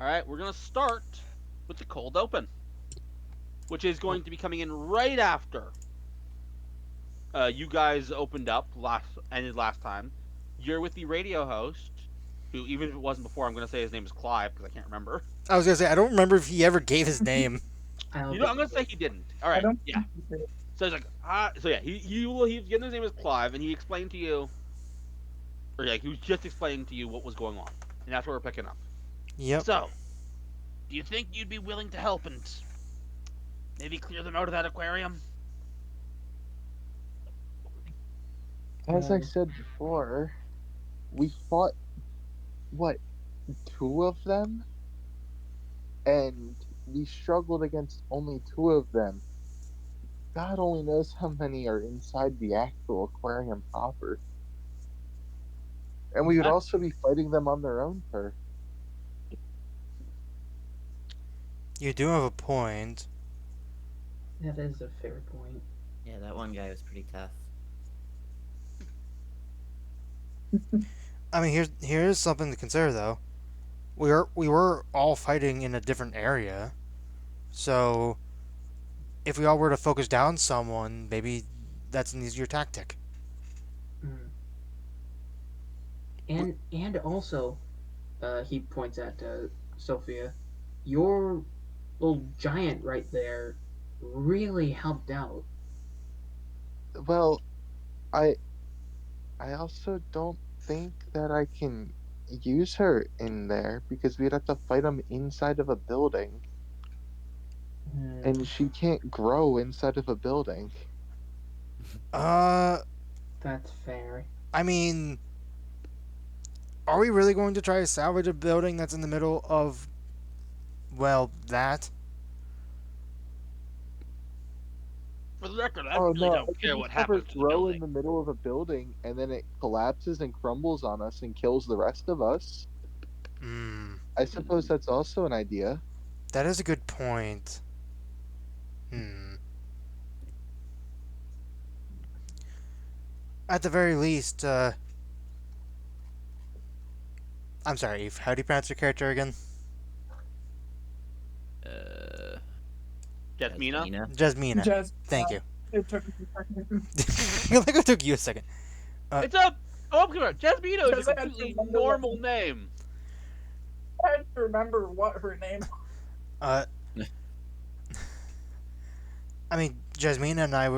All right, we're gonna start with the cold open, which is going to be coming in right after you guys opened up ended last time. You're with the radio host, who even if it wasn't before, I'm gonna say his name is Clive because I can't remember. I was gonna say I don't remember if he ever gave his name. I don't You know, think I'm he gonna say did. he didn't. All I right, don't yeah. think he did. So he's like, he's getting his name is Clive, and he explained to you, or like he was just explaining to you what was going on, and that's where we're picking up. Yep. So, do you think you'd be willing to help and maybe clear them out of that aquarium? As I said before, we fought, what, two of them? And we struggled against only two of them. God only knows how many are inside the actual aquarium proper. And we would also be fighting them on their own turf. You do have a point. That is a fair point. Yeah, that one guy was pretty tough. I mean, here's something to consider though. We were all fighting in a different area, so if we all were to focus down someone, maybe that's an easier tactic. Mm. And also, he points at Sophia. Your little giant right there really helped out. Well, I I also don't think that I can use her in there because we'd have to fight them inside of a building. And she can't grow inside of a building. Uh, That's fair. I mean, are we really going to try to salvage a building that's in the middle of, well, that? For the record, I Oh really no, I don't could care just what have her happens to the grow building. in the middle of a building and then it collapses and crumbles on us and kills the rest of us. Hmm, I suppose that's also an idea. that is a good point. Hmm. At the very least, I'm sorry, Eve. How do you pronounce your character again? Uh, Jasmina? Jasmina. Jasmina. Just Thank you. it took me a second. I think it took you a second. It's a come on, Jasmina is Because a I had to completely remember normal name. I had to remember what her name. Uh, I mean, Jasmina and I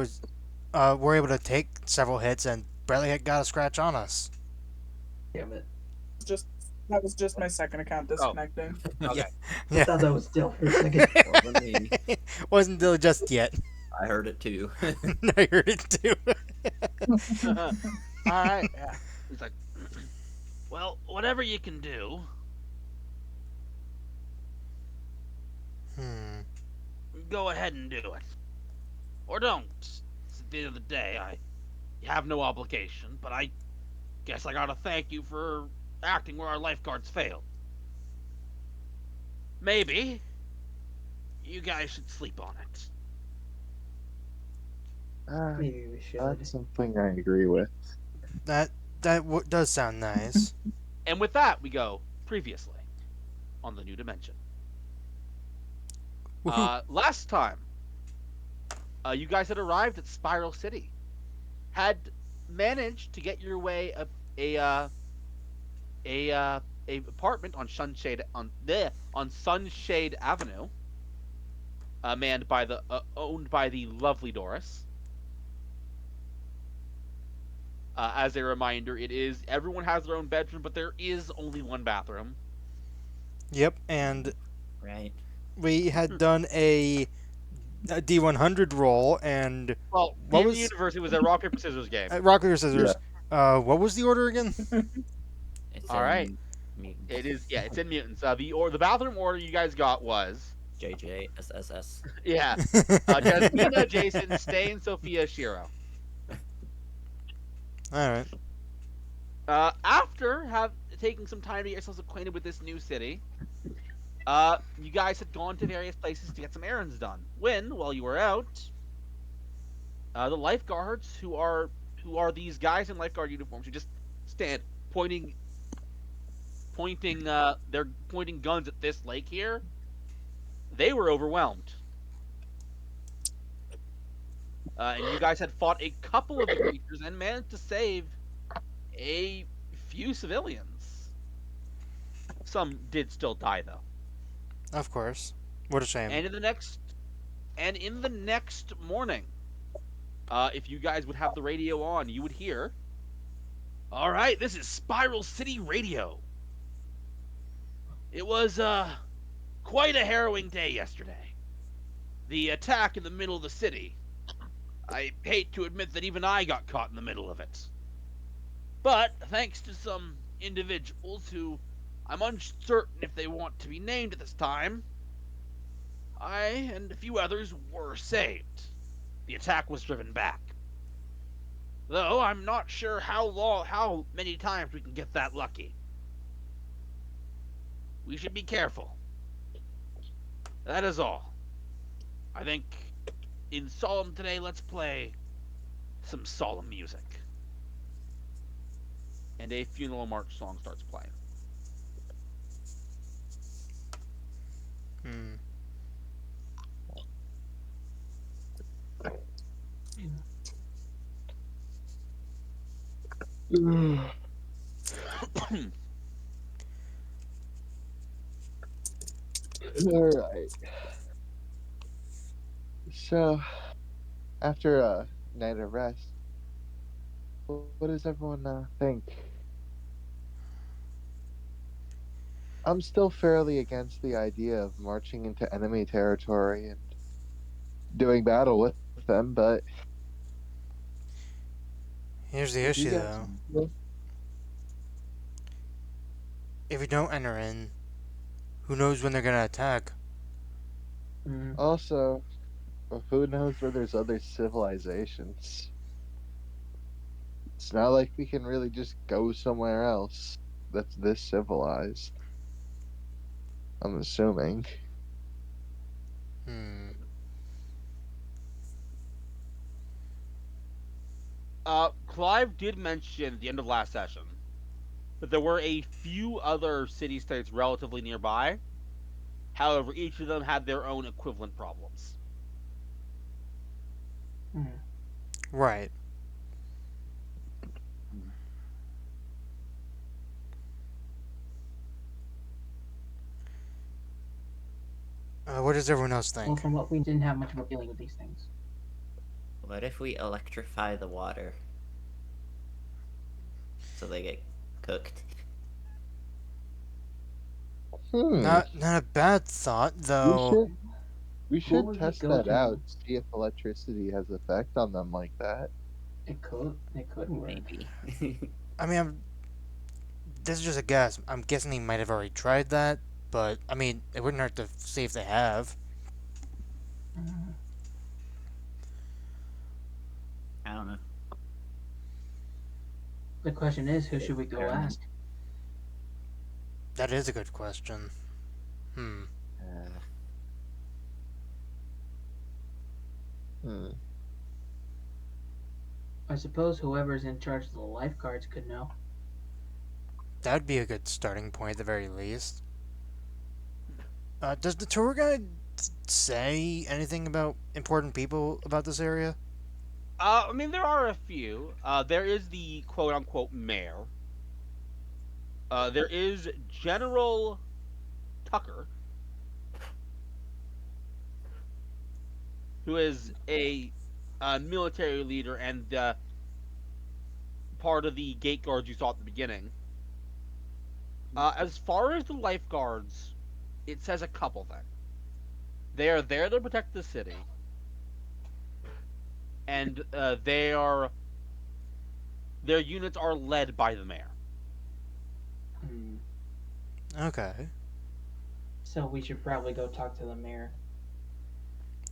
were able to take several hits and barely had got a scratch on us. Damn it. Just that was just my second account disconnecting. Okay. I thought that was still for a second. Wasn't me. Wasn't until just yet. I heard it too. I heard it too. All right. Yeah. He's like, well, whatever you can do, go ahead and do it, or don't. At the end of the day, I have no obligation, but I guess I gotta thank you for acting where our lifeguards failed. Maybe you guys should sleep on it. Maybe we should. That's something I agree with. That does sound nice. And with that, we go previously on the new dimension. Last time, you guys had arrived at Spiral City, had managed to get your way a apartment on Sunshade Avenue, owned by the lovely Doris. As a reminder, everyone has their own bedroom, but there is only one bathroom. Yep, and Right. we had done a D100 roll, and Well, What in was- the universe, it was a rock paper scissors game. rock paper scissors. What was the order again? It's All right. Mutants. It is, yeah, it's in Mutants. The bathroom order you guys got was JJ SSS. Jasmina, Jason, Stain, Sophia, Shiro. All right. After taking some time to get yourselves acquainted with this new city, you guys had gone to various places to get some errands done. While you were out, the lifeguards, who are these guys in lifeguard uniforms, who just stand pointing they're pointing guns at this lake here. They were overwhelmed. And you guys had fought a couple of the creatures and managed to save a few civilians. Some did still die though. Of course. What a shame. And in the next morning, if you guys would have the radio on, you would hear, "All right, this is Spiral City Radio. It was quite a harrowing day yesterday. The attack in the middle of the city. I hate to admit that even I got caught in the middle of it. But thanks to some individuals who I'm uncertain if they want to be named at this time, I and a few others were saved. The attack was driven back. Though I'm not sure how many times we can get that lucky. We should be careful. That is all. I think in solemn today, let's play some solemn music." And a funeral march song starts playing. Hmm. Alright. So, after a night of rest, what does everyone think? I'm still fairly against the idea of marching into enemy territory and doing battle with them, but Here's the if you issue, guys, though. If we don't enter in, who knows when they're gonna attack? Mm. also, who knows where there's other civilizations? It's not like we can really just go somewhere else that's this civilized. I'm assuming. Hmm. Clive did mention at the end of last session that there were a few other city-states relatively nearby. However, each of them had their own equivalent problems. Mm. Right. What does everyone else Well, think? from what we didn't have much of a feeling with these things. What if we electrify the water so they get cooked? Not a bad thought, We though. should we should would we test go that to? out, see if electricity has effect on them like that. It could work. Maybe. I mean, this is just a guess. I'm guessing he might have already tried that, but I mean, it wouldn't hurt to see if they have. Mm. I don't know. The question is, who should we go Experiment. ask? That is a good question. Hmm. I suppose whoever's in charge of the lifeguards could know. That'd be a good starting point at the very least. Does the tour guide say anything about important people about this area? I mean, there are a few. There is the quote-unquote mayor. There is General Tucker, who is a military leader and part of the gate guards you saw at the beginning. As far as the lifeguards, it says a couple things. They are there to protect the city, and their units are led by the mayor. Hmm. Okay. So we should probably go talk to the mayor.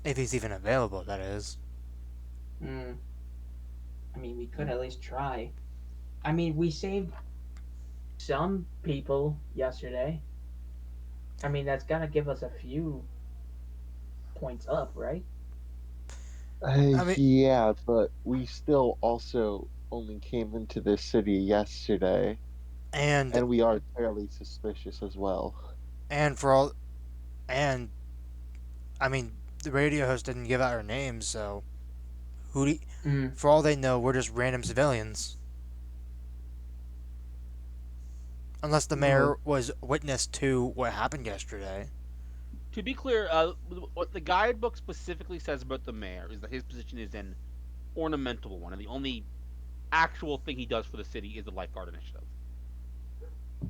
If he's even available, that is. Hmm. I mean, we could at least try. I mean, we saved some people yesterday. I mean, that's gotta give us a few points up, right? I mean- Yeah, but we still also only came into this city yesterday. And And we are fairly suspicious as well. and for all and I mean the radio host didn't give out our names, so who do Mm. for all they know, we're just random civilians. Unless the mayor was witness to what happened yesterday. To be clear, what the guidebook specifically says about the mayor is that his position is an ornamental one, and the only actual thing he does for the city is the lifeguard initiative.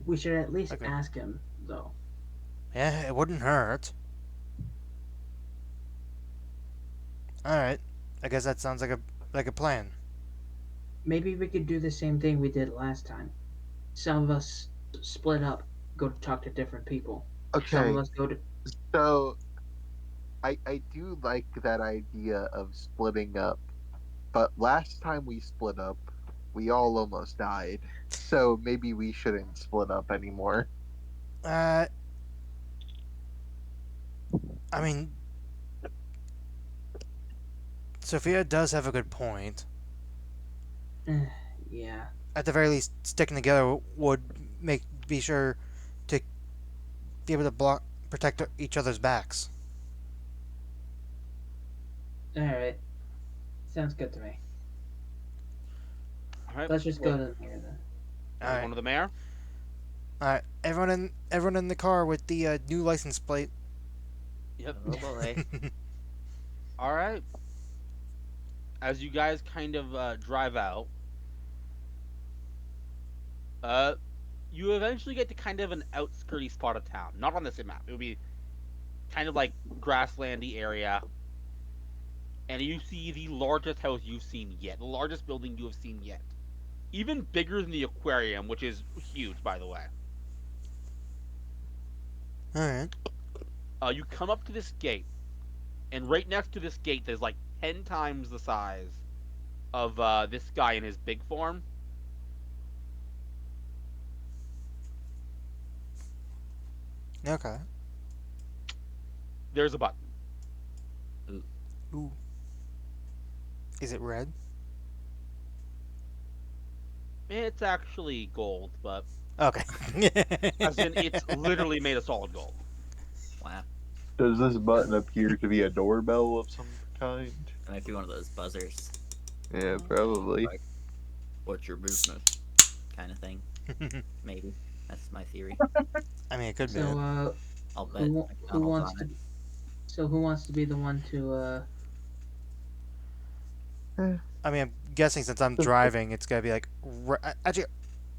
We should at least Okay. ask him, though. Yeah, it wouldn't hurt. All right, I guess that sounds like a plan. Maybe we could do the same thing we did last time. Some of us split up, go to talk to different people. Some of Okay, us go to. so I do like that idea of splitting up, but last time we split up, we all almost died. So maybe we shouldn't split up anymore. Uh, I mean, Sophia does have a good point. Yeah. At the very least, sticking together would be sure to be able to protect each other's backs. Alright. Sounds good to me. All right. Let's just go to here then. All We're right, going to the mayor. all right. Everyone in the car with the new license plate. Yep. Oh boy. All right. As you guys kind of drive out, you eventually get to kind of an outskirty spot of town. Not on this map. It would be kind of like grasslandy area. And you see the largest house you've seen yet. The largest building you have seen yet. Even bigger than the aquarium, which is huge, by the way. All right. You come up to this gate, and right next to this gate, there's like 10 times the size of this guy in his big form. Okay. There's a button. Ooh. Is it red? It's actually gold, but Okay. as in it's literally made of solid gold. Wow. Does this button appear to be a doorbell of some kind? It might be one of those buzzers. Yeah, probably. Like, what's your business? Kind of thing. Maybe. That's my theory. I mean, it could be. So, I'll bet who McDonald's wants on to? it. So who wants to be the one to? I mean, I'm guessing since I'm driving, it's gonna be like. Actually,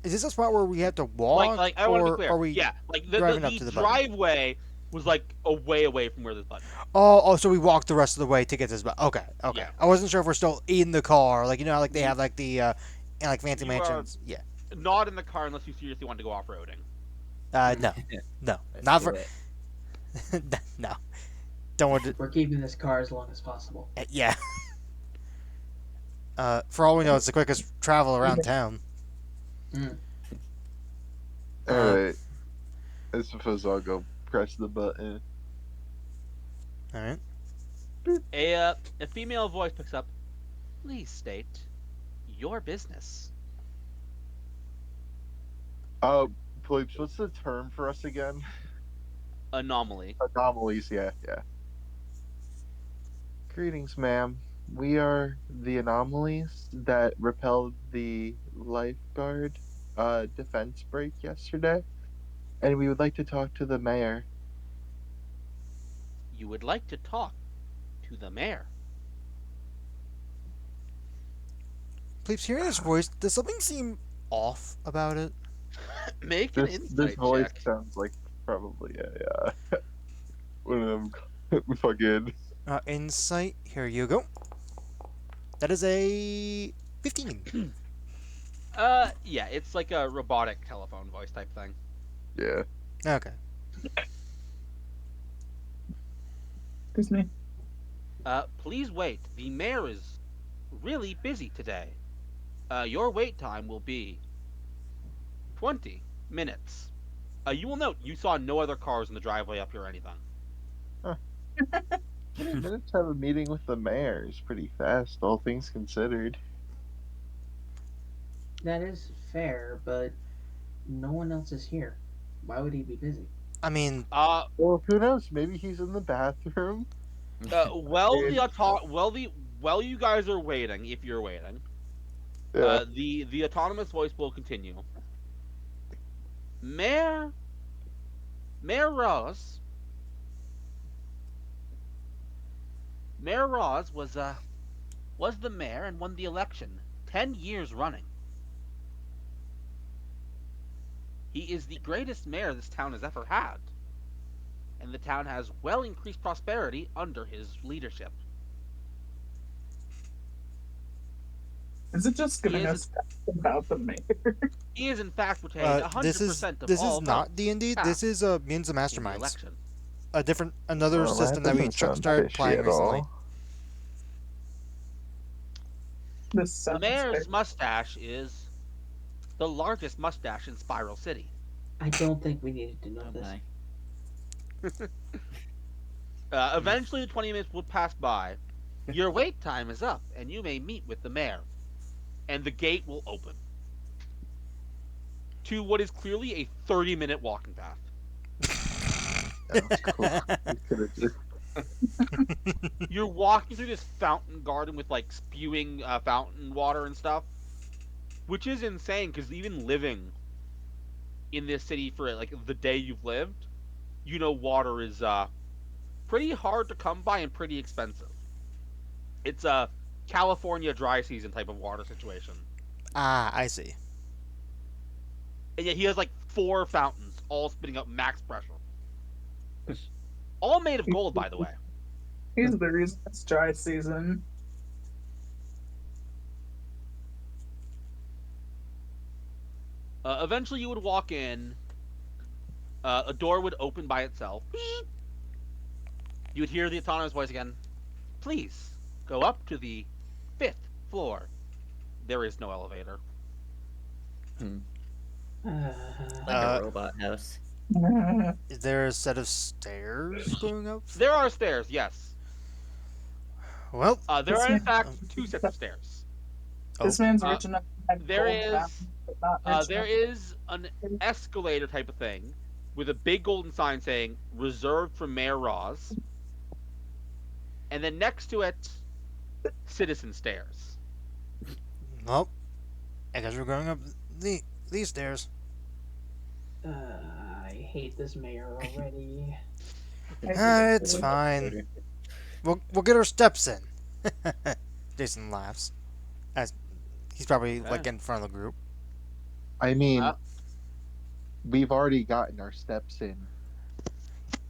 is this a spot where we have to walk, Like I want to or be clear. are we? Yeah, like the driving up to the button? driveway was like away from where this button. Oh, so we walked the rest of the way to get this button. Okay. Yeah. I wasn't sure if we're still in the car, like how, like they have like the, like fancy You are- mansions. Yeah. Not in the car unless you seriously want to go off roading. No, Let's not do for. it. No, don't want to. We're keeping this car as long as possible. Yeah. For all we know, it's the quickest travel around town. Alright. I suppose I'll go press the button. All right. A female voice picks up. Please state your business. Plebes, what's the term for us again? Anomaly. Anomalies, yeah. Greetings, ma'am. We are the anomalies that repelled the lifeguard defense break yesterday, and we would like to talk to the mayor. You would like to talk to the mayor. Please, hearing his voice, does something seem off about it? Make an This insight voice check. sounds like probably a one of them fucking. Insight. Here you go. That is a 15. Yeah, it's like a robotic telephone voice type thing. Yeah. Okay. Excuse me. Please wait. The mayor is really busy today. Your wait time will be 20 minutes. You will note you saw no other cars in the driveway up here or anything. 20 minutes to have a meeting with the mayor is pretty fast, all things considered. That is fair, but No one else is here. Why would he be busy? I mean, Well, who knows? Maybe he's in the bathroom. Well, And, well, you guys are waiting. If you're waiting, yeah. the autonomous voice will continue. Mayor Mayor Ross, Mayor Ross was the mayor and won the election 10 years running. He is the greatest mayor this town has ever had, and the town has well increased prosperity under his leadership. Is it just He giving is us facts about the mayor? he is in fact retained this is 100% of this is all not votes D&D. This is cast Mutants and in the Masterminds, election. another Well, that system that we doesn't sound started fishy playing at recently. all. This The sounds mayor's fair. mustache is the largest mustache in Spiral City. I don't think we needed to know Oh this. my. Eventually, the 20 minutes will pass by. Your wait time is up, and you may meet with the mayor. And the gate will open to what is clearly a 30-minute walking path. Sounds cool. We could have just. You're walking through this fountain garden with like spewing fountain water and stuff, which is insane because even living in this city for like the day you've lived, you know water is pretty hard to come by and pretty expensive. It's a California dry season type of water situation. Ah, I see. And yet he has like 4 fountains, all spitting up max pressure. All made of gold, by the way. He's the reason it's dry season. Eventually, you would walk in. A door would open by itself. You would hear the autonomous voice again. Please go up to the 5th floor. There is no elevator. Like Uh, a robot house. Is there a set of stairs going up? There are stairs, yes. Well, There are in fact 2 sets of stairs. This oh, man's rich enough to have There gold is fountains, but not rich there enough is an escalator type of thing with a big golden sign saying "Reserved for Mayor Roz," and then next to it, citizen stairs. well, I guess we're going up these stairs. I hate this mayor already. It's fine. We'll get our steps in. Jason laughs, as he's probably like in front of the group. I mean, Uh, we've already gotten our steps in.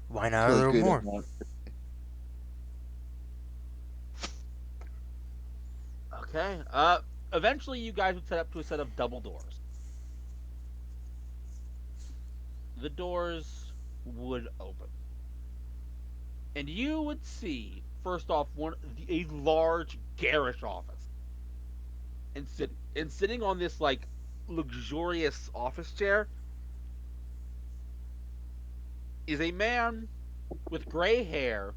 Why not a To a little good more? amount. Okay. Eventually, you guys would set up to a set of double doors. The doors would open, and you would see first off a large garish office, and sitting on this like luxurious office chair is a man with gray hair,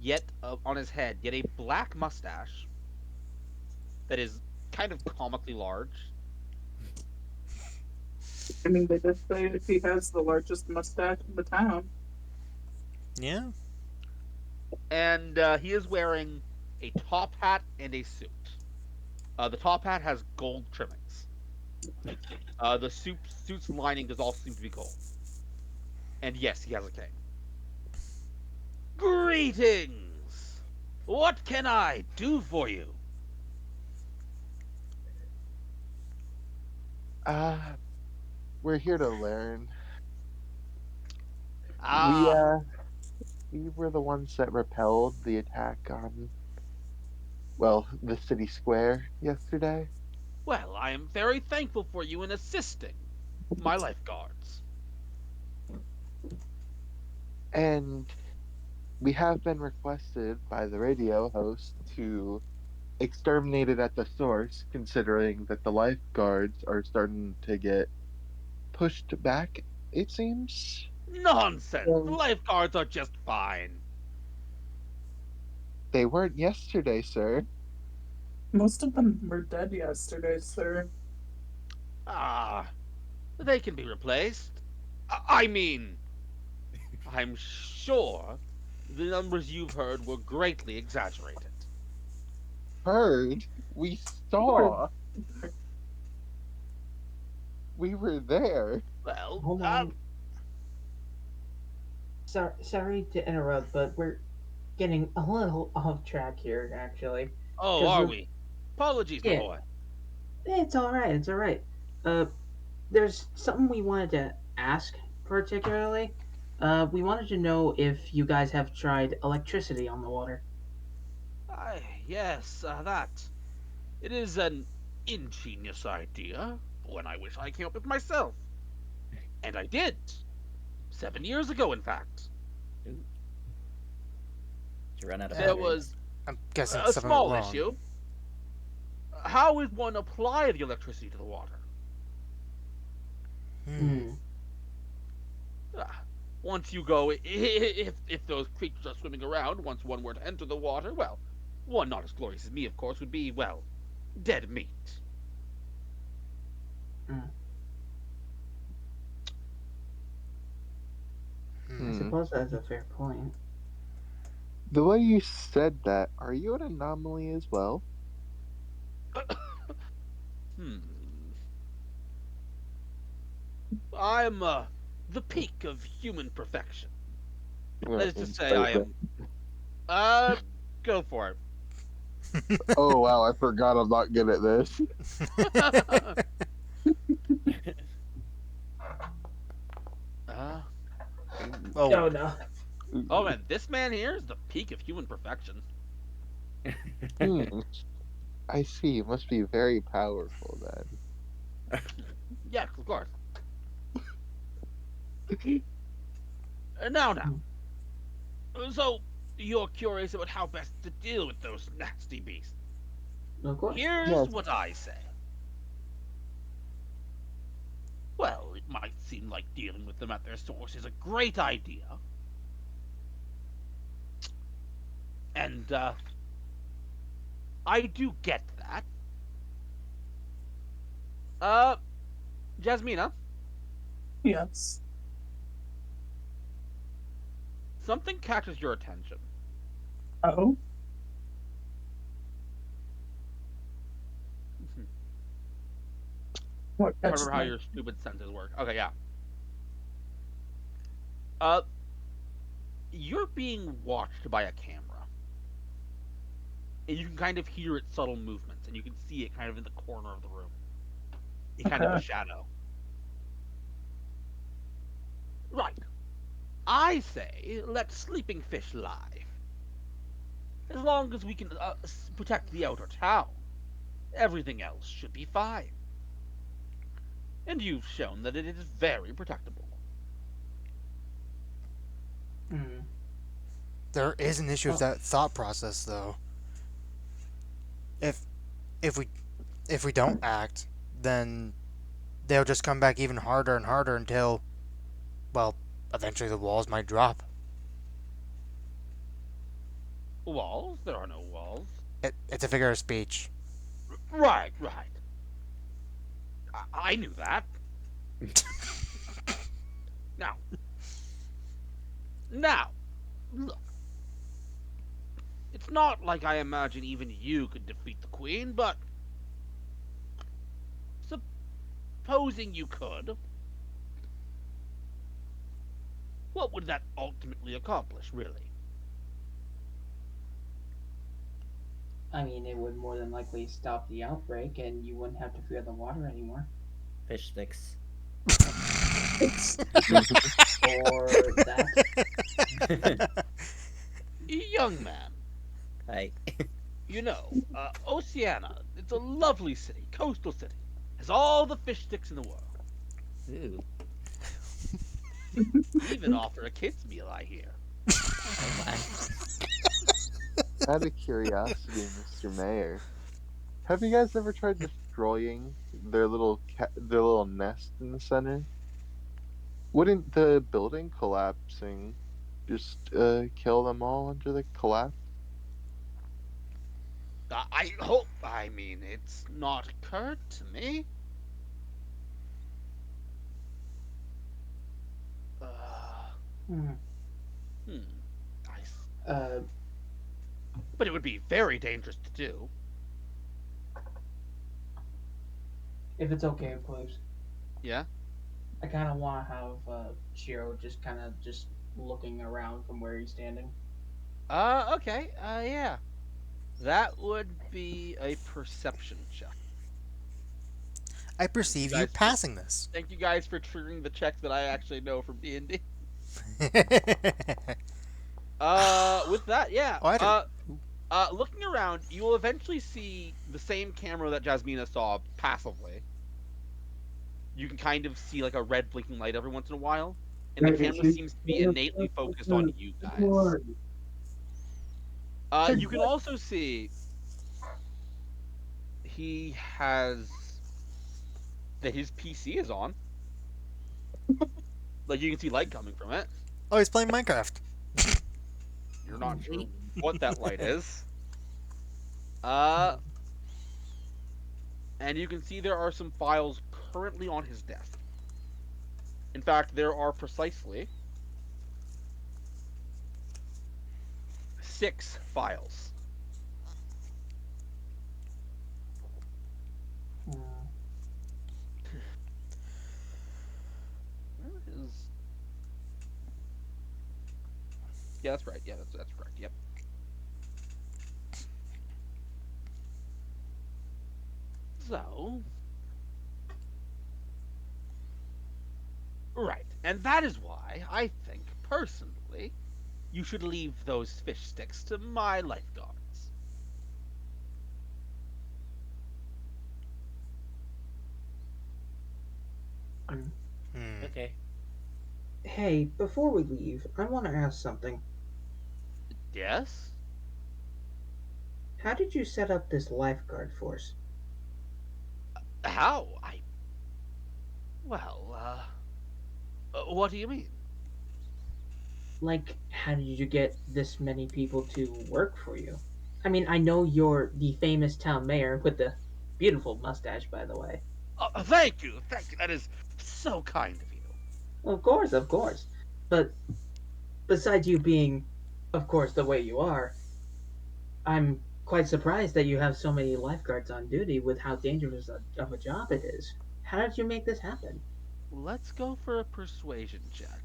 yet on his head, yet a black mustache that is kind of comically large. I mean, they did say that he has the largest mustache in the town. Yeah. And he is wearing a top hat and a suit. The top hat has gold trimmings. The suit's lining does also seem to be gold. And yes, he has a cane. Greetings! What can I do for you? We're here to learn. Ah, We were the ones that repelled the attack on, well, the city square yesterday. well, I am very thankful for you in assisting my lifeguards. And we have been requested by the radio host to exterminate it at the source, considering that the lifeguards are starting to get pushed back, it seems. Nonsense! The Um, lifeguards are just fine. They weren't yesterday, sir. Most of them were dead yesterday, sir. Ah, They can be replaced. I mean, I'm sure the numbers you've heard were greatly exaggerated. Heard? We You were saw. We were there. Well, Hold on. Sorry to interrupt, but we're getting a little off track here, actually. oh, Because are we're we? Apologies, my yeah, boy. it's all right. It's all right. Uh, there's something we wanted to ask particularly. We wanted to know if you guys have tried electricity on the water. Yes, that. It is an ingenious idea, one I wish I came up with myself. And I did. 7 years ago, in fact. Ooh, did you run out of There Uh, batteries? was I'm guessing a something went small wrong. issue. How would one apply the electricity to the water? hmm. Ah, Once you go, if those creatures are swimming around, once one were to enter the water, well, one not as glorious as me, of course, would be, well, dead meat. Hmm. I Hmm. Hmm. suppose that's a fair point. The way you said that, are you an anomaly as well? Hmm. I'm the peak of human perfection. That is to say, I am. Uh, go for Oh wow, I forgot I'm not good at this. it. uh, Ooh. Oh, Oh no. oh man, this man here is the peak of human perfection. Hmm. I see. You must be very powerful Yes, of course. Now. Hmm. So, you're curious about how best to deal with those nasty beasts. Of course. Here's Yes. what I say. Well, it might seem like dealing with them at their source is a great idea, and I do get that. Uh, Jasmina, yes. something catches your attention. Oh, what I catches remember how my your stupid senses work. Okay, yeah. Uh, you're being watched by a camera, and you can kind of hear its subtle movements, and you can see it kind of in the corner of the room, in kind of a okay. shadow. Right. I say let sleeping fish lie. As long as we can protect the outer town, everything else should be fine. And you've shown that it is very protectable. Hmm. there is an issue with Oh, that thought process, though. If if we if we don't act, then they'll just come back even harder and harder until, well, eventually the walls might drop. Walls? There are no walls. It's a figure of speech. Right, right. I knew that. Now, now, look. It's not like I imagine even you could defeat the queen, but supposing you could, what would that ultimately accomplish, really? I mean, it would more than likely stop the outbreak, and you wouldn't have to fear the water anymore. Fish sticks. that. Or that. Young man, Hi. Oceana, it's a lovely city, coastal city. Has all the fish sticks in the world. Ooh. Even offer a kids meal, I hear. Oh my. Out of curiosity, Mr. Mayor, have you guys ever tried destroying their little nest in the center? Wouldn't the building collapsing just kill them all under the collapse? I hope, I mean, it's not occurred to me. Hmm. Nice. Uh, But it would be very dangerous to do. if it's okay, please. Yeah. I kind of want to have Shiro just kind of just looking around from where he's standing. Okay. Yeah. That would be a perception check. I Thank you perceive you guys for passing this. thank you guys for triggering the check that I actually know from D&D. With that, yeah. Oh, I do. Looking around, you will eventually see the same camera that Jasmina saw passively. You can kind of see like a red blinking light every once in a while, and the camera seems to be innately focused on you guys. You can also see he has that his PC is on. Like you can see light coming from it. Oh, he's playing Minecraft. You're not sure what that light is. Uh, and you can see there are some files currently on his desk. In fact, there are precisely 6 files. Hmm. Where is? Yeah, that's right. Yeah, that's correct. Yep. So, right, and that is why I think personally you should leave those fish sticks to my lifeguards. Hmm. Hmm. Okay. Hey, before we leave, I want to ask something. Yes. How did you set up this lifeguard force? How? Well, what do you mean? Like, how did you get this many people to work for you? I mean, I know you're the famous town mayor with the beautiful mustache, by the way. Thank you, thank you. That is so kind of you. Of course, of course. But besides you being, of course, the way you are, I'm quite surprised that you have so many lifeguards on duty with how dangerous of a job it is. How did you make this happen? Let's go for a persuasion check.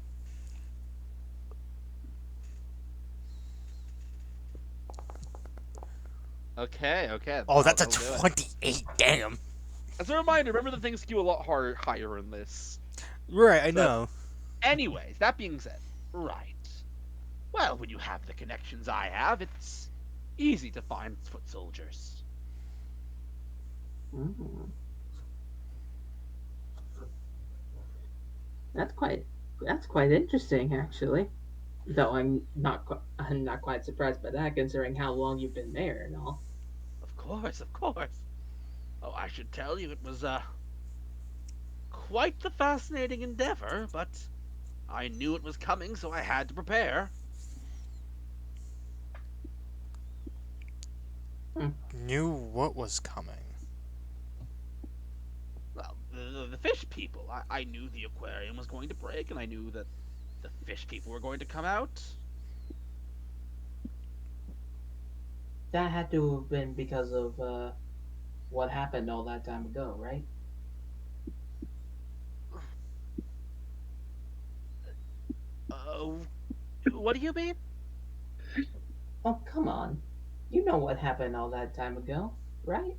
Okay, okay, Oh, that's a that'll do it. 28. Damn. As a reminder, remember that things skew a lot higher in this. Right, I So, know. anyways, that being said, right. Well, when you have the connections I have, it's easy to find foot soldiers. Mm, that's quite that's quite interesting, actually. Though I'm not quite surprised by that, considering how long you've been mayor and all. Of course, of course. Oh, I should tell you, it was quite the fascinating endeavor, but I knew it was coming, so I had to prepare. Hmm. Knew what was coming. Well, the fish people. I knew the aquarium was going to break, and I knew that the fish people were going to come out. That had to have been because of what happened all that time ago, right? Uh, what do you mean? Oh, come on. You know what happened all that time ago, right?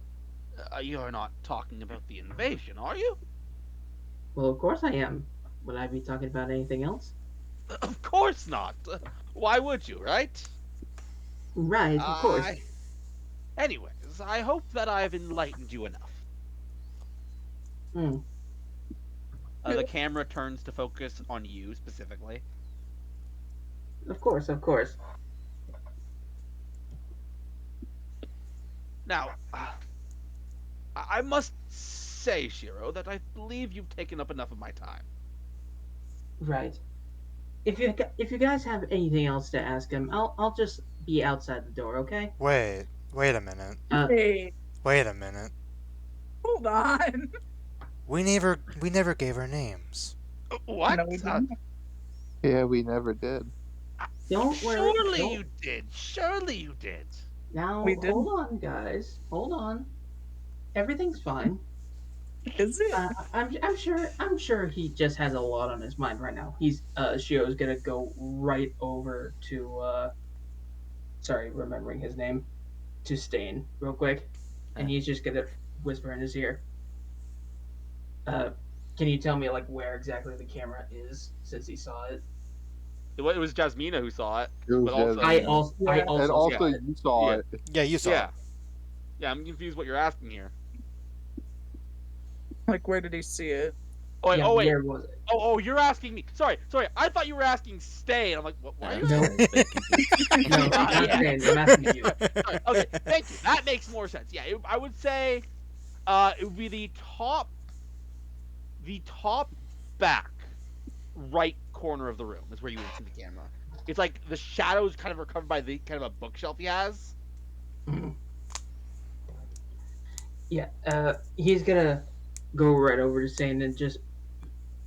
You're not talking about the invasion, are you? Well, of course I am. Would I be talking about anything else? Of course not. Why would you, right? Right, of course. I. Anyways, I hope that I've enlightened you enough. Hmm. The camera turns to focus on you specifically. Of course, of course. Now, I must say, Shiro, that I believe you've taken up enough of my time. Right. If you guys have anything else to ask him, I'll just be outside the door, okay? Wait a minute. Uh, Hey, Wait a minute. hold on. We never gave our names. What? No, we didn't. Yeah, we never did. Don't worry. Surely Don't. you did. Surely you did. Now, We didn't. hold on, guys. Hold on. Everything's fine. Is it? I'm sure he just has a lot on his mind right now. Shio's gonna go right over to sorry, remembering his name, to Stain real quick, and he's just gonna whisper in his ear. Uh, can you tell me like where exactly the camera is since he saw it? It was Jasmina who saw it. It was But also, Jasmine. I Yeah. also And also, saw it. you saw Yeah. it. Yeah, you saw yeah. it. Yeah, I'm confused what you're asking here. Like, where did he see it? Oh wait, Yeah, oh wait. where was it? Oh, you're asking me. Sorry. I thought you were asking Stain. I'm like, why are you No. asking? a bit confused. No, not Yeah. Stain. I'm asking you. Sorry. Okay, thank you. That makes more sense. Yeah, I would say, it would be the top back right corner of the room is where you would see the camera. It's like the shadows kind of are covered by the kind of a bookshelf he has. Yeah, he's gonna go right over to Stain and just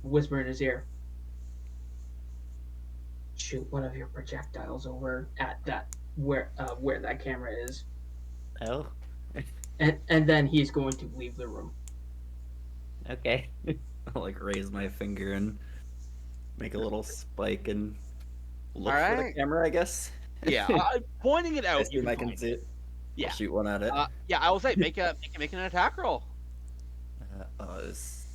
whisper in his ear. Shoot one of your projectiles over at that where that camera is, Oh, and then he's going to leave the room. okay. I'll like raise my finger and make a little spike and look for the Alright. camera, I guess. Yeah, pointing it I out. You assume I can find see it. Yeah. I'll shoot one at it. Yeah, I will say make an attack roll. It's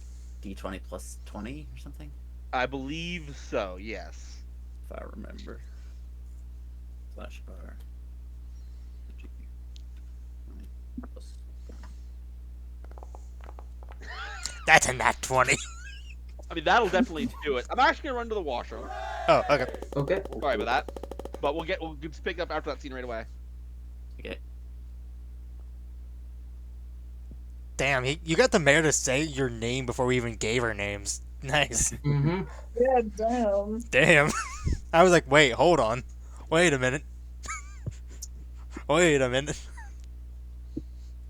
D20 plus 20 or something, I believe so. Yes. if I remember. Slash R. Plus- That's a nat 20. I mean that'll definitely do it. I'm actually gonna run to the washroom. Oh, okay. Okay. Sorry about that. But we'll just pick up after that scene right away. Okay. Damn, you got the mayor to say your name before we even gave our names. Nice. Mm-hmm. Yeah, damn. Damn. I was like, wait, hold on. Wait a minute. Wait a minute.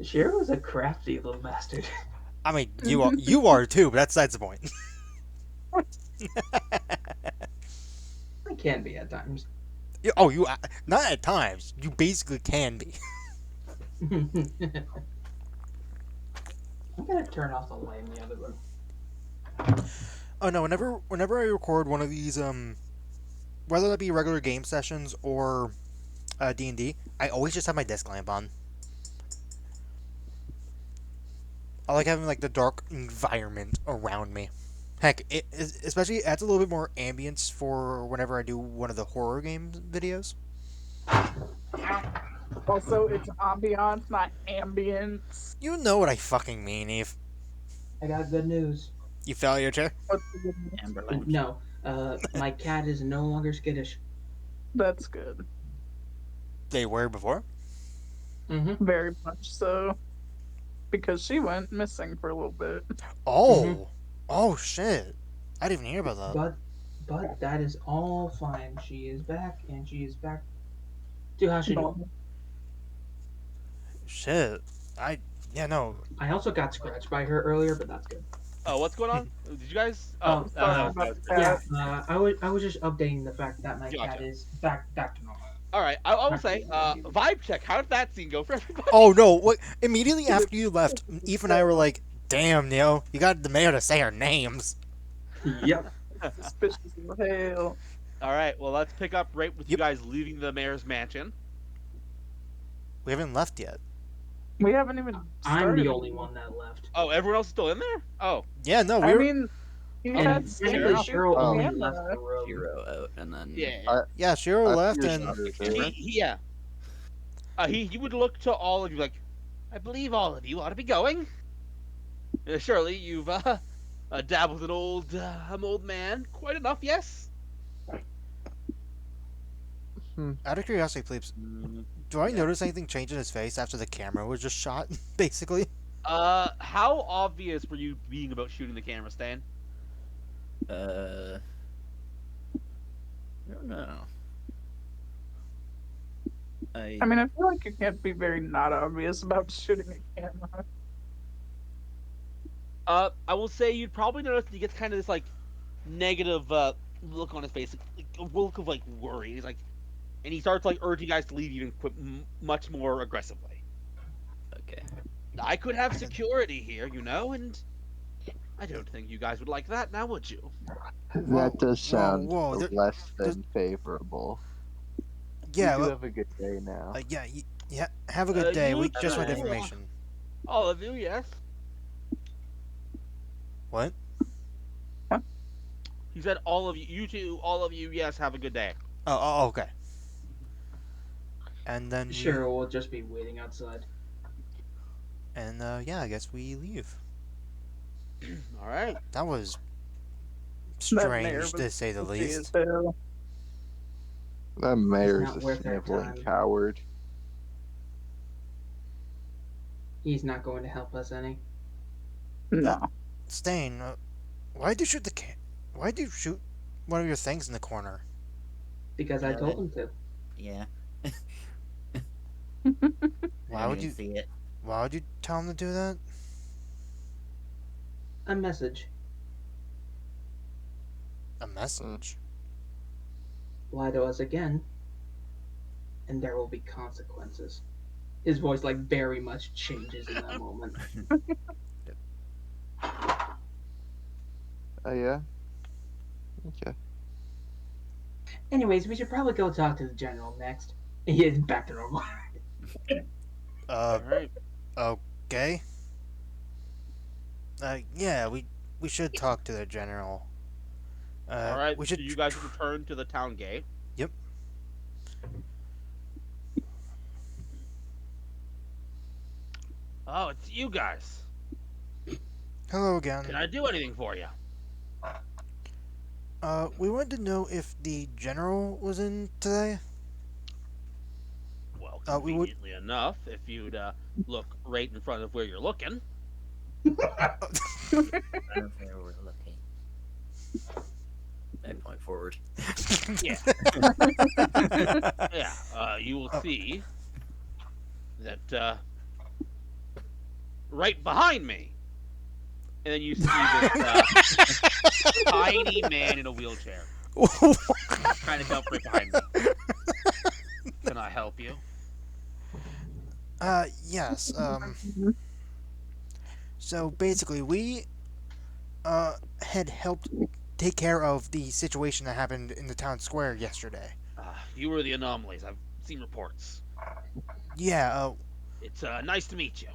Shiro is a crafty little bastard. I mean, you are too, but that's the point. I can be at times. Oh, you not at times. You basically can be. I'm gonna turn off the light in the other room. Oh no, whenever I record one of these whether that be regular game sessions or D&D, I always just have my desk lamp on. I like having like the dark environment around me. Heck, especially it adds a little bit more ambience for whenever I do one of the horror game videos. Also, it's ambiance, not ambience. You know what I fucking mean, Eve. I got good news. You fell out of your chair? What's the good news? Amber lamp. No, my cat is no longer skittish. That's good. They were before? Mm-hmm. Very much so. Because she went missing for a little bit. Oh. Mhm. Oh shit. I didn't even hear about that. But that is all fine. She is back, and she is back to how she normal. Shit. Yeah, no. I also got scratched by her earlier, but that's good. Oh, what's going on? Did you guys? Oh, sorry about that. Yeah, I was just updating the fact that my cat Gotcha. is back to normal. All right, I will say, vibe check. How did that scene go for everybody? Oh no, what immediately after you left, Eve and I were like, damn, Neo, you got the mayor to say our names. Yep. Suspicious as hell. All right, well let's pick up right with you Yep. guys leaving the mayor's mansion. We haven't left yet. We haven't even I'm started. the only one that left. Oh, everyone else is still in there? Oh, Yeah, no, I we're mean, he And had technically, Sarah Shiro on only camera. left the room. Hero out, and then yeah. yeah, Shiro I left figured and out his He, name. yeah. He would look to all of you like, I believe all of you ought to be going. Surely you've dabbled with an old man quite enough, yes? out of curiosity, please, do I notice anything change in his face after the camera was just shot? Basically, How obvious were you being about shooting the camera, Stan? I don't know. I mean, I feel like you can't be very not obvious about shooting a camera. I will say you'd probably notice he gets kind of this like negative look on his face, like a look of like worry. He's like, and he starts like urging you guys to leave even much more aggressively. Okay. I could have security here, and I don't think you guys would like that, now would you? Whoa, That does whoa, sound whoa. less There's, than favorable. We yeah, do have a good day now. yeah, yeah. Have a good day. You We just want two, information. all of you, yes. What? He said, all of you, you two, all of you, yes, have a good day. Oh, okay. And then Sure, we'll just be waiting outside. yeah, I guess we leave. All right. That was That mayor strange was to say the goofy as least. hell. That mayor's not a worth our sniveling time. coward. He's not going to help us any. No. Stain, why'd you shoot Why'd you shoot one of your things in the corner? Because I told him to. Yeah. Why I would didn't you? even see it? Why would you tell him to do that? A message. A message. Lie to us again, and there will be consequences. His voice like very much changes in that moment. Oh yeah. Okay. Anyways, we should probably go talk to the general next. He is back to normal. All right. Okay. Yeah, we should talk to the general. All right. We So should. you guys return to the town gate. Yep. Oh, it's you guys. Hello again. Can I do anything for you? We wanted to know if the general was in today. Well, We would- conveniently enough, if you'd look right in front of where you're looking. I don't know where we're looking. I point forward. Yeah. Yeah. You will see that right behind me, and then you see this tiny man in a wheelchair trying to jump right behind me. Can I help you? Yes. So basically, we had helped take care of the situation that happened in the town square yesterday. You were the anomalies. I've seen reports. Yeah. It's nice to meet you,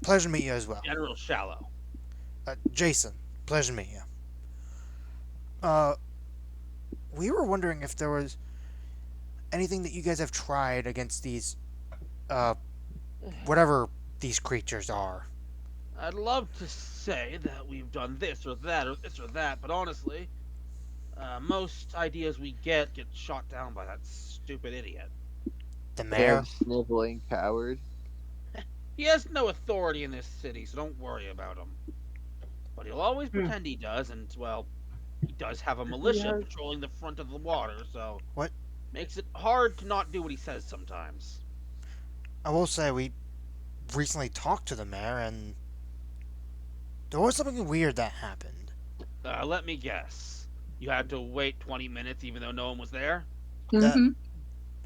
Pleasure to meet you as well. General Shallow. Jason. Pleasure to meet you. We were wondering if there was anything that you guys have tried against these, whatever these creatures are. I'd love to say that we've done this or that or this or that, but honestly, most ideas we get shot down by that stupid idiot. The mayor. Damn sniveling coward. He has no authority in this city, so don't worry about him. But he'll always pretend he does, and, well, he does have a militia Yeah. patrolling the front of the water, so... What? Makes it hard to not do what he says sometimes. I will say we recently talked to the mayor, and there was something weird that happened. Let me guess. You had to wait 20 minutes even though no one was there? Mhm.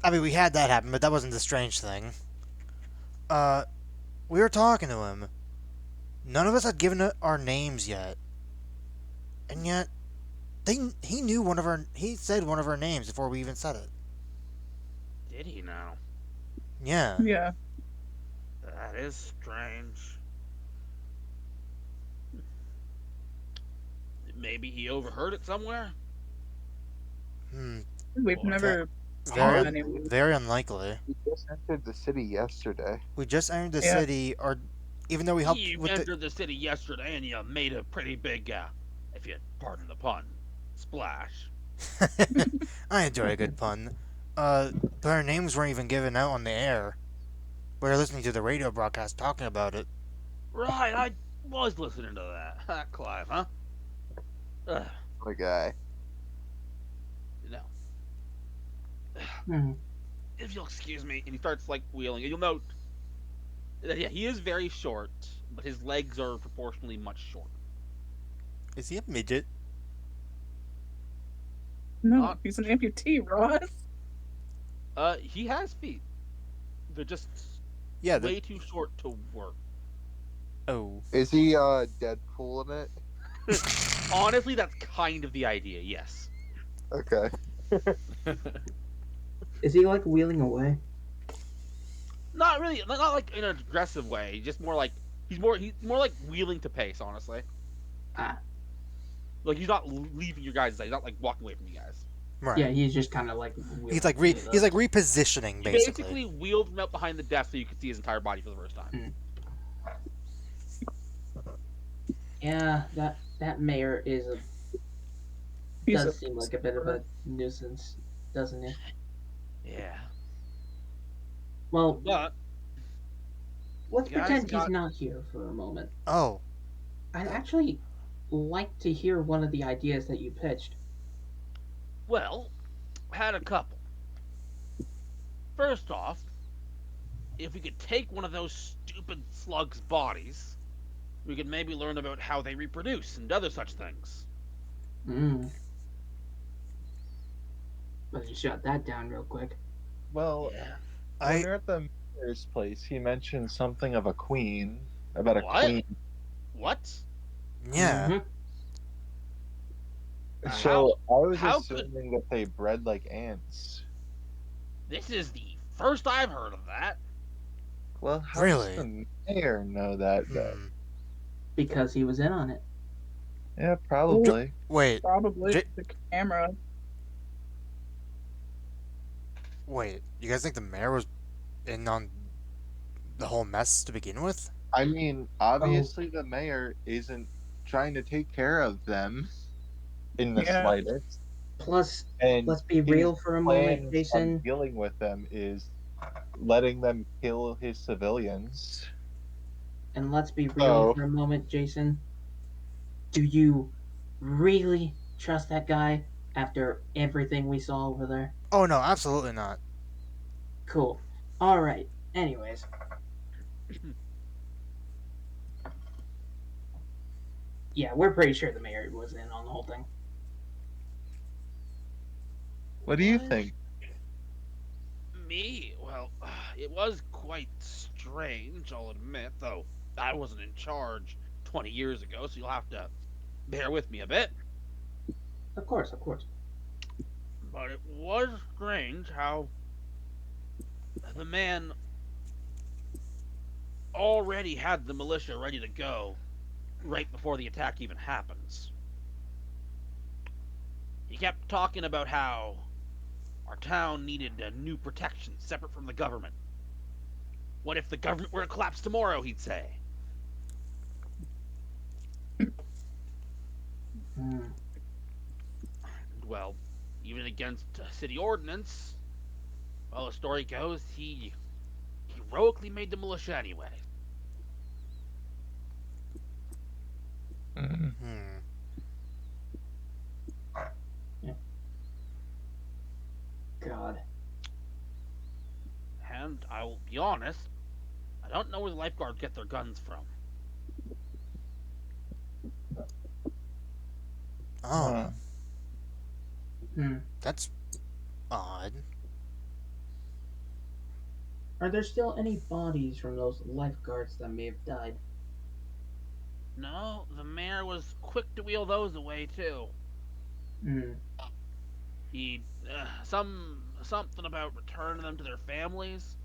I mean, we had that happen, but that wasn't the strange thing. We were talking to him. None of us had given our names yet, and yet he knew one of our. He said one of our names before we even said it. Did he now? Yeah. Yeah. That is strange. Maybe he overheard it somewhere? We've Well, never Very, saw anyone. very unlikely. We just entered the city yesterday. We just entered the Yeah. city, or even though we helped You with entered the city yesterday and you made a pretty big, if you pardon the pun, splash. I enjoy a good pun. But our names weren't even given out on the air. We were listening to the radio broadcast talking about it. Right, I was listening to that. Clive, huh? My guy. No. Hmm. If you'll excuse me, and he starts like wheeling, and you'll note that yeah, he is very short, but his legs are proportionally much shorter. Is he a midget? No, Not. he's an amputee, Ross. He has feet. They're just Yeah. way too short to work. Oh. Is he Deadpool in it? Honestly, that's kind of the idea. Yes. Okay. Is he like wheeling away? Not really. Not like in an aggressive way. Just more like he's more like wheeling to pace. Honestly, Ah, like he's not leaving your guys' side. He's not like walking away from you guys. Right. yeah, he's just kind of like He's wheeling like to the- he's like repositioning He basically. basically wheeled from out behind the desk so you could see his entire body for the first time. Yeah, that mayor He's does seem like a bit of a nuisance, doesn't he? Yeah. Well, But let's guys pretend got- he's not here for a moment. Oh. I'd actually like to hear one of the ideas that you pitched. well, had a couple. First off, if we could take one of those stupid slugs' bodies, we could maybe learn about how they reproduce and other such things. Hmm. Let's just shut that down real quick. Well, Yeah. when we were at the mayor's place, he mentioned something of a queen. About a What? queen. What? Yeah. Mhm. So I was how could- assuming that they bred like ants. This is the first I've heard of that. Well, how Really? does the mayor know that then? Hmm. Because he was in on it. Yeah, probably. Wait. probably J- the camera. Wait. You guys think the mayor was in on the whole mess to begin with? I mean, obviously the mayor isn't trying to take care of them in the Yeah. slightest. Plus, And let's be his real for a moment, plans on Jason. dealing with them is letting them kill his civilians. And let's be real Oh. for a moment, Jason. Do you really trust that guy after everything we saw over there? Oh no, absolutely not. Cool. Alright. Anyways. Yeah, we're pretty sure the mayor was in on the whole thing. What do you What? think? Me? Well, it was quite strange, I'll admit, though I wasn't in charge 20 years ago, so you'll have to bear with me a bit. Of course, of course. But it was strange how the man already had the militia ready to go right before the attack even happens. He kept talking about how our town needed a new protection separate from the government. What if the government were to collapse tomorrow, he'd say. Hmm. Well, even against city ordinance, well, the story goes, he heroically made the militia anyway. Mm. Hmm. God. And I will be honest, I don't know where the lifeguards get their guns from. Oh, Huh. Hmm. that's odd. Are there still any bodies from those lifeguards that may have died? No, the mayor was quick to wheel those away too. Hmm. He something about returning them to their families.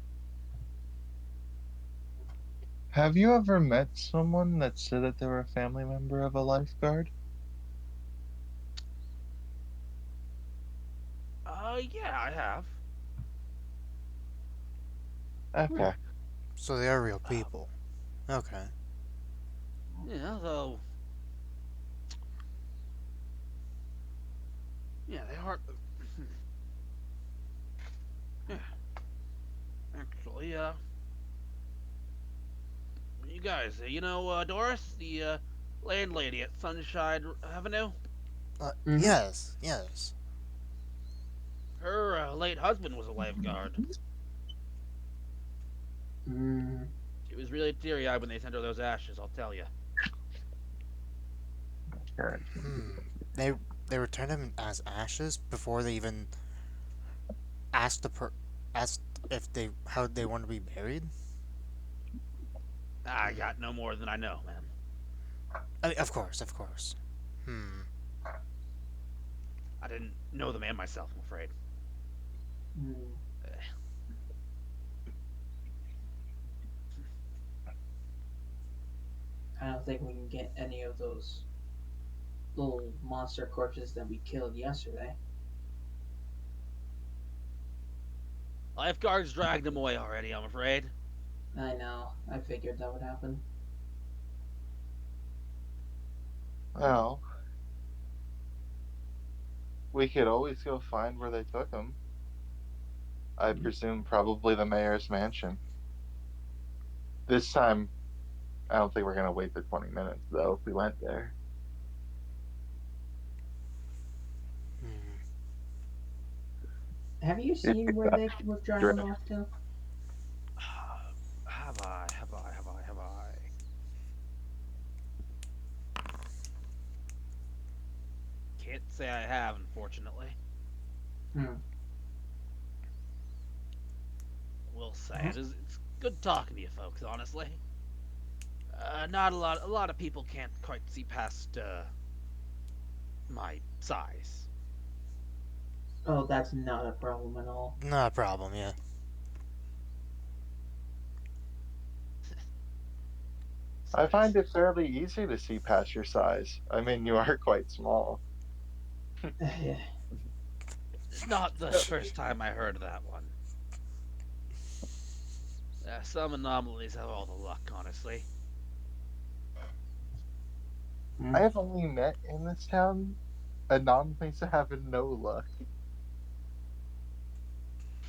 Have you ever met someone that said that they were a family member of a lifeguard? Yeah, I have. Okay. So they are real people. Okay. Yeah, though. Yeah, they are. Yeah. Actually, you guys, you know, Doris, the landlady at Sunshine Avenue? Mhm. Yes, yes. Her late husband was a lifeguard. Hmm. She was really teary-eyed when they sent her those ashes, I'll tell you. Sure. Hmm. They they returned him as ashes before they even asked asked if they how they want to be buried. I got no more than I know, man. I mean, of course, of course. Hmm. I didn't know the man myself, I'm afraid. Hmm. I don't think we can get any of those little monster corpses that we killed yesterday. Lifeguards dragged him away already, I'm afraid. I know. I figured that would happen. Well, we could always go find where they took him. I presume probably the mayor's mansion. This time, I don't think we're gonna wait the 20 minutes though. If we went there, Hmm. Have you it'd seen be where fast they was driving drive. off to? Have I? Have I? Have I? Have I? Can't say I have, unfortunately. Hmm. Will say it's good talking to you folks, honestly. Not a lot of people can't quite see past my size. Oh, that's not a problem at all. Not a problem. Yeah. I Size. find it fairly easy to see past your size. I mean, you are quite small. Not the first time I heard that one. Some anomalies have all the luck, honestly. I have only met in this town anomalies that have no luck.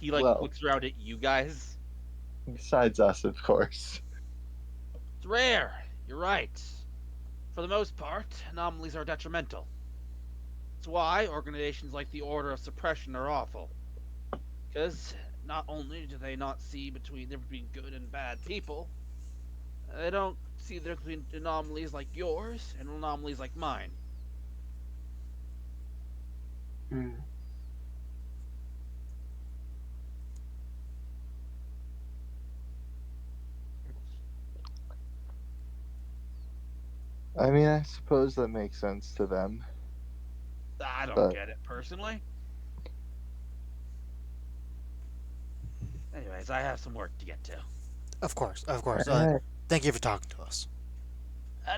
He like Well, looks around at you guys. besides us, of course. It's rare. You're right. For the most part, anomalies are detrimental. That's why organizations like the Order of Suppression are awful. Because not only do they not see between good and bad people, they don't see the difference between anomalies like yours and anomalies like mine. Hmm. I mean, I suppose that makes sense to them, I don't but get it personally. Anyways, I have some work to get to. Of course. Of course. alright. Thank you for talking to us.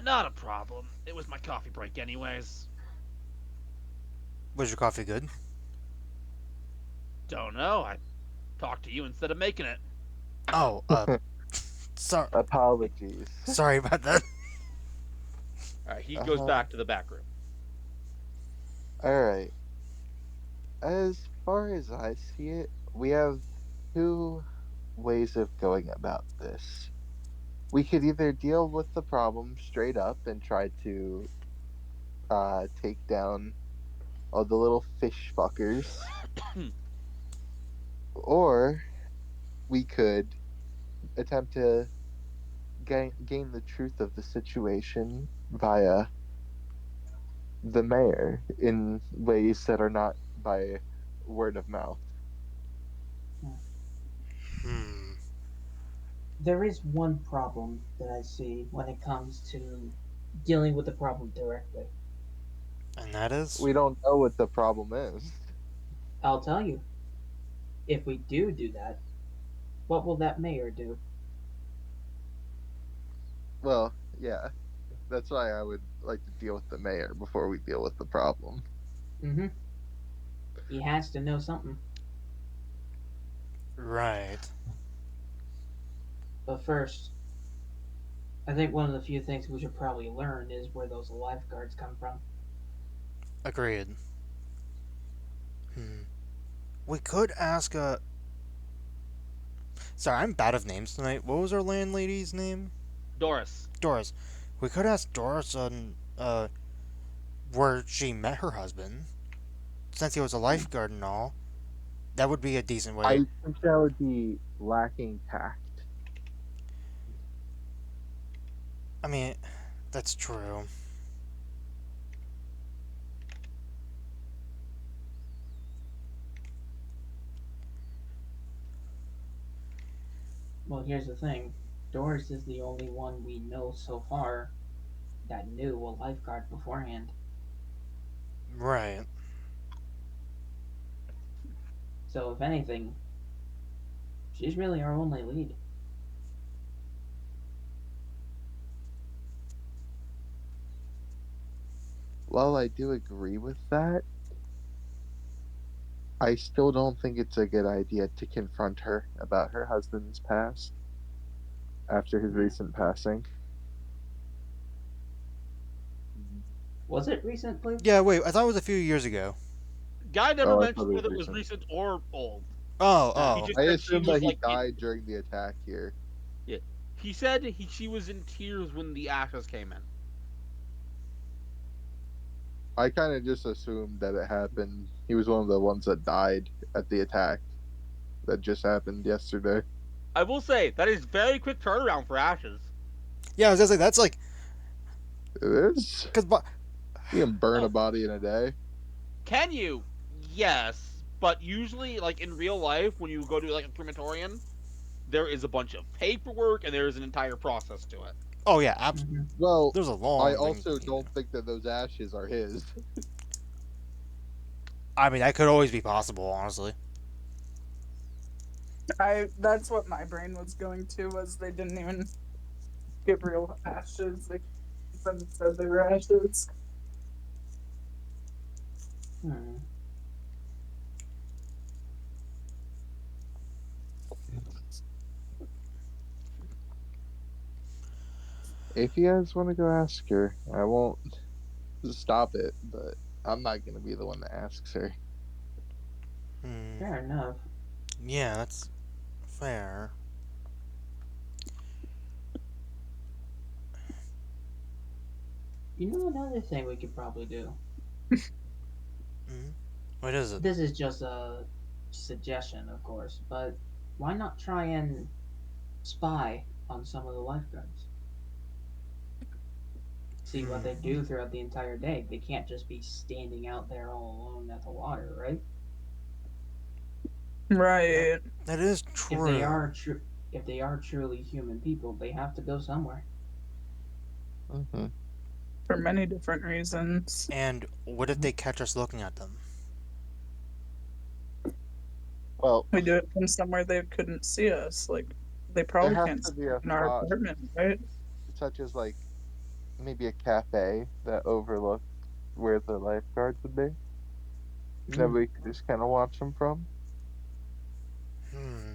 Not a problem. It was my coffee break, anyways. Was your coffee good? Don't know. I talked to you instead of making it. Oh. Sorry. Apologies. Sorry about that. All right, he goes Uh, back to the back room. Alright. As far as I see it, we have two ways of going about this. We could either deal with the problem straight up and try to take down all the little fish fuckers, or we could attempt to gain the truth of the situation via the mayor in ways that are not by word of mouth. Hmm. There is one problem that I see when it comes to dealing with the problem directly. And that is. We don't know what the problem is. I'll tell you, if we do that, what will that mayor do? Well, yeah, that's why I would like to deal with the mayor before we deal with the problem. Mm-hmm. He has to know something. Right. But first, I think one of the few things we should probably learn is where those lifeguards come from. Agreed. Hmm. We could ask a. Sorry, I'm bad of names tonight. What was our landlady's name? Doris. Doris. We could ask Doris on where she met her husband, since he was a lifeguard and all. That would be a decent way. I think that would be lacking tact. I mean, that's true. Well, here's the thing. Doris is the only one we know so far that knew a lifeguard beforehand. Right. So if anything, she's really our only lead. While I do agree with that, I still don't think it's a good idea to confront her about her husband's past after his recent passing. Was it recently? Yeah, wait, I thought it was a few years ago. Guy never Oh, I thought mentioned it was whether it was recent. recent or old. Oh, Ah, He oh. just I said she assume was that he like died during the attack here. yeah. He said she was in tears when the ashes came in. I kind of just assumed that it happened. He was one of the ones that died at the attack that just happened yesterday. I will say that is very quick turnaround for ashes. Yeah, I was gonna say, that's like. It is. Because You can burn a Oh, body in a day. can you? Yes, but usually, like in real life, when you go to like a crematorium, there is a bunch of paperwork and there is an entire process to it. Oh, yeah, Well, there's a I long thing. also don't think that those ashes are his. I mean, that could always be possible, honestly. That's what my brain was going to, was they didn't even give real ashes. They even said they were ashes. Hmm. If you guys want to go ask her, I won't stop it, but I'm not going to be the one that asks her. Hmm. Fair enough. Yeah, that's fair. You know another thing we could probably do? Hmm. What is it? This is just a suggestion, of course, but why not try and spy on some of the lifeguards? See what they Hmm. do throughout the entire day. They can't just be standing out there all alone at the water, right? Right. That is If they true. are true, if they are truly human people, they have to go somewhere. Mm-hmm. For many different reasons. And what if they catch us looking at them? Well, We do it from somewhere they couldn't see us. Like, they there probably has can't to see be us a in our spot apartment, right? such as like maybe a cafe that overlooks where the lifeguards would be that Hmm. we could just kind of watch them from. Hmm.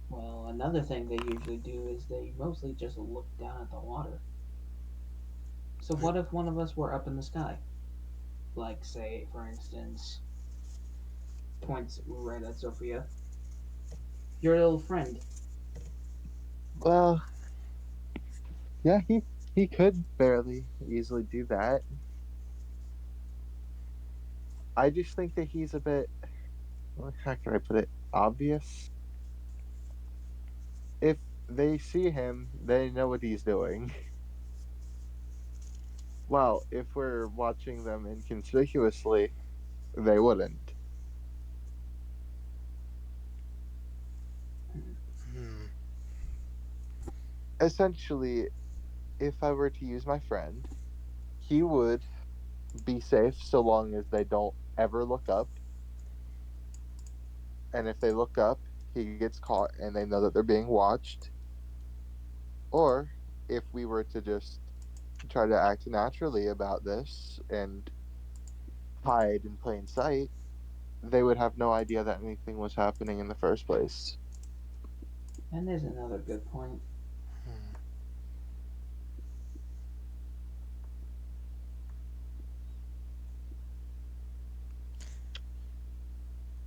Well, another thing they usually do is they mostly just look down at the water. So what if one of us were up in the sky? Like, say, for instance, points right at Sophia. Your little friend. Well, yeah, he could fairly easily do that. I just think that he's a bit, how can I put it, obvious. If they see him, they know what he's doing. Well, if we're watching them inconspicuously, they wouldn't. Hmm. Essentially, if I were to use my friend, he would be safe so long as they don't ever look up. And if they look up, he gets caught and they know that they're being watched. Or if we were to just try to act naturally about this and hide in plain sight, they would have no idea that anything was happening in the first place. And there's another good point. Hmm.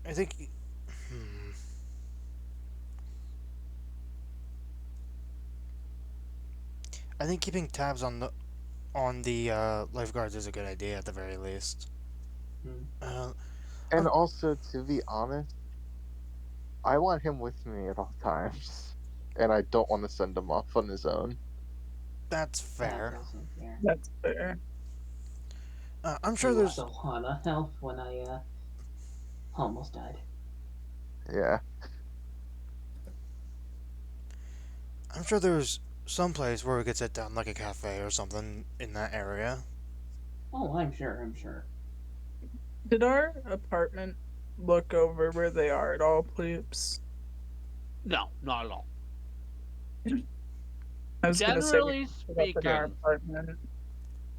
I think. Hmm. I think keeping tabs on the lifeguards is a good idea at the very least. Hmm. Uh, And um, also, to be honest, I want him with me at all times. And I don't want to send him off on his own. that's That's fair. also fair. That's fair. I'm sure We were there's. so on a health when I Yeah. I'm sure there's some place where we could sit down, like a cafe or something in that area. Oh, I'm sure. I'm sure. Did our apartment look over where they are at all, please? No, not at all. I was gonna say we Generally put up in our speaking, apartment.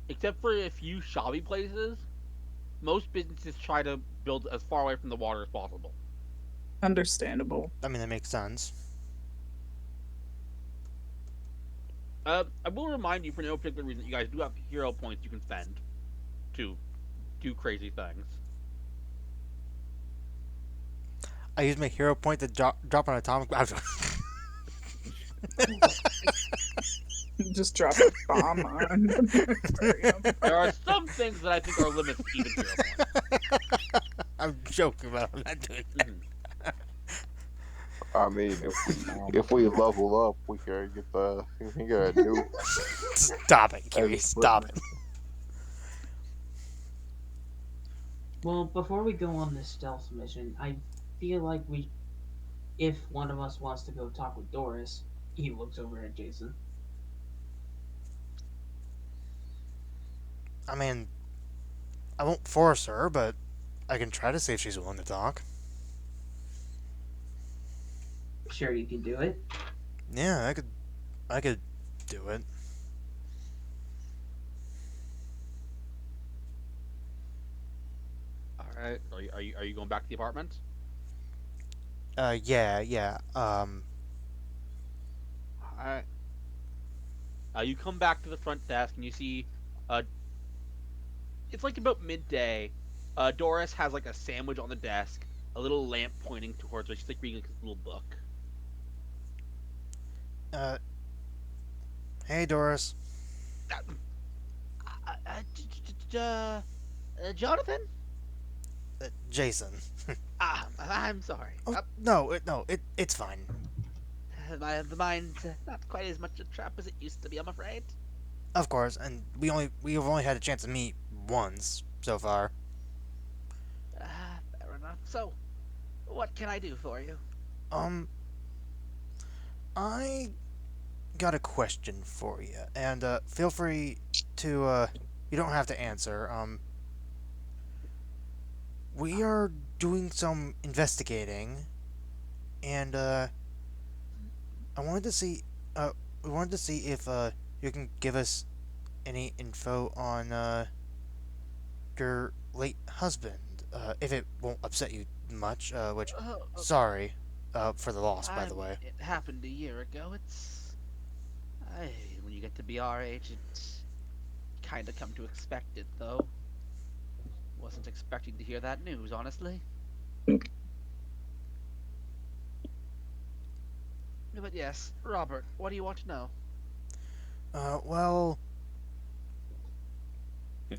except for a few shabby places, most businesses try to build as far away from the water as possible. Understandable. I mean, that makes sense. I will remind you for no particular reason, you guys do have hero points you can spend to do crazy things. I use my hero point to drop an atomic. Just drop a bomb on the aquarium. There are some things that I think are limits to even hero points. I'm joking, but I'm not doing that. I mean, if we level up, we can get a new Stop it, Kiwi. as Stop it. equipment. Well, before we go on this stealth mission, I feel like if one of us wants to go talk with Doris, he looks over at Jason. I mean, I won't force her, but I can try to see if she's willing to talk. Sure, you can do it. Yeah, I could do it. All right. Are you going back to the apartment? Yeah, yeah. All right. You come back to the front desk and you see, uh, it's like about midday. Doris has like a sandwich on the desk, a little lamp pointing towards her. She's like reading like, this little book. Uh, hey, Doris. Jonathan? Jason. I'm sorry. Oh, no, it's fine. The mind's not quite as much a trap as it used to be, I'm afraid. Of course, and we've only had a chance to meet once so far. Fair enough. So, what can I do for you? Um, I got a question for you, and feel free to you don't have to answer. We are doing some investigating, and I wanted to see we wanted to see if you can give us any info on your late husband, if it won't upset you much. Which, sorry, for the loss, by the way. It happened a year ago. When you get to be our age, it's kind of come to expect it, though. Wasn't expecting to hear that news, honestly. But yes, Robert, what do you want to know? Well,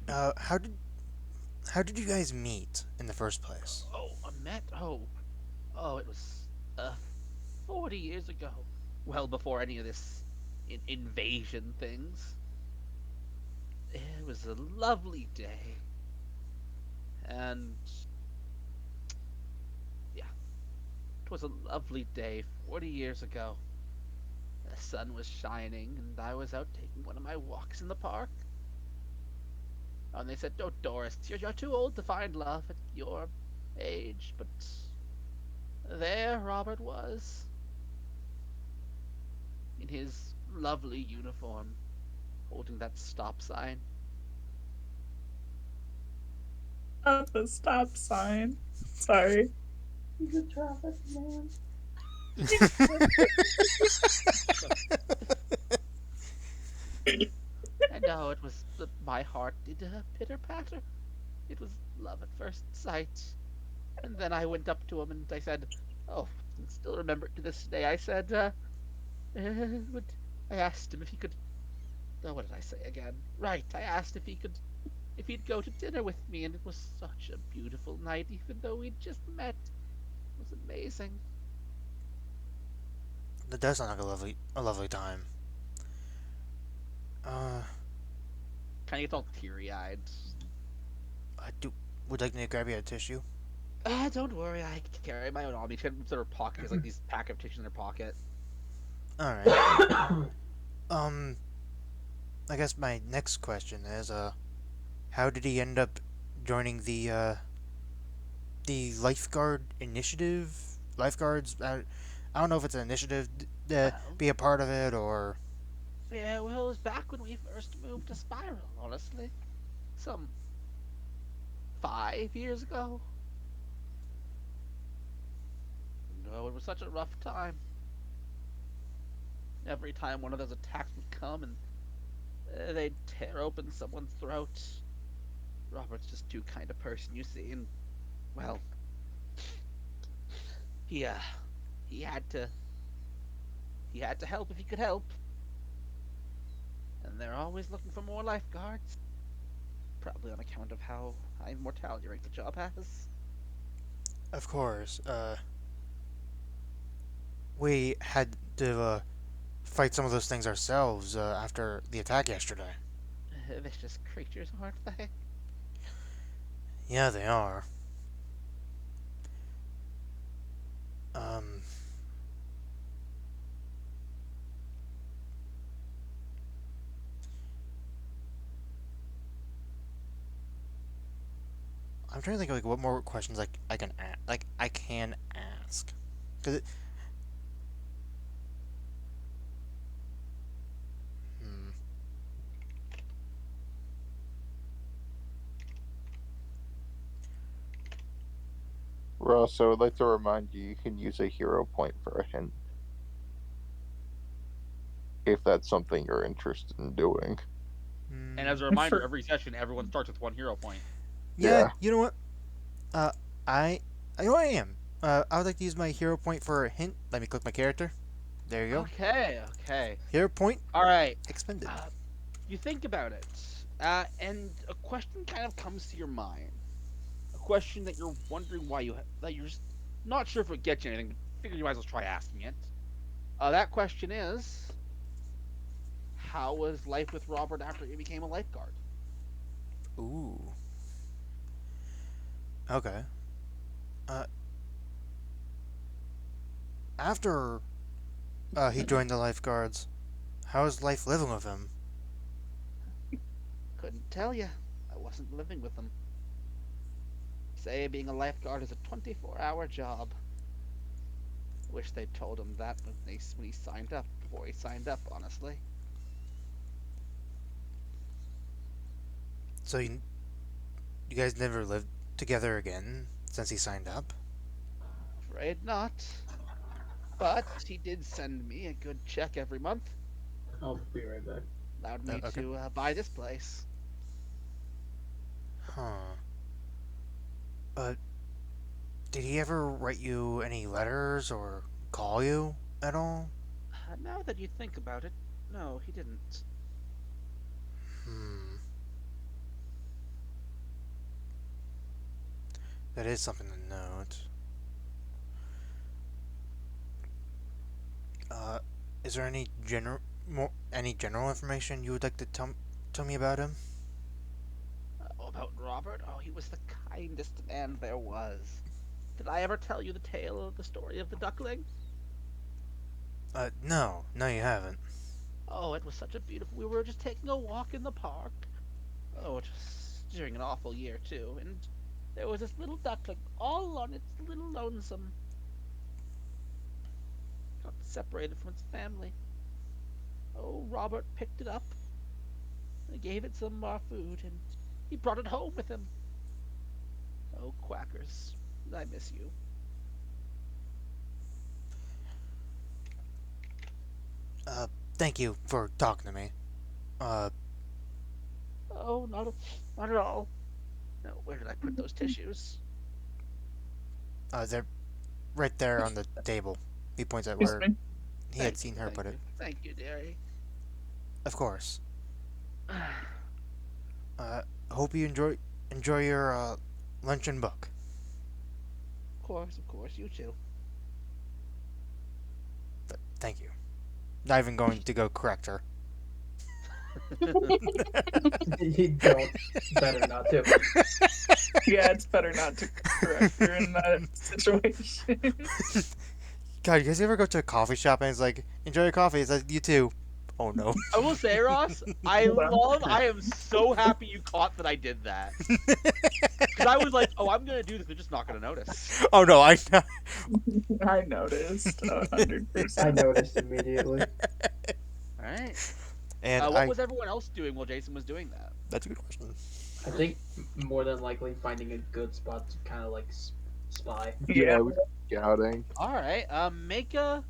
how did you guys meet in the first place? Oh, a met? It was 40 years ago. Well before any of this invasion things. It was a lovely day. And yeah, it was a lovely day 40 years ago. The sun was shining, and I was out taking one of my walks in the park. And they said, "Oh, Doris, you're too old to find love at your age." But there Robert was, in his lovely uniform, holding that stop sign. Not the stop sign. Sorry. He's a traffic man. And oh, it was my heart did pitter patter. It was love at first sight. And then I went up to him and I said, "Oh, I can still remember it to this day." I said, would I asked him if he could. Oh, what did I say again? Right, I asked if he'd go to dinner with me, and it was such a beautiful night, even though we'd just met. It was amazing. That does sound like a lovely time. Uh, Kind of gets all teary-eyed. I do. Would like me to grab you a tissue? Don't worry, I can carry my own on me. She puts in her pocket. There's like these pack of tissues in her pocket. All right. Um, I guess my next question is, how did he end up joining the lifeguard initiative? Lifeguards? I don't know if it's an initiative to Well, be a part of it or. yeah, well, it was back when we first moved to Spiral, honestly. Some 5 years ago. No, it was such a rough time. Every time one of those attacks would come and they'd tear open someone's throat. Robert's just too kind a person, you see, and, well, he, uh, he had to, he had to help if he could help. And they're always looking for more lifeguards. Probably on account of how high mortality rate the job has. Of course. We had to fight some of those things ourselves after the attack yesterday. Vicious creatures, aren't they? Yeah, they are. Um, I'm trying to think of like what more questions I can I can ask. Cause hmm, Ross, I would like to remind you can use a hero point for a hint if that's something you're interested in doing. And as a hmm, reminder, For every session, everyone starts with 1 hero point. yeah, Yeah. you know what? Uh, I I know I am. I would like to use my hero point for a hint. Let me click my character. There you go. Okay, okay. Hero point All right. expended. Uh, you think about it, and a question kind of comes to your mind. A question that you're wondering why that you're just not sure if it gets you anything, but figure you might as well try asking it. That question is, how was life with Robert after he became a lifeguard? Ooh. Okay. Uh, after he joined the lifeguards, how is life living with him? Couldn't tell you. I wasn't living with him. Say being a lifeguard is a 24-hour job. Wish they'd told him that when he signed up. Before he signed up, honestly. So you guys never lived together again since he signed up? Afraid not. But he did send me a good check every month. I'll be right back. Allowed me Okay. to buy this place. Huh. Uh, did he ever write you any letters or call you at all? Now that you think about it, no, he didn't. Hmm. That is something to note. Uh, is there any general information you would like to tell me about him? About Robert? Oh, he was the kindest man there was. Did I ever tell you the tale of the story of the duckling? No, you haven't. Oh, it was such a beautiful. We were just taking a walk in the park. Oh, it was during an awful year too, and there was this little duckling all on its little lonesome. Got separated from its family. Oh, Robert picked it up and gave it some food, and he brought it home with him. Oh, quackers, I miss you. Uh, thank you for talking to me. Uh, Oh, not at all. No, where did I put those tissues? they're right there on the table. He points at excuse where me. he had Thank seen you, her thank put it. you, thank you, dearie. Of course. Of Uh, hope you enjoy your lunch and book. of course, you too. Thank you. Not even going to go correct her. You don't. Better not to. Yeah, it's better not to correct her in that situation. God, you guys ever go to a coffee shop and it's like, enjoy your coffee? It's like, you too. Oh no. I will say, Ross, I am so happy you caught that I did that. Because I was like, oh, I'm going to do this, they're just not going to notice. Oh no, I know. I noticed 100%. I noticed immediately. Alright. And What was everyone else doing while Jason was doing that? That's a good question. I think more than likely finding a good spot to kind of like spy. Yeah, we were scouting. Alright, make a...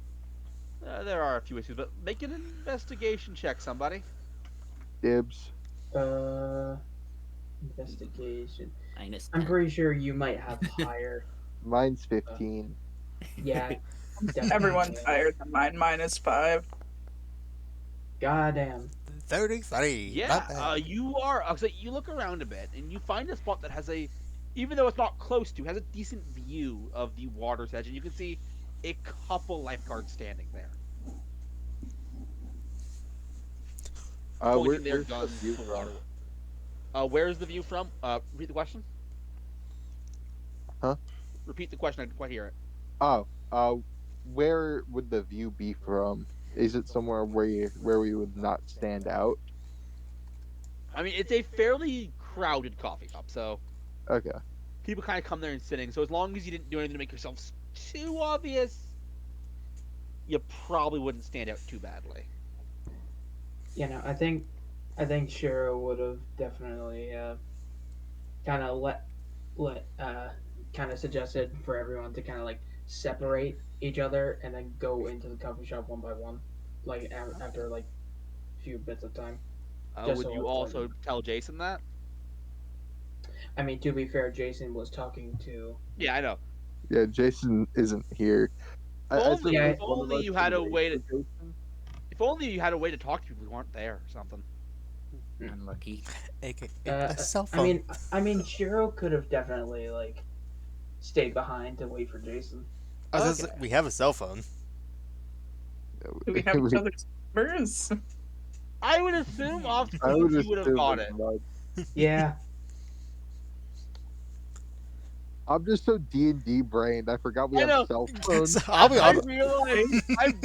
there are a few issues, but make an investigation check, somebody. Dibs. Investigation. Minus I'm 10. pretty sure you might have higher. Mine's 15. Yeah. Definitely. Everyone's higher than mine, -5. Goddamn. 33. Yeah, Not bad. you are... I'll say, you look around a bit, and you find a spot that has a... Even though it's not close to, has a decent view of the water's edge, and you can see a couple lifeguards standing there. Pointing their Where's the guns view to from? water. Where's the view from? Repeat the question. Huh? Repeat the question. I didn't quite hear it. Oh, where would the view be from? Is it somewhere where we would not stand out? I mean, it's a fairly crowded coffee shop, so Okay. people kind of come there and sitting. So as long as you didn't do anything to make yourselves too obvious, you probably wouldn't stand out too badly. You know, I think Cheryl would have definitely kind of kind of suggested for everyone to kind of like separate each other and then go into the coffee shop one by one, like after like a few bits of time. Just Would so you it's also like- tell Jason that? I mean, to be fair, Jason was talking to. Yeah, I know. Yeah, Jason isn't here. Only- if if only you had a way to- If only you had a way to talk to people who aren't there or something. Unlucky. AKA Uh, a cell phone. I mean, Cheryl could have definitely like stayed behind to wait for Jason. I was okay. we have a cell phone. Do we have each other's numbers? I would assume off I would you would have assume got it's it. not. Yeah. I'm just so D&D brained. I forgot we I have know. a cell phone. So I'll be I honest.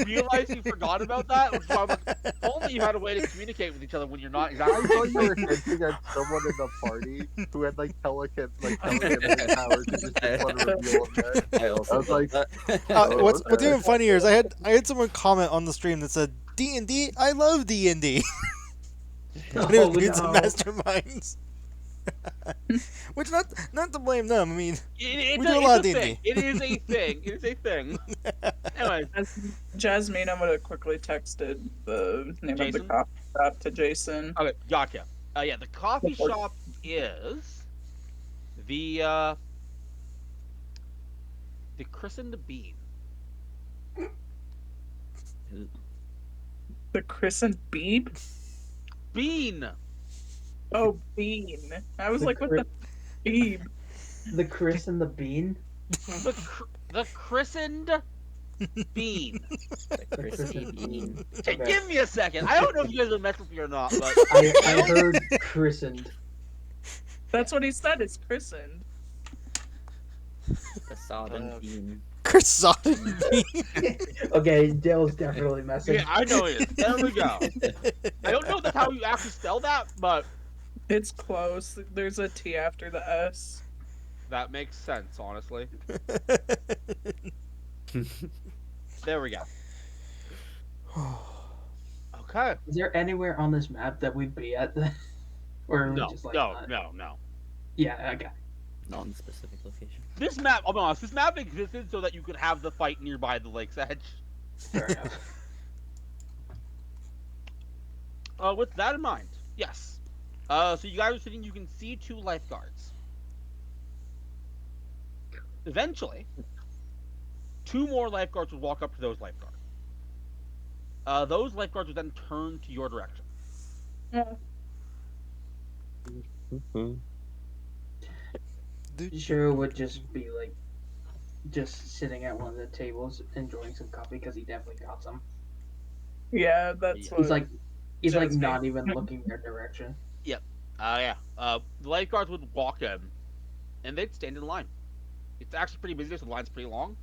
realized you forgot about that. Which I was like, if only you had a way to communicate with each other when you're not I exactly. thought you were hinting at someone in the party who had like telekinetic powers who just didn't want to reveal them. I also I was like, that. What's okay. even funnier is I had someone comment on the stream that said D&D. I love D&D. When it was Oh, Mutants and no. Masterminds. Which not to blame them. I mean, It's We do a lot of it's a D&D. thing. It is a thing. It is a thing. Anyway, Jasmina would have quickly texted the name of Jason? the coffee shop to Jason. okay, gotcha. Yeah, the coffee shop is the Christened Bean. The Chris and Bean? Bean. Oh, Bean. I was The like, what the Bean? The Chris and the Bean. The Christened Bean. The crispy bean. Hey, Okay. give me a second. I don't know if you guys are messing with me or not, but I heard christened. That's what he said. It's christened. The sodden bean. croissant bean. Okay, Dale's definitely messing. yeah, I know it is. There we go. I don't know if that's how you actually spell that, but It's close. There's a T after the S. that makes sense, honestly. There we go. Okay. Is there anywhere on this map that we'd be at? Or are we No, just like no, not? no. Yeah, okay. Non-specific location. This map, I'll be honest, this map existed so that you could have the fight nearby the lake's edge. Fair enough. With that in mind, yes. So you guys are sitting, you can see two lifeguards. Eventually, two more lifeguards will walk up to those lifeguards. Those lifeguards will then turn to your direction. Sure would just be like, just sitting at one of the tables enjoying some coffee because he definitely got some. Yeah, that's what. He's like Jasmine. not even looking their direction. Yeah. The lifeguards would walk in, and they'd stand in line. It's actually pretty busy, so the line's pretty long.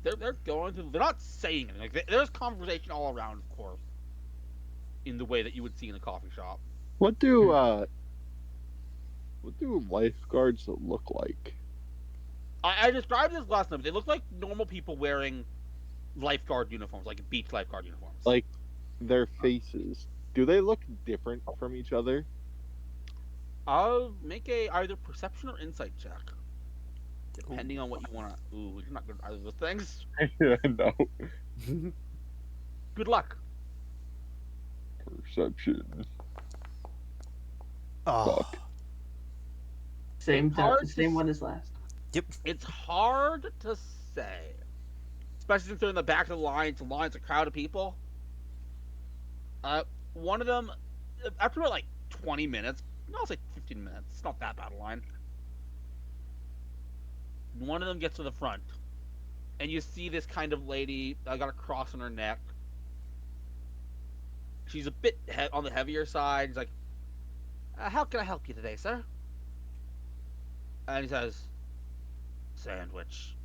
they're going through. They're not saying anything. Like, there's conversation all around, of course, in the way that you would see in a coffee shop. What do lifeguards look like? I described this last night. They look like normal people wearing lifeguard uniforms, like beach lifeguard uniforms. Like their faces. Do they look different from each other? I'll make a either perception or insight check, depending on what you want to. Ooh, you're not good at either of those things. Yeah, no. Good luck. Perception. Oh, Same Hard to same one as last. It's hard to say, especially since they're in the back of the line. It's a crowd of people. One of them, after about like 20 minutes, no, I'll say 15 minutes. It's not that bad a line. One of them gets to the front, and you see this kind of lady got a cross on her neck. She's a bit on the heavier side. She's like, "How can I help you today, sir?" And he says, "Sandwich,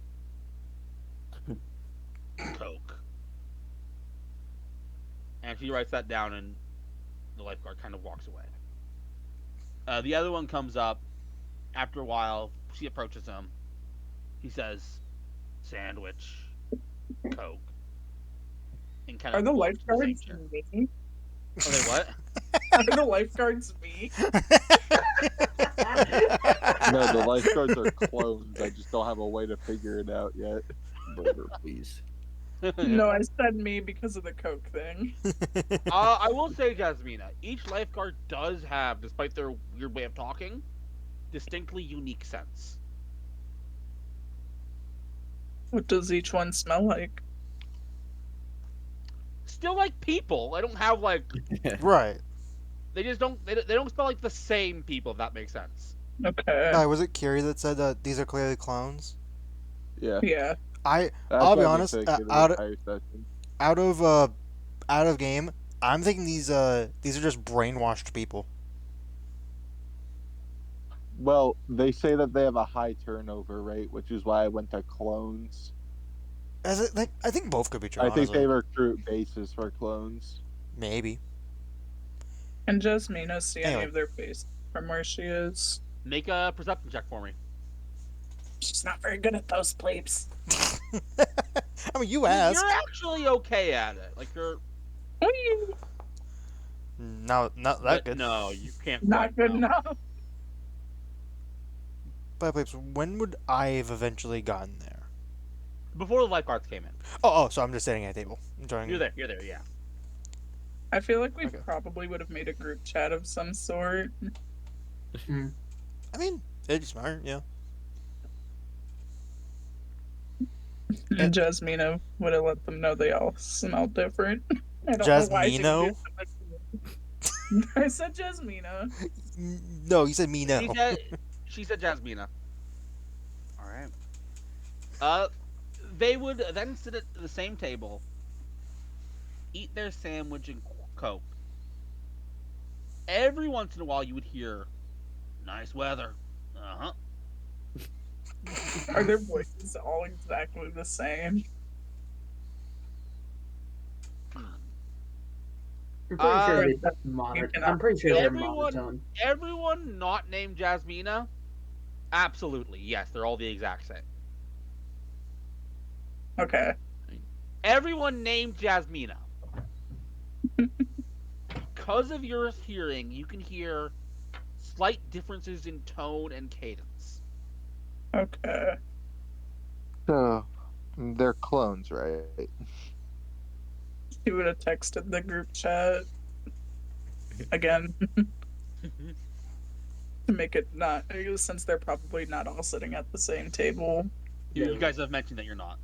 Coke." And she writes that down, and the lifeguard kind of walks away. The other one comes up. After a while, she approaches him. He says, "Sandwich, Coke," and kind of Are the walks to the same lifeguards chair. me? Are they what? Are the lifeguards me? No, the lifeguards are clones. I just don't have a way to figure it out yet. Burger, please. No, I said me because of the Coke thing. I will say, Jasmina, each lifeguard does have, despite their weird way of talking, distinctly unique scents. What does each one smell like? Still like people. I don't have like right. they just don't they don't smell like the same people. If that makes sense. Okay. Was it Kiri that said that these are clearly clones? Yeah. Yeah. That's I'll be what I've been honest. thinking the Out entire session. of game, I'm thinking these are just brainwashed people. Well, they say that they have a high turnover rate, which is why I went to clones. As it, like, I think both could be true. I think honestly. they recruit bases for clones. Maybe. Can Jasmina see any Anyway. of their face from where she is? Make a perception check for me. She's not very good at those bleeps. I mean, you asked. You're actually okay at it. Like you're Whee! No, not that but good. no, you can't. Not quite good know. enough. But Blips, when would I have eventually gotten there? Before the lifeguards came in. Oh, so I'm just sitting at a table enjoying. You're there. Yeah. I feel like we Okay. probably would have made a group chat of some sort. I mean, it'd be smart, yeah. And Jasmina would have let them know they all smell different. I don't know why she would do Jasmino? that. I said Jasmina. No, you said me no. She said Jasmina. All right. They would then sit at the same table, eat their sandwich and Coke. Every once in a while, you would hear, "Nice weather." Uh huh. Are their voices all exactly the same? I'm pretty sure Uh, I'm pretty sure they're everyone- monotone. Everyone not named Jasmina, absolutely yes, they're all the exact same. Okay. Everyone named Jasmina. Because of your hearing, you can hear slight differences in tone and cadence. Okay. So, they're clones, right? She would have texted the group chat again to make it not, since they're probably not all sitting at the same table. You guys have mentioned that you're not.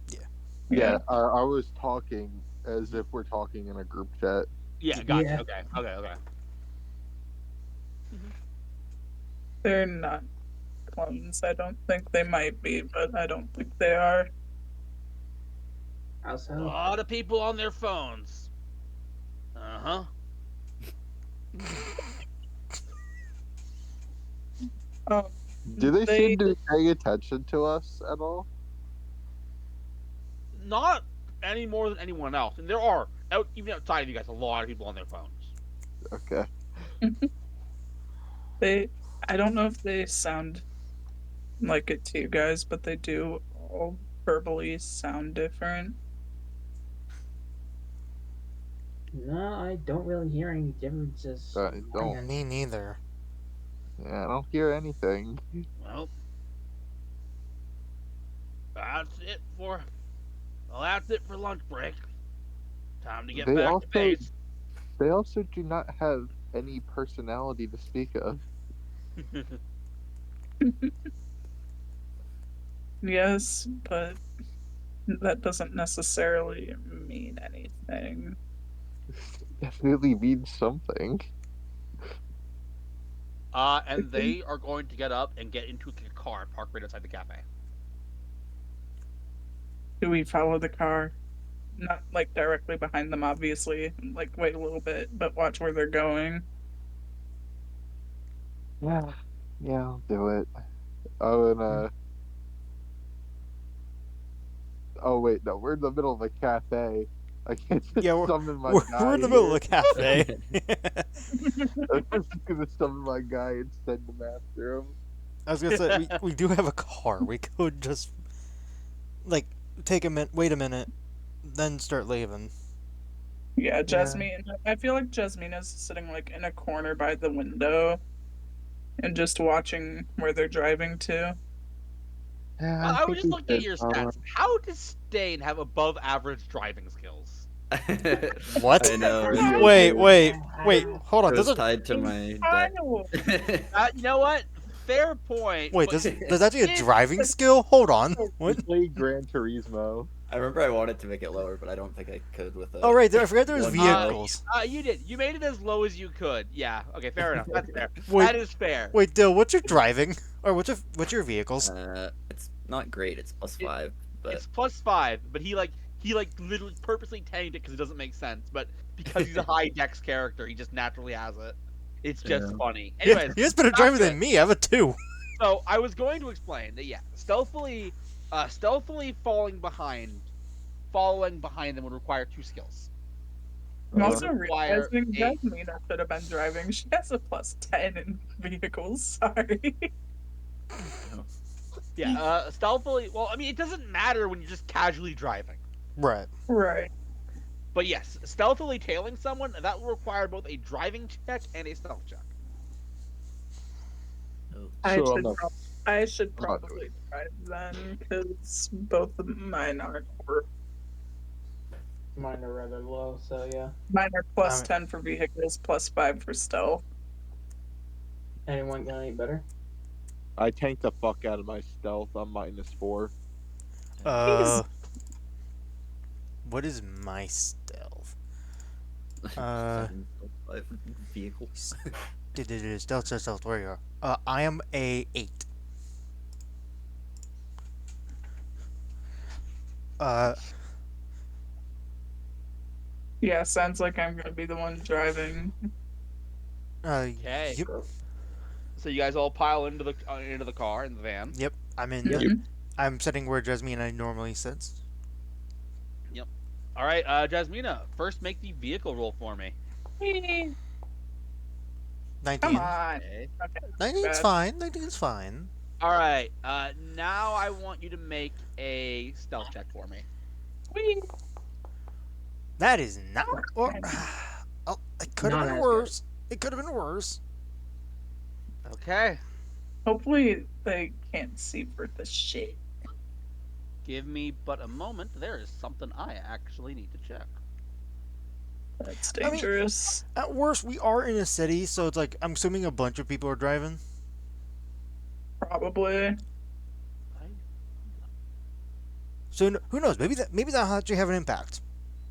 Yeah, I was talking as if we're talking in a group chat. Yeah, gotcha. Yeah. Okay. They're not clones. I don't think they might be, but I don't think they are. How A so? lot of people on their phones. Uh huh. Do they They- seem to be paying attention to us at all? not any more than anyone else, and there are even outside of you guys a lot of people on their phones. Okay. I don't know if they sound like it to you guys, but they do all verbally sound different. No, I don't really hear any differences. I don't. Me neither. Yeah, I don't hear anything. Well, that's it for that's it for lunch break. Time to get They back also to base. they also do not have any personality to speak of. Yes, but that doesn't necessarily mean anything. Definitely means something. And they are going to get up and get into a car parked right outside the cafe. Do we follow the car? Not like directly behind them, obviously. Like wait a little bit, but watch where they're going. Yeah, yeah, I'll do it. Oh, and oh wait, no, we're in the middle of a cafe. I can't just Yeah, summon my we're guy in the middle of here. a cafe. I'm just gonna summon my guy and send him after him. I was gonna say we do have a car. We could just like take a minute, wait a minute, then start leaving. Yeah, Jasmine. I feel like Jasmine is sitting like in a corner by the window and just watching where they're driving to. Yeah, I was think just we looking at should your follow stats. How does Stain have above average driving skills? What? I know. Wait, Right? wait, hold on. It Does was it? tied to my deck. You know what? Fair point. Wait, but does that be a it- driving skill? Hold on. We What? played Gran Turismo. I remember I wanted to make it lower, but I don't think I could with it. Oh right, I forgot there was One vehicles. You did. You made it as low as you could. Yeah. Okay. Fair enough. That's fair. Wait. That is fair. Wait, Dill, what's your driving? Or what's your vehicles? It's not great. It's +5, but It's +5, but he literally purposely tanked it because it doesn't make sense. But because he's a high dex character, he just naturally has it. It's just Yeah. funny. Yeah, Anyways, he has better back driver to than it. me. I have a 2. So I was going to explain that stealthily following behind them would require 2 skills. I'm also Require realizing a- Jasmine should have been driving. She has a +10 in vehicles. Sorry. Yeah, stealthily. Well, I mean, it doesn't matter when you're just casually driving. Right. Right. But yes, stealthily tailing someone that will require both a driving check and a stealth check. I should probably drive then, because both of mine aren't. Mine are rather low, so yeah. Mine are +10 for vehicles, +5 for stealth. Anyone got any better? I tanked the fuck out of my stealth. I'm -4. What is my stealth? 7, 5 vehicles. Stealth, where you are. I am a 8. Yeah, sounds like I'm gonna be the one driving. Okay. Yep. So you guys all pile into the car in the van. Yep. I'm in. Yep. I'm sitting where Jasmine and I normally sits. All right, Jasmina, first make the vehicle roll for me. 19. Come on. Okay. Okay. 19's bad. fine. 19's fine. All right. Now I want you to make a stealth check for me. Whee! That is not. Or, oh, it could have Not been as worse. It could have been worse. Okay. Hopefully they can't see for the shit. Give me but a moment. There is something I actually need to check. That's I mean- dangerous. At worst, we are in a city, so it's like I'm assuming a bunch of people are driving. Probably. So who knows? Maybe that'll actually have an impact.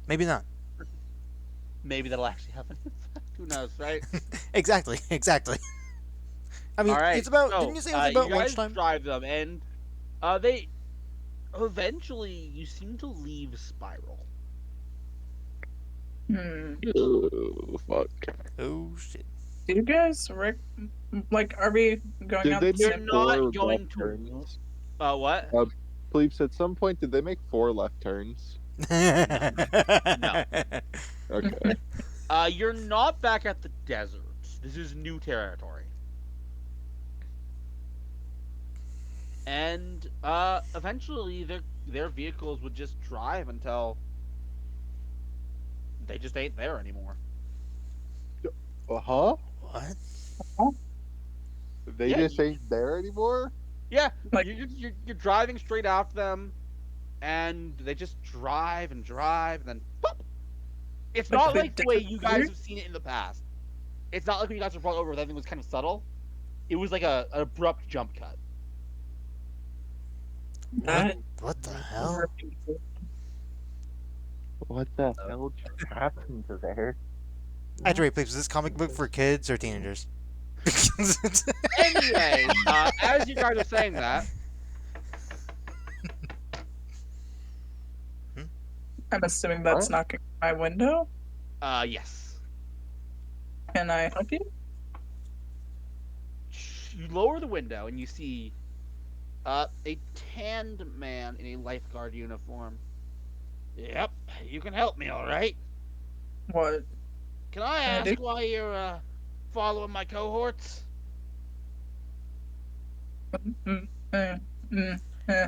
Maybe not. Maybe that'll actually happen. Who knows, right? Exactly. I mean, All right. it's about. so, didn't you say it was about you guys lunchtime? drive them, and they eventually you seem to leave Spiral. Oh, fuck. Oh shit. Do you guys like? Are we going Did out they the make You're same? not more going left to- turns? What? Please, at some point, did they make 4 left turns? No. Okay. You're not back at the desert. This is new territory. And eventually their vehicles would just drive until they just ain't there anymore. Huh? What? They Yeah, just ain't there anymore? Yeah, Like- you're driving straight after them, and they just drive and drive, and then pop. It's Like not they like the way you guys disappeared? have seen it in the past. It's not like when you guys were brought over, everything was kind of subtle. It was like an abrupt jump cut. That What the hell? What the hell just happened there? I have to rate, please. Is this comic book for kids or teenagers? Anyways, as you guys are saying that, I'm assuming that's What? knocking on my window. yes, Can I help you? you lower the window and you see a tanned man in a lifeguard uniform. Yep, you can help me, all right. What? Can I Can I ask do? why you're following my cohorts? Mm, eh, mm, eh.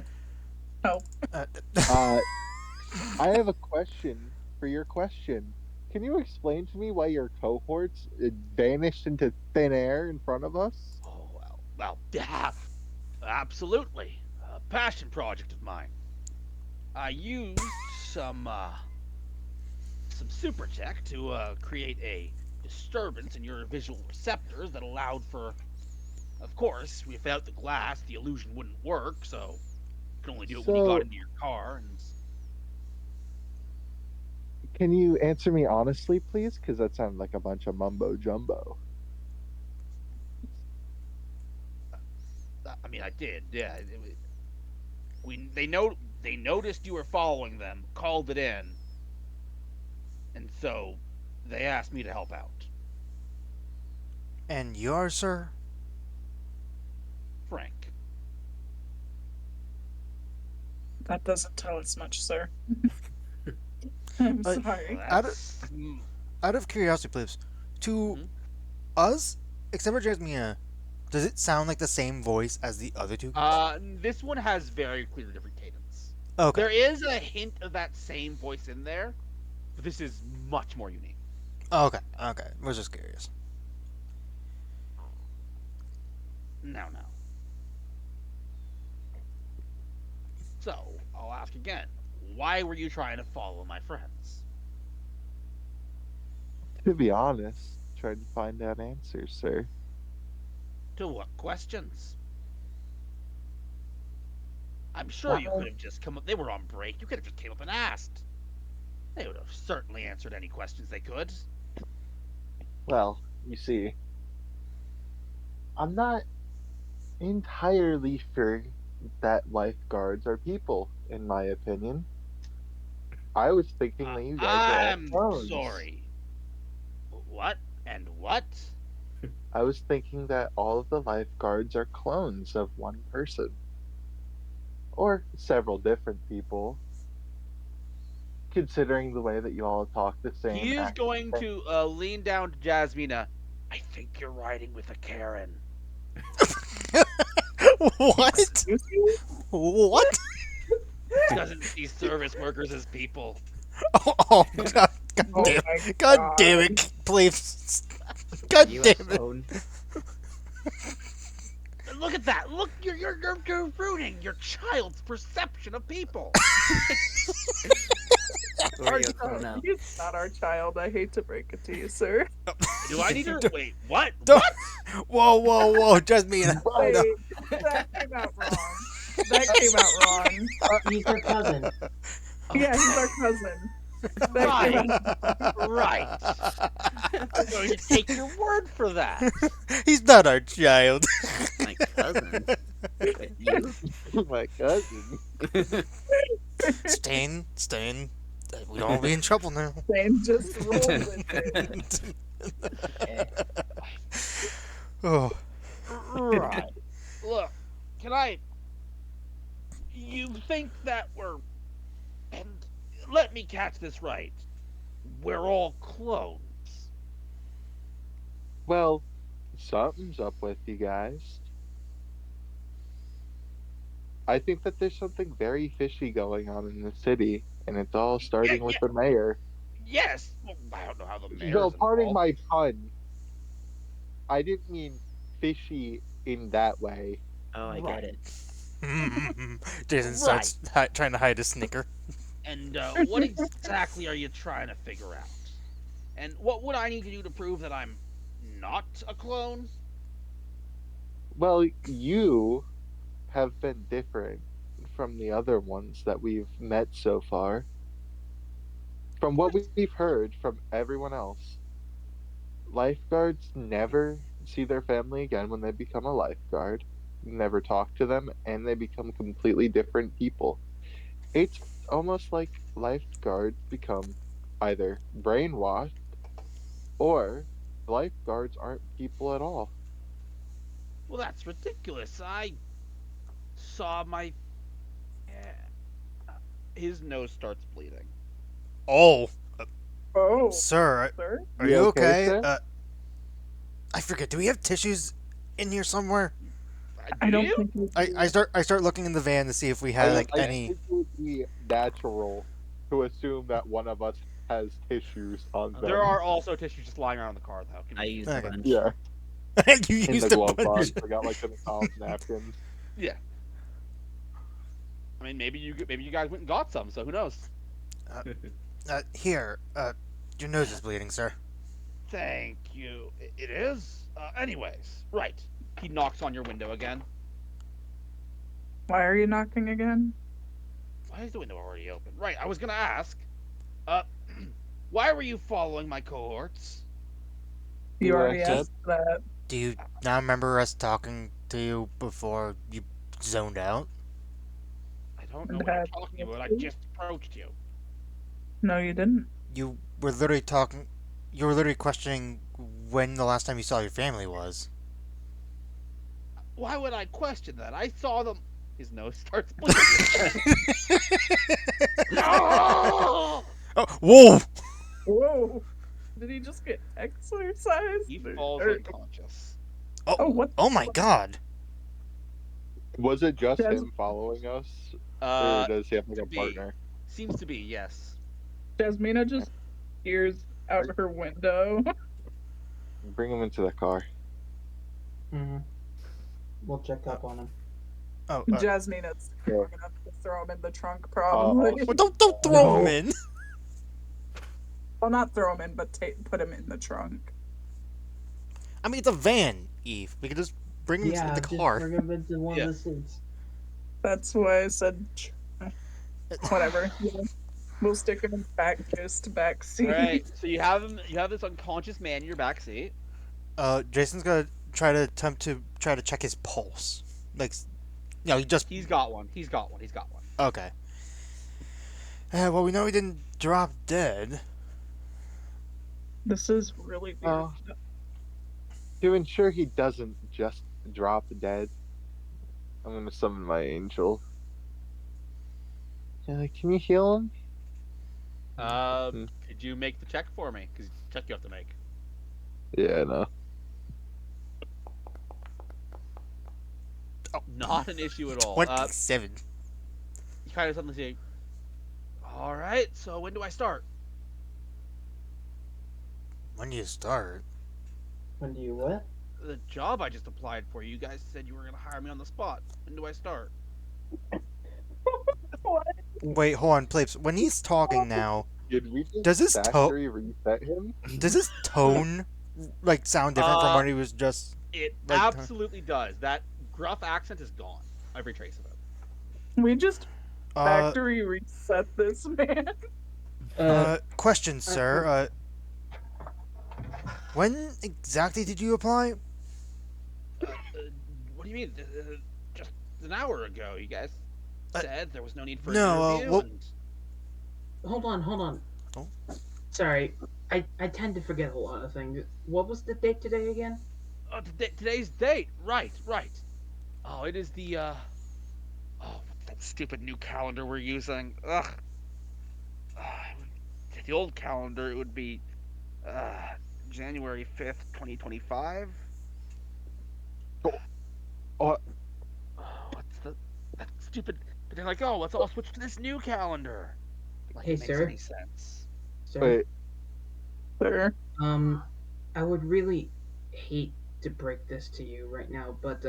Help. Uh, I have a question for your question. Can you explain to me why your cohorts vanished into thin air in front of us? Oh well, yeah, absolutely. A passion project of mine. I used some super tech to create a disturbance in your visual receptors that allowed for. Of course, without the glass, the illusion wouldn't work. So you can only do it when you got So, into your car. And can you answer me honestly, please? Because that sounded like a bunch of mumbo jumbo. I mean, I did. Yeah, they noticed you were following them, called it in, and so they asked me to help out. and yours, sir? Frank. That doesn't tell us much, sir. I'm Uh, sorry. Out of- That's Out of curiosity, please, to Mhm. us, except for Jasmine, does it sound like the same voice as the other two? this one has very clear different cadence. Okay. There is a hint of that same voice in there, but this is much more unique. Okay. Okay. Was just curious. No. So I'll ask again: why were you trying to follow my friends? To be honest, tried to find out answers, sir. To what questions? I'm sure you could have just come up. They were on break. You could have just came up and asked. They would have certainly answered any questions they could. Well, you see, I'm not entirely sure that lifeguards are people, in my opinion. I was thinking that you guys are all I'm clones. sorry. What and what? I was thinking that all of the lifeguards are clones of one person. Or several different people. Considering the way that you all talk the same. He is act going the same. to lean down to Jasmina. I think you're riding with a Karen. What? Excuse you? What? Doesn't see service workers as people. Oh, God, Oh damn, my God damn God. it, please. God US damn it. phone. Look at that! Look, you're ruining your child's perception of people. Oreo phone out. He's not our child. I hate to break it to you, sir. Do I need to wait? What? Don't- What? Whoa, Jasmine. But No. Wait, that came out wrong. That came out wrong. He's her cousin. Yeah, he's our cousin. That came out. Right. I'm going to take your word for that. He's not our child. My cousin. But you? my cousin. Stain. We don't want to be in trouble now. Same, just roll with it. Oh, Right. Look, can I? You've think that we're. And let me catch this right. We're all clones. Well, something's up with you guys. I think that there's something very fishy going on in the city, and it's all Yeah, starting with yeah, the mayor. yes. Well, I don't know how the Though, mayor's pardon involved. my pun, I didn't mean fishy in that way. Oh, I get Right, it. Jason right. starts trying to hide a snicker. And what exactly are you trying to figure out? And what would I need to do to prove that I'm not a clone? Well, you have been different from the other ones that we've met so far. From what we've heard from everyone else, lifeguards never see their family again when they become a lifeguard, never talk to them, and they become completely different people. It's almost like lifeguards become either brainwashed or lifeguards aren't people at all. Well, that's ridiculous. I saw my. eh, His nose starts bleeding. Oh, Oh, sir, sir? are You you okay, okay? sir? I forget. Do we have tissues in here somewhere? I Do don't you? think you I start looking in the van to see if we had like I any. think it would be natural to assume that one of us has tissues on There them. are also tissues just lying around the car, though. I Conveniently. used a Okay. bunch. Yeah, You in the used a glove box. bunch. I got like the top napkins. Yeah. I mean, maybe you guys went and got some. So who knows? Here, your nose is bleeding, sir. Thank you. It is. Anyways, right. He knocks on your window again. Why are you knocking again? Why is the window already open? Right. I was gonna ask. Uh, why were you following my cohorts? You Were already I said, asked that. Do you not remember us talking to you before you zoned out? I don't know And what you're had talking about. I just approached you. No, you didn't. You were literally talking. You were literally questioning when the last time you saw your family was. Why would I question that? I saw them. His nose starts bleeding again. No! Oh, whoa! Whoa! Did he just get exorcised? He falls Or- unconscious. oh, Oh, what? oh my God! was it just Des- him following us, or Uh, does he have like to a be. partner? Seems to be, yes. Jasmina just peers out her window. Bring him into the car. Mm-hmm. We'll check up on him. Oh, Jasmina's Yeah. gonna throw him in the trunk, Oh, probably. well, don't throw him No. in. Well, not throw him in, but put him in the trunk. I mean, it's a van, Eve. We could just bring him Yeah, in the just car. bring him into one Yeah. of the seats. That's why I said whatever. Yeah. We'll stick him in just back seat. All right. So you have him. You have this unconscious man in your back seat. Jason's gonna attempt to try to check his pulse. Like, he just He's got one. He's got one. okay. Well, we know he didn't drop dead. This is really weird. Oh. To ensure he doesn't just drop dead, I'm gonna summon my angel. Can you heal him? Hmm. Could you make the check for me? Because check you have to make. Yeah, no. Not an issue at all. 27. You kind of suddenly say, "All right. So when do I start?" When do you start? When do you what? The job I just applied for. You guys said you were gonna hire me on the spot. When do I start? What? Wait, hold on, Plapes. When he's talking now, Did we just Does his factory reset him? does his tone like sound different from Uh, when he was just? It Like, absolutely does. That gruff accent is gone. Every trace of it. We just Uh, factory reset this man. question, sir. When exactly did you apply? What do you mean? Just an hour ago, you guys said there was no need for no, an interview. well- and... Hold on. Oh. Sorry, I tend to forget a lot of things. What was the date today again? Today's date. Right. Oh, it is the. Oh, that stupid new calendar we're using. Ugh. The old calendar, it would be uh, January 5th, 2025. Oh, What's that stupid? But they're like, oh, let's all switch to this new calendar. Like Hey, it makes sir. any sense. Sir, wait. Sure. I would really hate to break this to you right now, but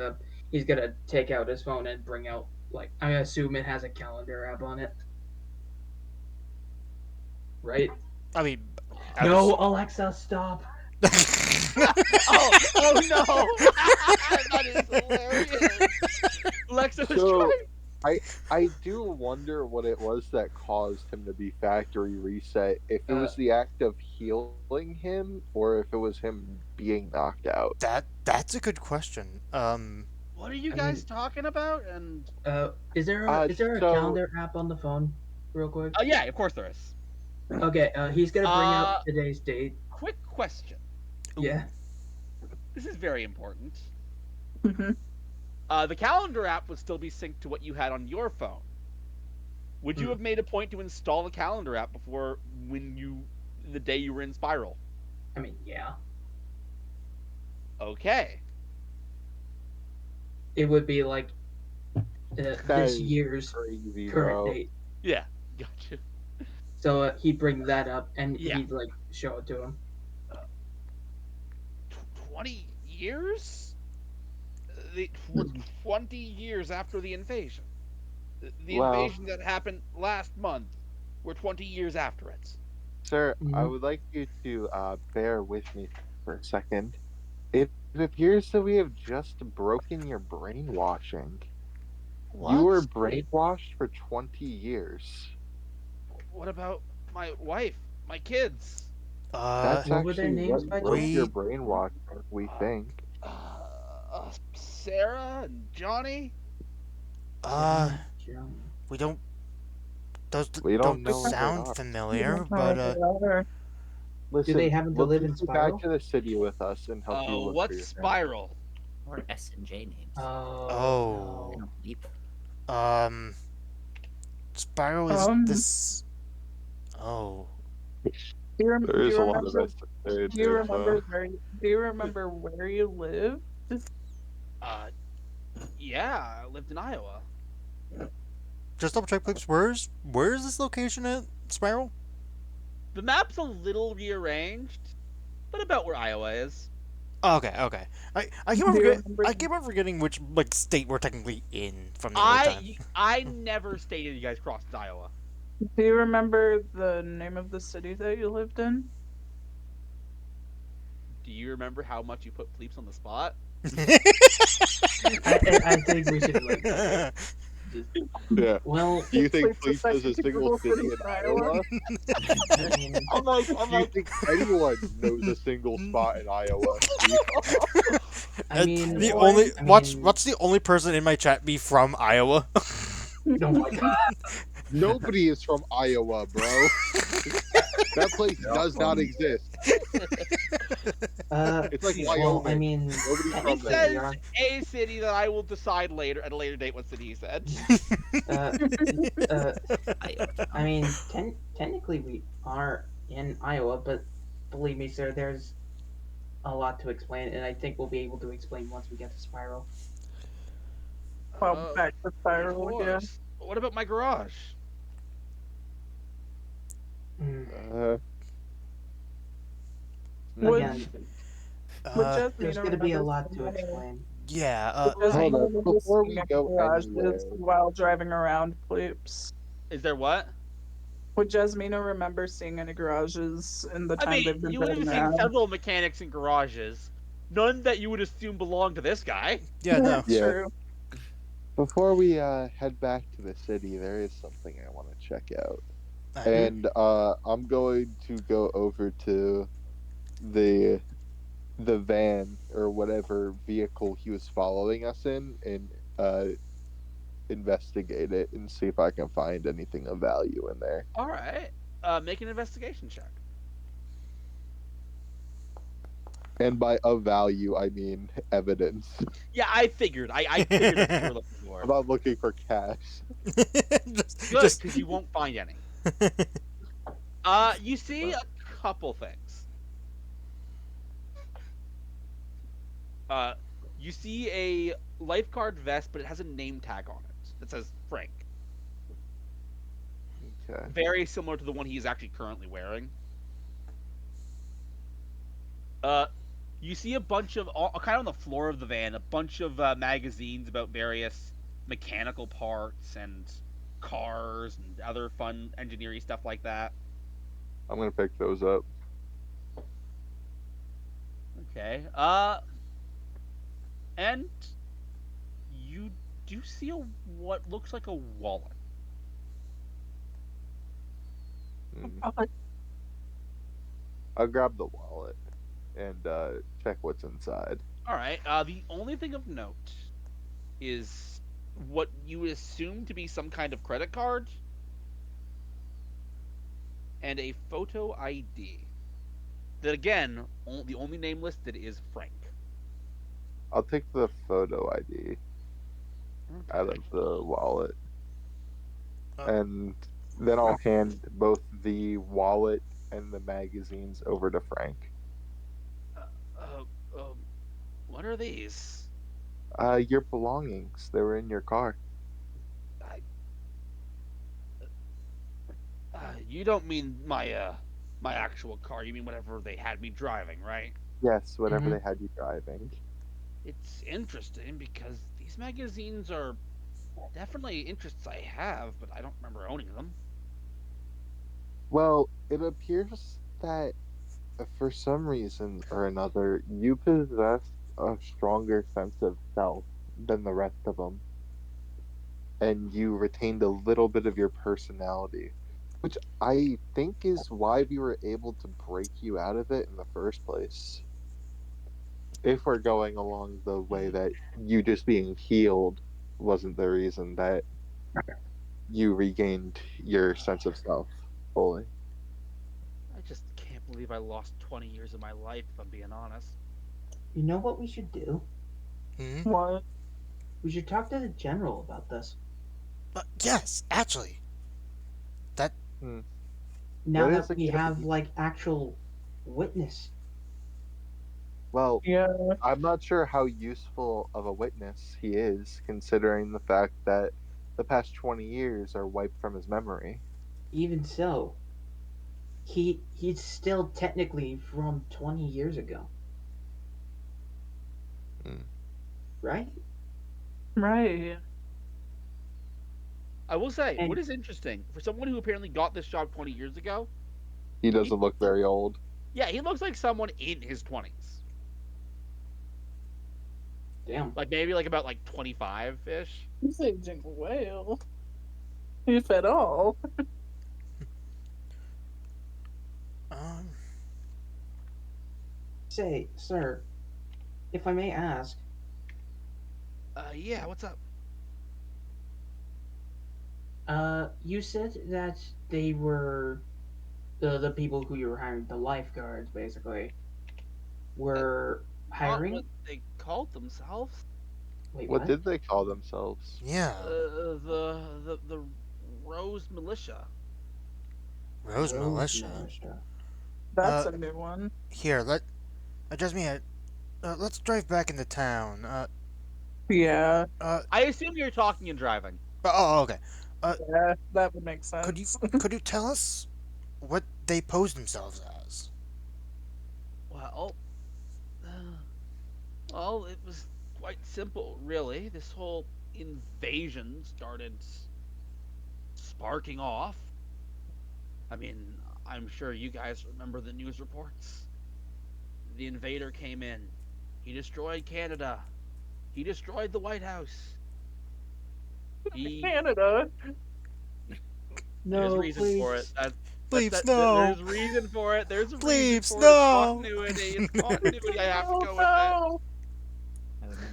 he's gonna take out his phone and bring out, like, I assume it has a calendar app on it, right? I mean, No, Alexa, stop. Oh no! That is hilarious. Alexa was So trying. I do wonder what it was that caused him to be factory reset. If it Uh, was the act of healing him, or if it was him being knocked out. that's a good question. What are you I guys mean, talking about? And is there a So calendar app on the phone, real quick? oh yeah, of course there is. Okay, he's gonna bring out Uh, today's date. quick question. Yeah. This is very important. Mhm. The calendar app would still be synced to what you had on your phone. Would you Hmm. have made a point to install the calendar app before the day you were in Spiral? I mean, yeah. Okay. It would be like that this is year's crazy, current bro. date. Yeah. Gotcha. So he'd bring that up and Yeah. he'd like show it to him. 20 years? The 20 years after the invasion. The Well, invasion that happened last month. We're 20 years after it. sir, I Mhm. would like you to bear with me for a second. It appears that we have just broken your brainwashing. You were What? brainwashed for 20 years. What about my wife? My kids? uh, That's What were their actually names what by broke chance? your we brainwashing, we think. Sarah and Johnny? uh, Sarah, Johnny. we don't those We don't don't know what they sound are. You familiar, don't know what but they are. Do they Listen, happen to we'll live take in you back Spiral? to the city with us and help you look for What's your family. Spiral? Or S and J names. Oh oh, I no. don't believe. um, Spyro is Um, this. Oh, There do is you a lot of remember? estimated Do you info. remember where? Do you remember where you lived? Uh, yeah, I lived in Iowa. just double check, please. Where's this location at Spiral? The map's a little rearranged, but about where Iowa is. Oh, okay, okay. Do you remember? I keep on forgetting which like state we're technically in from the other time. I never stated you guys crossed Iowa. Do you remember the name of the city that you lived in? Do you remember how much you put Fleeps on the spot? I think we should like just Yeah. well. Do you think Please, Fleece is a second single Google city cities in in Iowa. Iowa? I mean, Do you think anyone knows a single spot in Iowa? I mean, the Boy. only I watch mean, watch the only person in my chat be from Iowa. oh my god. Nobody is from Iowa, bro. That place does not exist. It's like Well, I Wyoming. mean, Nobody's He from technically there. we says are. a city that I will decide later at a later date what city he said. Uh, uh, Iowa. I mean, technically we are in Iowa, but believe me, sir, there's a lot to explain, and I think we'll be able to explain once we get to Spiral. Well, back to Of Spiral again. course. What about my garage? Mm, Uh, Would Again, would uh, Jasmine there's going to be a remember lot to seeing any- explain. yeah. would Jasmine hold up. remember Before seeing we any go garages anywhere, while driving around, please? Is there what? Would Jasmina remember seeing any garages in the I time mean, they've been you would driving have seen around? several mechanics in garages. None that you would assume belong to this guy. Yeah, no. Yeah. True. before we head back to the city, there is something I want to check out. Alright. And I'm going to go over to the van or whatever vehicle he was following us in and investigate it and see if I can find anything of value in there. All right. Make an investigation check. And by of value, I mean evidence. Yeah, I figured. I figured that's what you were looking for. I'm not looking for cash. Good, because you won't find any. You see a Well, couple things. Uh, you see a lifeguard vest, but it has a name tag on it that says Frank. okay. Very similar to the one he is actually currently wearing. You see a bunch of, kind of on the floor of the van, a bunch of magazines about various mechanical parts and cars and other fun engineering stuff like that. I'm gonna pick those up. Okay. And you do see what looks like a wallet. Mm. I'll grab the wallet and check what's inside. All right. The only thing of note is what you would assume to be some kind of credit card and a photo ID. That again, the only name listed is Frank. I'll take the photo ID out Okay. of the wallet, Uh, and then I'll hand both the wallet and the magazines over to Frank. What are these? Your belongings. They were in your car. I, you don't mean my actual car. You mean whatever they had me driving, right? Yes, whatever Mhm. they had you driving. It's interesting because these magazines are definitely interests I have, but I don't remember owning them. Well, it appears that for some reason or another, you possess a stronger sense of self than the rest of them, and you retained a little bit of your personality, which I think is why we were able to break you out of it in the first place. If we're going along the way that you just being healed wasn't the reason that you regained your sense of self fully. I just can't believe I lost 20 years of my life, if I'm being honest. You know what we should do? hmm? What? We should talk to the general about this. Yes, actually. That Hmm. Now That is that a we good have like actual witness. well, Yeah. I'm not sure how useful of a witness he is, considering the fact that the past 20 years are wiped from his memory. Even so, he's still technically from 20 years ago, Mm. right? Right. I will say, what And is interesting, for someone who apparently got this job 20 years ago, He he doesn't look very old. yeah, he looks like someone in his 20s. damn, Like maybe like about like 25-ish. He's aging well, if at all. um say, sir, if I may ask, Yeah, what's up? you said that they were the people who you were hiring, the lifeguards, basically, were Not hiring. what they called themselves. Wait, What what? did they call themselves? yeah, The Rose Militia. Rose Rose Militia. Militia. That's Uh a new one. here, just me let's drive back into town. Yeah. Uh I assume you're talking and driving. okay. Uh Yeah, that would make could you sense. could you tell us what they pose themselves as? Well, uh, well, it was quite simple, really. This whole invasion started sparking off. I mean, I'm sure you guys remember the news reports. The invader came in. He destroyed Canada. He destroyed the White House. He Canada. There's No, reason for it. please. Please no. There's reason for it. There's a reason Please for it. It's no. continuity. It's continuity. I have to Oh go with no! I don't know.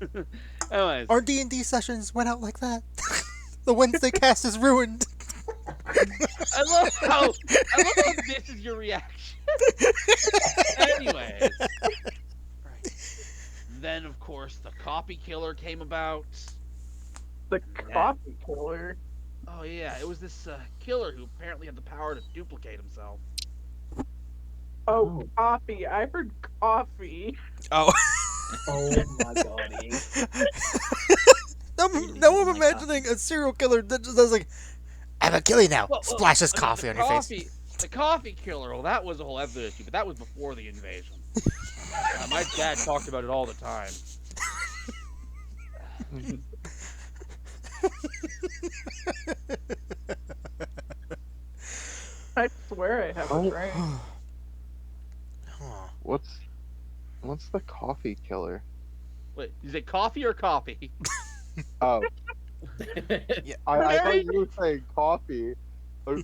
it. Anyways, Our D&D sessions went out like that. The Wednesday cast is ruined. I love how this is your reaction. Anyways, copy killer came about. The And, coffee killer. oh yeah, it was this killer who apparently had the power to duplicate himself. Oh, Oh. coffee. I heard coffee. Oh. Oh my god, Eve. Really Now doesn't I'm like imagining a serial killer that just does like, I'm gonna kill you now. Well, Splashes I mean, coffee on your face. the coffee killer. Well, that was a whole other issue, but that was before the invasion. My dad talked about it all the time. I swear I have a What? brain. Huh. What's the coffee killer? Wait, is it coffee or coffee? Oh, Yeah. I thought you were saying coffee. What's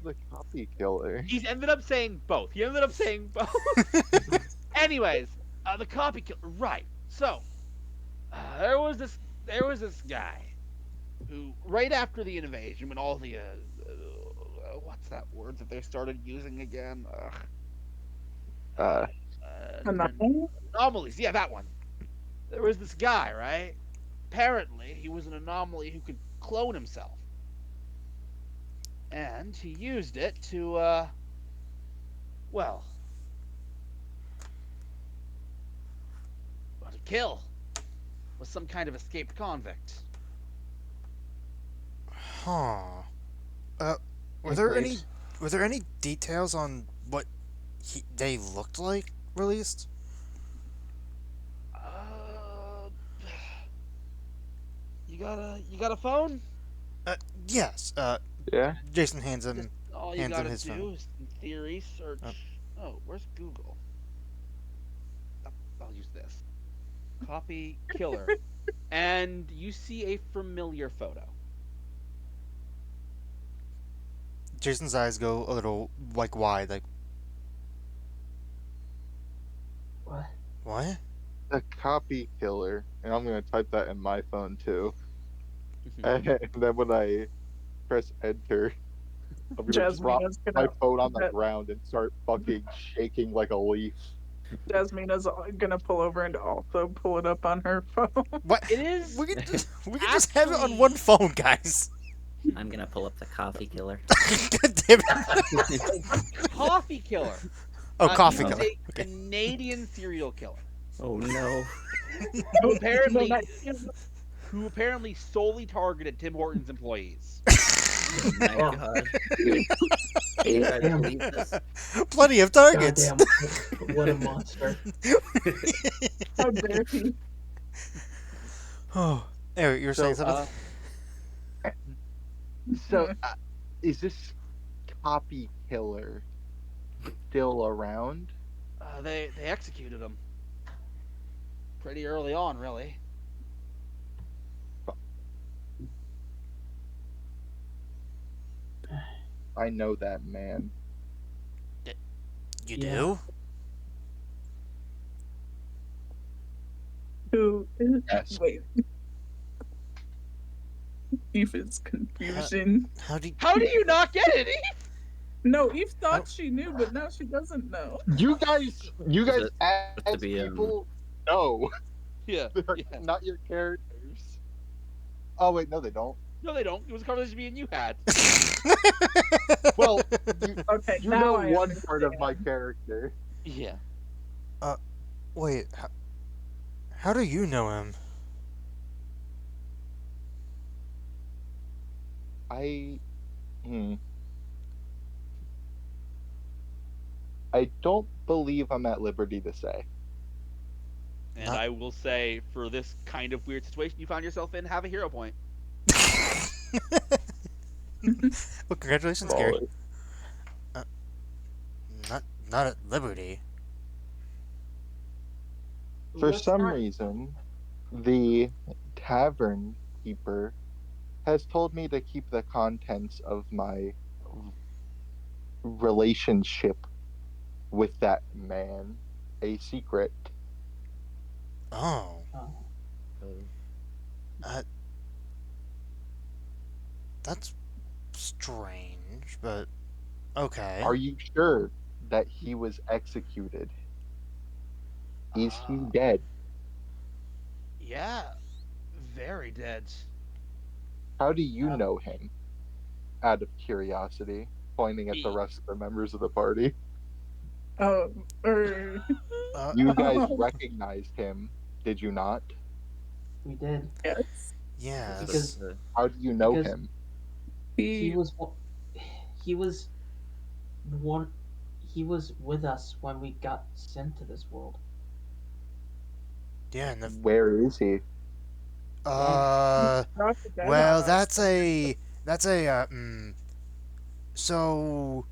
the coffee killer? He's ended up saying both. He ended up saying both. Anyways, the copy killer. Right. So, there was this guy who, right after the invasion, when all the what's that word that they started using again? Uh, Anomaly? Anomalies. Yeah, that one. There was this guy, right? Apparently, he was an anomaly who could clone himself, and he used it to, well, to kill. Was some kind of escaped convict. Huh. Uh, were Hey, there Graves. any details on what they looked like released? Uh, you got a phone? Yes. yeah. Jason hands him Just all you hands him gotta his do phone. is, in theory, search. Oh. Oh, where's Google? I'll use this. Copy killer, and you see a familiar photo. Jason's eyes go a little like wide, like What? what? The copy killer. And I'm gonna type that in my phone too. And then when I press enter, I'm gonna drop Jasmina's my gonna phone on the ground and start fucking shaking like a leaf. Jasmina's gonna pull over and also pull it up on her phone. What? It is We can just have it on one phone, guys. I'm gonna pull up the coffee killer. God damn it. coffee killer. Oh, coffee He was killer. a Canadian serial killer Oh no. who apparently No, who apparently solely targeted Tim Hortons employees. Oh my Oh. god. Do you guys Damn. believe this? Plenty of targets. Goddamn, what a monster. how dare he? Oh, Eric, you were saying something? So, is this copy killer still around? They executed him pretty early on, really. I know that man. You Yeah. do? Who is Yes. wait. Eve is confusion. How do you... How do you not get it? Eve? No, Eve thought she knew, but now she doesn't know. You guys it as to be, people know. Yeah, They're yeah. not your characters. Oh wait, no, they don't. No, they don't. It was a conversation me and you had. Well, you, Okay, you now know I one part of understand. my character. Yeah. Wait, how do you know him? Hmm. I don't believe I'm at liberty to say. And Not- I will say, for this kind of weird situation you found yourself in, have a hero point. Well, congratulations, Gary. Sorry. Not at liberty. For Let's some not- reason, the tavern keeper has told me to keep the contents of my relationship with that man a secret. Oh, Oh. that's strange, but okay. Are you sure that he was executed? Is he dead? Yeah, very dead. How do you Uh, know him? Out of curiosity, pointing at the E- rest of the members of the party. Oh, or Uh, You guys recognized him, did you not? we did yes, yeah. Just because How do you know because him? he he was he was one he was with us when we got sent to this world. Yeah, and the Where is he? Dead. brought the dead on well, us. that's a so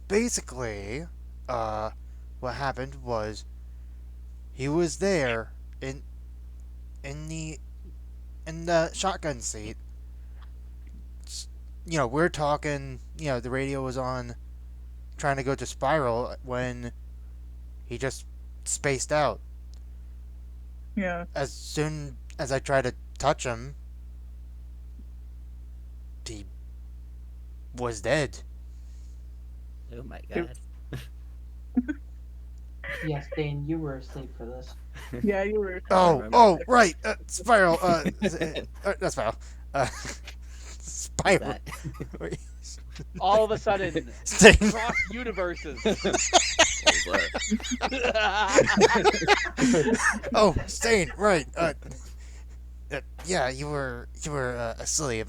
basically, uh, what happened was he was there in the in the shotgun seat. You know, we're talking. You know, the radio was on, trying to go to Spiral when he just spaced out. Yeah, As soon as I tried to touch him, he was dead. Oh my it, god. Yes, Dane, you were asleep for this. yeah, you were. I Oh, remember. oh, right, Spiral. Not Spiral. Who's Spiral. that? Wait, All of a sudden, Stain. cross universes. What was Oh, Stain. Right. Yeah, you were asleep.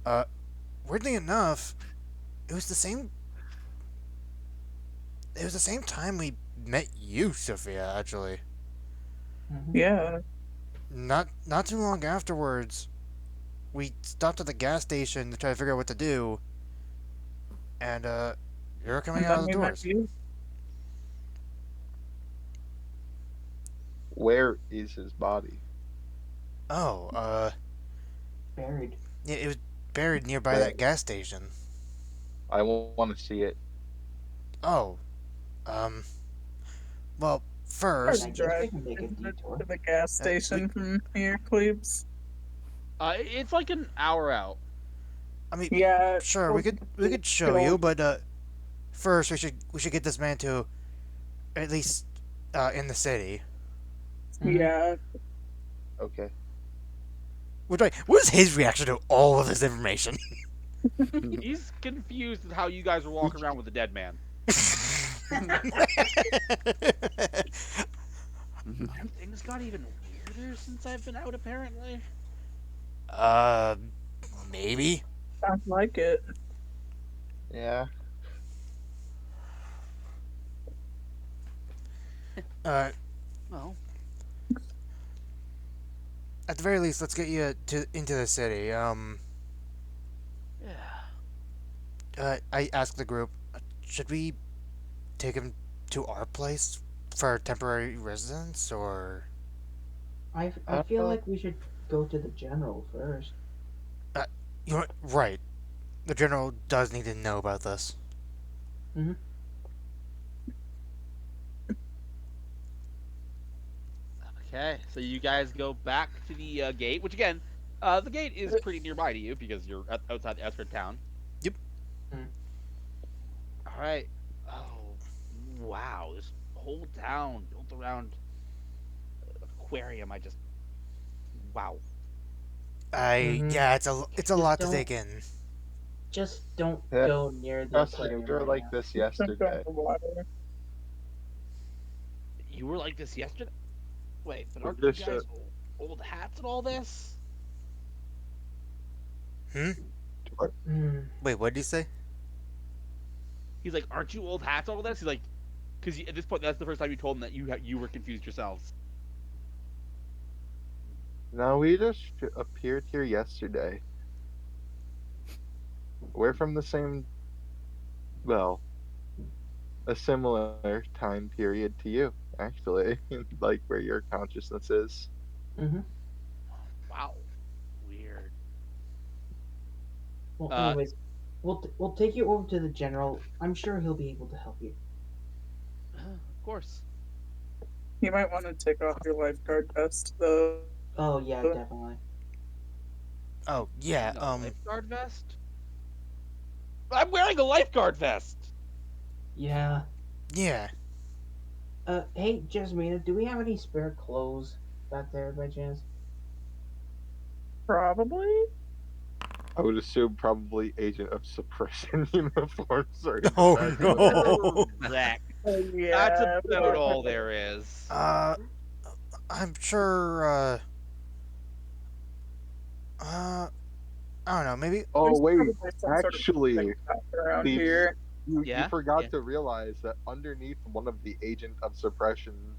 Uh, weirdly enough, it was the same. It was the same time we met you, Sophia. Actually, Hmm. Yeah, not too long afterwards, we stopped at the gas station to try to figure out what to do, and you were coming and out of then the we met doors. you. Where is his body? Oh, Buried. yeah, it was buried nearby Where? that gas station. I want to see it. Oh, um, well, Hard I to first, guess drive we can make a to detour. the gas we, station from here, Cleves. It's like an hour out. I mean, Yeah, sure, well, we could show good you, old. but first we should get this man to at least in the city. Hmm. Yeah, Okay. What is his reaction to all of this information? He's confused at how you guys are walking around with a dead man. And things got even weirder since I've been out, apparently. uh, maybe. sounds like it. Yeah. Uh, Well, at the very least, let's get you to into the city. yeah. I asked the group, should we take him to our place for temporary residence, or I feel like we should go to the general first. you know what? Right? The general does need to know about this. Okay, so you guys go back to the gate, which again, the gate is pretty nearby to you because you're outside the outskirts of town. Yep. Hmm. All right. Oh, wow! This whole town built around an aquarium. I just wow. Mhm. Yeah, it's a Just lot to don't take in. just don't Yeah. go near the Trust me, aquarium we were right like now. this Don't go in yesterday. the water. You were like this yesterday. Wait, but We aren't you just guys old hats and all this? Hmm. Hmm. Wait, what did you say? He's like, aren't you old hats and all this? He's like, because at this point, that's the first time you told him that you were confused yourselves. No, we just appeared here yesterday. We're from the same, well, a similar time period to you, actually. Like where your consciousness is. Mm-hmm. Wow, weird. Well, Uh, anyways, we'll take you over to the general. I'm sure he'll be able to help you. of course. You might want to take off your lifeguard vest, though. Oh yeah, definitely. Oh yeah. A lifeguard vest. I'm wearing a lifeguard vest. Yeah. Yeah. Hey, Jasmina, do we have any spare clothes? back there by chance? Probably. I would assume probably Agent of Suppression uniforms are in the Oh back of no. Correct. That's Yeah. about all there is. I'm sure. I don't know. Maybe. Oh There's wait, probably some sort of actually, shop around Steve, here. you Yeah? forgot Yeah. to realize that underneath one of the Agent of Suppression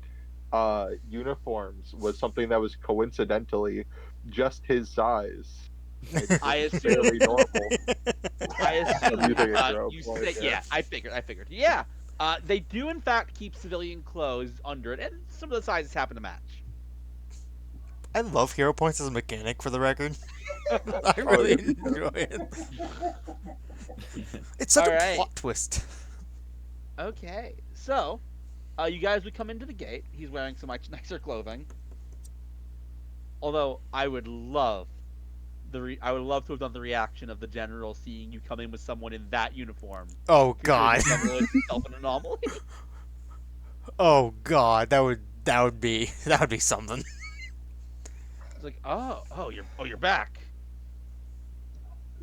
uniforms was something that was coincidentally just his size. It's I just fairly assume. normal. I I'm using assume. a grow You point, say. yeah. Yeah. I figured. Yeah. They do in fact keep civilian clothes under it, and some of the sizes happen to match. I love hero points as a mechanic. For the record, I Oh really yeah, me too. enjoy it. It's such All a right. plot twist. Okay. So, you guys would come into the gate. He's wearing some much nicer clothing. Although I would love I would love to have done the reaction of the general seeing you come in with someone in that uniform. Oh Considering god. the general is himself an anomaly. Oh god. That would be something. It's like, you're back.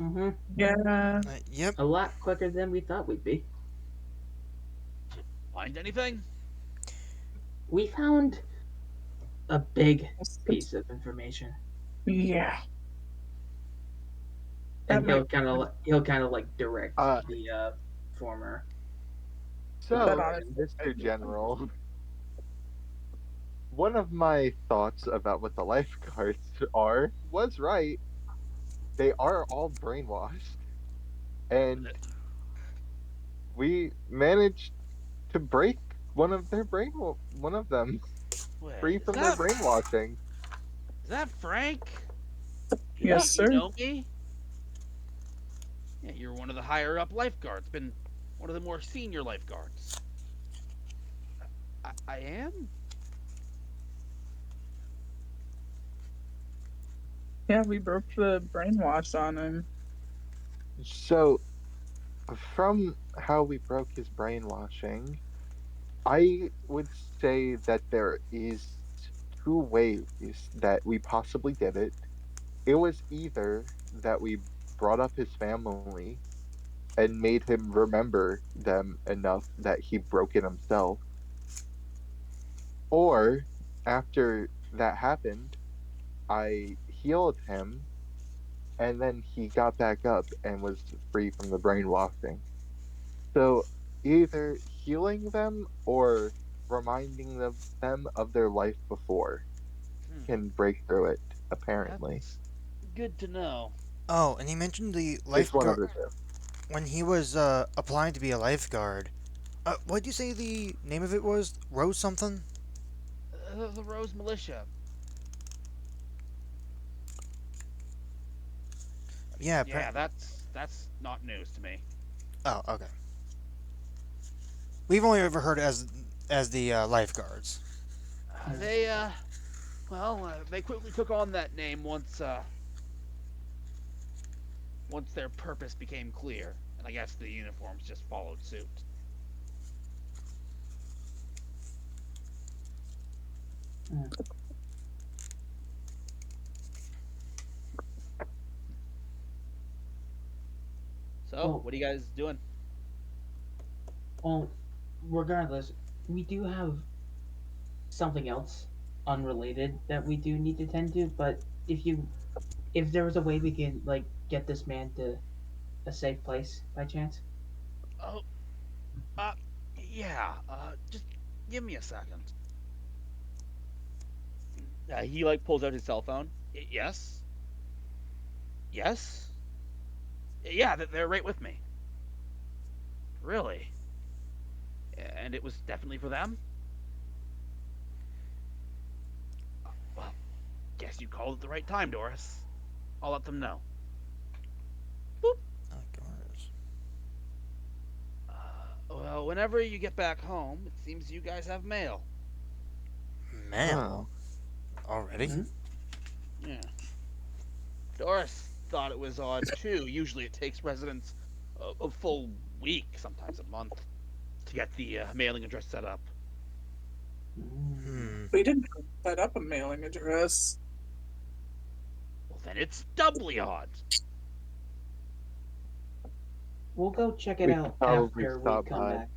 Mm-hmm. Yeah. Yep. A lot quicker than we thought we'd be. Find anything? We found a big piece of information, Yeah. and That might he'll kind of like direct Uh, the former. that so, honestly Mr. might be General, one of my thoughts about what the lifeguards are was right. They are all brainwashed, and we managed to break one of them Wait, free from their brainwashing. is that Frank? Yeah, Yes, You sir. know me? Yeah, you're one of the higher up lifeguards. Been one of the more senior lifeguards. I am? Yeah, we broke the brainwash on him. so from how we broke his brainwashing, I would say that there is two ways that we possibly did it. It was either that we brought up his family and made him remember them enough that he broke it himself, or after that happened, I healed him and then he got back up and was free from the brainwashing. So either healing them or reminding them of their life before Hmm, can break through it, apparently. that's good to know. Oh, and he mentioned the It's one of lifeguard the two. when he was applying to be a lifeguard. What did you say the name of it was? Rose something? The Rose Militia. Yeah. Yeah, that's not news to me. Oh, okay. We've only ever heard it as the lifeguards. They they quickly took on that name once their purpose became clear, and I guess the uniforms just followed suit. So, Well, what are you guys doing? well, regardless, we do have something else unrelated that we do need to tend to. But if there was a way we can like get this man to a safe place by chance. Oh, uh, yeah. Just give me a second. He like pulls out his cell phone. Yes, yes, yeah. They're right with me. Really? And it was definitely for them. Well, guess you called at the right time, Doris. I'll let them know. Boop. Well, whenever you get back home, it seems you guys have mail. Mail already. Yeah. Doris thought it was odd too. Usually it takes residents a full week, sometimes a month, to get the mailing address set up. Hmm. We didn't set up a mailing address. Well, then it's doubly odd. We'll go check it We out should probably after we stop come by. back.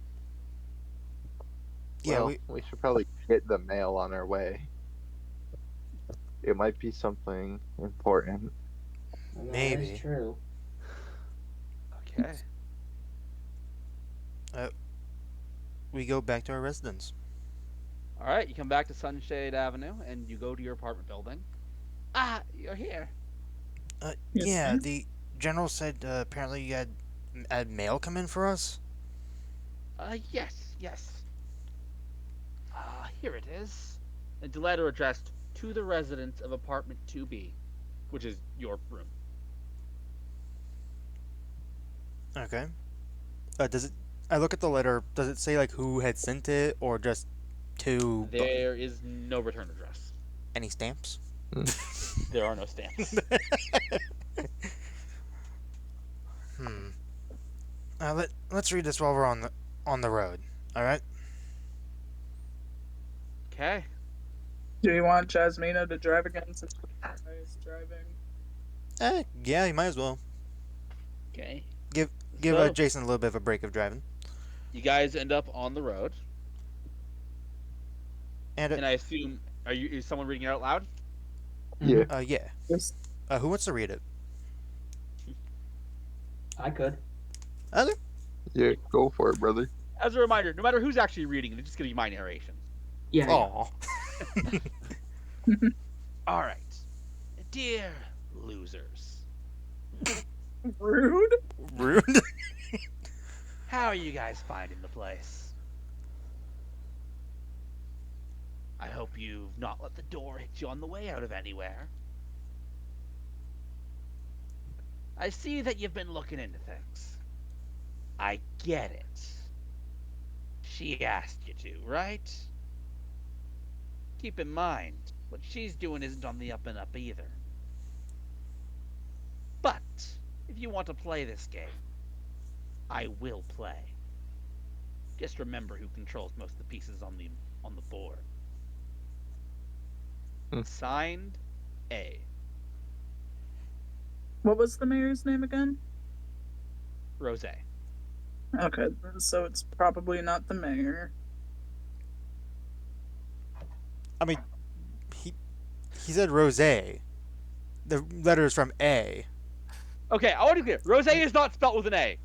Yeah, Well, we should probably get the mail on our way. It might be something important. And that is maybe. true. Okay. We go back to our residence. All right, you come back to Sunshade Avenue and you go to your apartment building. Ah, you're here. Yes, Yeah, sir. the general said apparently you had mail come in for us. Yes. Here it is. A letter addressed to the residents of apartment 2B, which is your room. Okay. Does it? I look at the letter. Does it say like who had sent it, or just to There is no return address. any stamps? There are no stamps. Hmm. Let's read this while we're on the road. All right. Okay. Do you want Jasmina to drive again since is driving? Yeah, you might as well Okay. give So Jason a little bit of a break of driving. you guys end up on the road, And and I assume is someone reading it out loud? Yeah. yeah. Yes. Who wants to read it? I could. Okay. Yeah, go for it, brother. As a reminder, no matter who's actually reading it, it's just gonna be my narration. Yeah. Aw. All right. Dear losers, Rude. Rude. how are you guys finding the place? I hope you've not let the door hit you on the way out of anywhere. I see that you've been looking into things. I get it. She asked you to, right? Keep in mind, what she's doing isn't on the up and up either. But, if you want to play this game, I will play. Just remember who controls most of the pieces on the board. Signed, A. What was the mayor's name again? Rose. Okay, so it's probably not the mayor. I mean, he said Rose. The letter is from A. Okay, I want to be clear. Rose is not spelled with an A.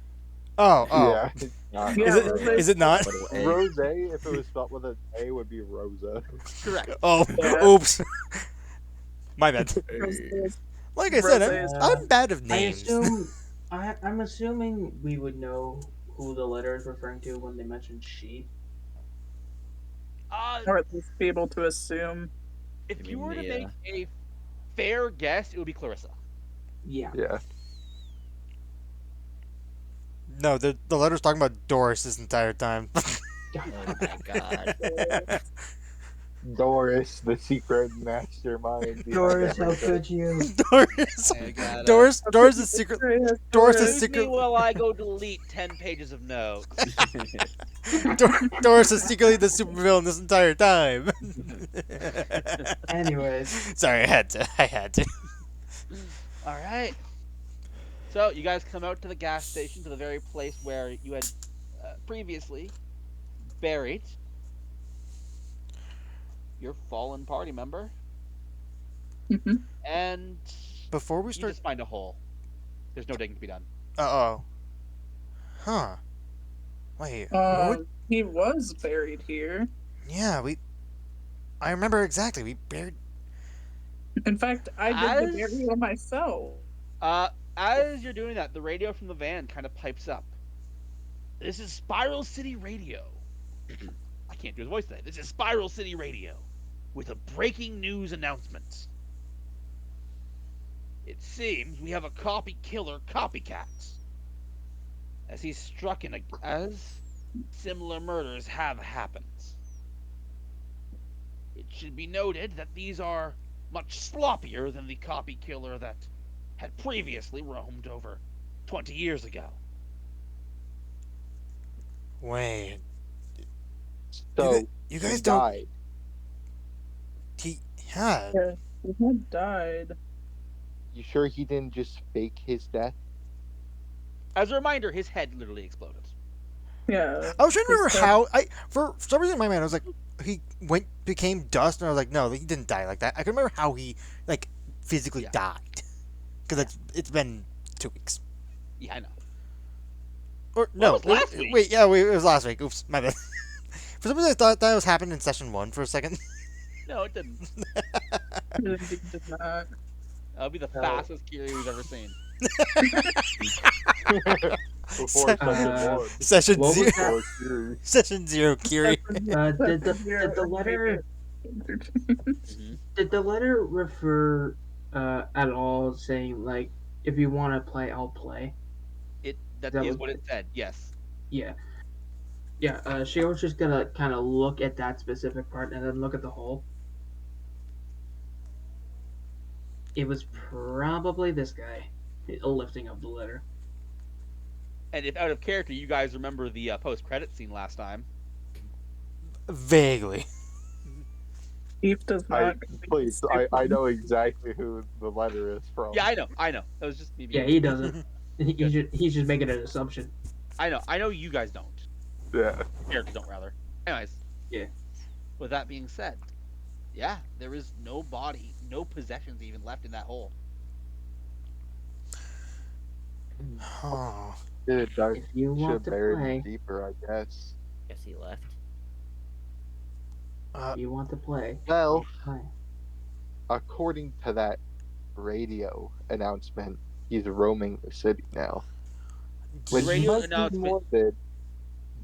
Oh. Yeah. it's not. Yeah, Is it not? Little A. Rose, if it was spelled with an A, would be Rosa. Correct. Oh. Yeah. Oops. My bad. Rose- Like I said, Rose- I'm bad of I names. assume. I'm assuming we would know who the letter is referring to when they mention she. Or at least be able to assume. If I you mean, were to yeah. make a fair guess, it would be Clarissa. Yeah. Yeah. No, the letter's talking about Doris this entire time. Oh my god. Doris, the secret mastermind. behind Doris, how everything. could you? Doris. I got Doris is secret. Doris is Excuse me secret. while I go delete 10 pages of notes. Doris is secretly the supervillain this entire time. Anyways. Sorry, I had to. All right. So you guys come out to the gas station, to the very place where you had previously buried your fallen party member, Mhm. and Before we you start. just find a hole. There's no digging to be done. Oh. Huh. Wait. He was buried here. Yeah, I remember exactly. We buried. In fact, I did the As- burial myself. As you're doing that, the radio from the van kind of pipes up. This is Spiral City Radio. I can't do his voice today. This is Spiral City Radio with a breaking news announcement. It seems we have a copy killer copycat. As he's struck as similar murders have happened. It should be noted that these are much sloppier than the copy killer that had previously roamed over 20 years ago. Wait. So You guys he don't. died. Yeah. Yeah, he had died. You sure he didn't just fake his death? As a reminder, his head literally exploded. Yeah. I was trying to his remember head- how for some reason in my mind I was like he became dust and I was like no he didn't die like that. I can remember how he like physically Yeah. died because it's been 2 weeks Yeah, I know. or Well, no it was last week. wait yeah it was last week. Oops, my bad. For some reason I thought that was happened in session 1 for a second. No, it didn't. Indeed did not. That'll be the No. fastest Kiri we've ever seen. Before session Uh, one. Session What was 0 that? Or two. session 0 Kiri. Did the letter Mm-hmm. did the letter refer at all saying like if you want to play I'll play? That That is was what it said. Yes. yeah yeah. She was just gonna kind of look at that specific part and then look at the whole. It was probably this guy lifting up the letter. And if out of character, you guys remember the post-credit scene last time. Vaguely. Eve does not. Please, I know exactly who the letter is from. Yeah, I know. That was just me being. Yeah, he doesn't. Good. He's just making an assumption. I know you guys don't. Yeah. Characters don't, rather. Anyways. Yeah. With that being said, yeah, there is no body, no possessions even left in that hole. Oh. Dude, Dark If you should want have to buried play, him deeper, I guess. Guess he left. if you want to play, Well, play. according to that radio announcement, he's roaming the city now. The Which radio might be announcement morbid.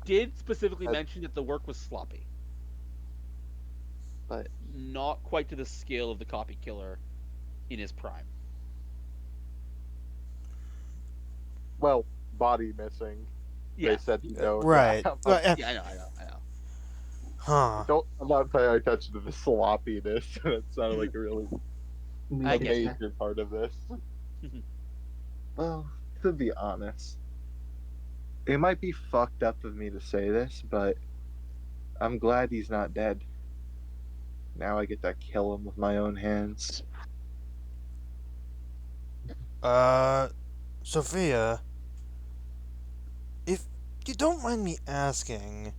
did specifically Uh, mention that the work was sloppy, but not quite to the scale of the copy killer in his prime. well, body missing. Yeah, They said no. Right. Yeah. yeah, I know. Huh. I'm not paying attention to the sloppiness. That sounded like a really I get you. major part of this. Well, to be honest, it might be fucked up of me to say this, but I'm glad he's not dead. Now I get to kill him with my own hands. Sophia, if you don't mind me asking,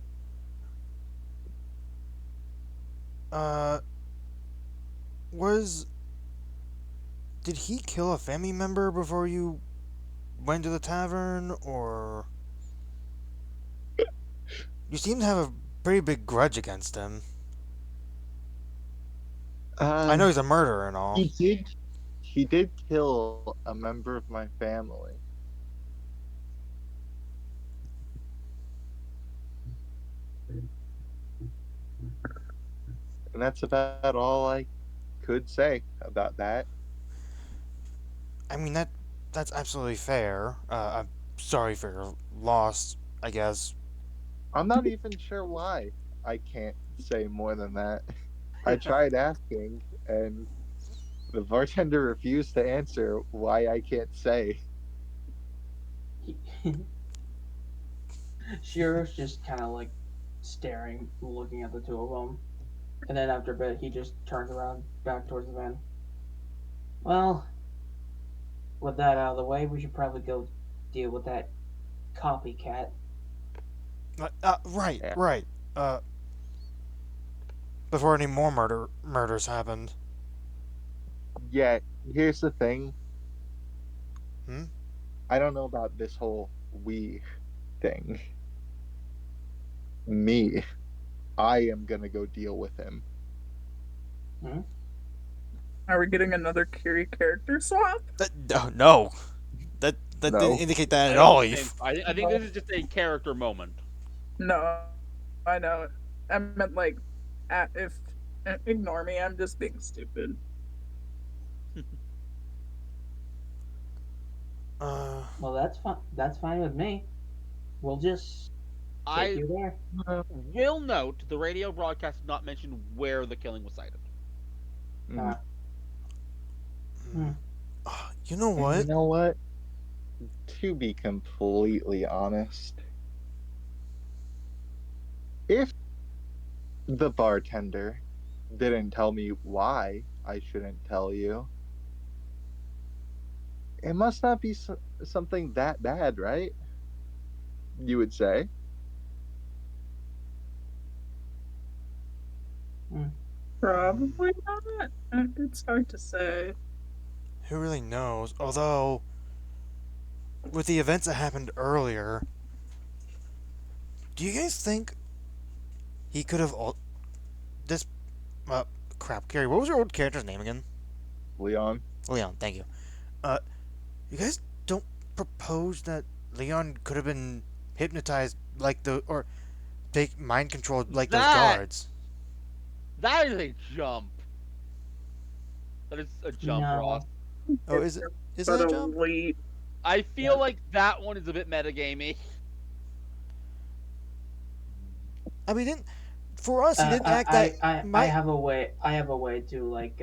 was did he kill a family member before you went to the tavern, or you seem to have a pretty big grudge against him? I know he's a murderer and all. He did kill a member of my family. And that's about all I could say about that. I mean that's absolutely fair. I'm sorry for your loss, I guess. I'm not even sure why I can't say more than that. I tried asking, and the bartender refused to answer why I can't say. Shiro's just kind of like staring, looking at the two of them, and then after a bit, he just turns around back towards the van. Well, with that out of the way, we should probably go deal with that copycat. Right, Yeah. right. Before any more murders happened. Yeah, here's the thing. Hmm? I don't know about this whole we thing. Me, I am gonna go deal with him. Are we getting another Kiri character swap? No. That No. didn't indicate that I at don't all, think- Eve. I think this is just a character moment. No, I know. I meant like, if ignore me. I'm just being stupid. Well, that's fine. That's fine with me. We'll just take I you there. will note the radio broadcast did not mention where the killing was cited. Mm. You know You what? know what? To be completely honest, if the bartender didn't tell me why I shouldn't tell you. It must not be something that bad, right? You would say. Probably not. It's hard to say. Who really knows? Although, with the events that happened earlier, do you guys think he could have this? Uh, crap, Carrie. What was your old character's name again? Leon. Leon. Thank you. Uh, you guys don't propose that Leon could have been hypnotized like the or take mind controlled like those That guards? that is a jump. That is a jump, Ross. No. Oh, is it? Is But that a a jump? late. I feel like that one is a bit metagamey. I mean, for us, he didn't act that. I have a way. I have a way to like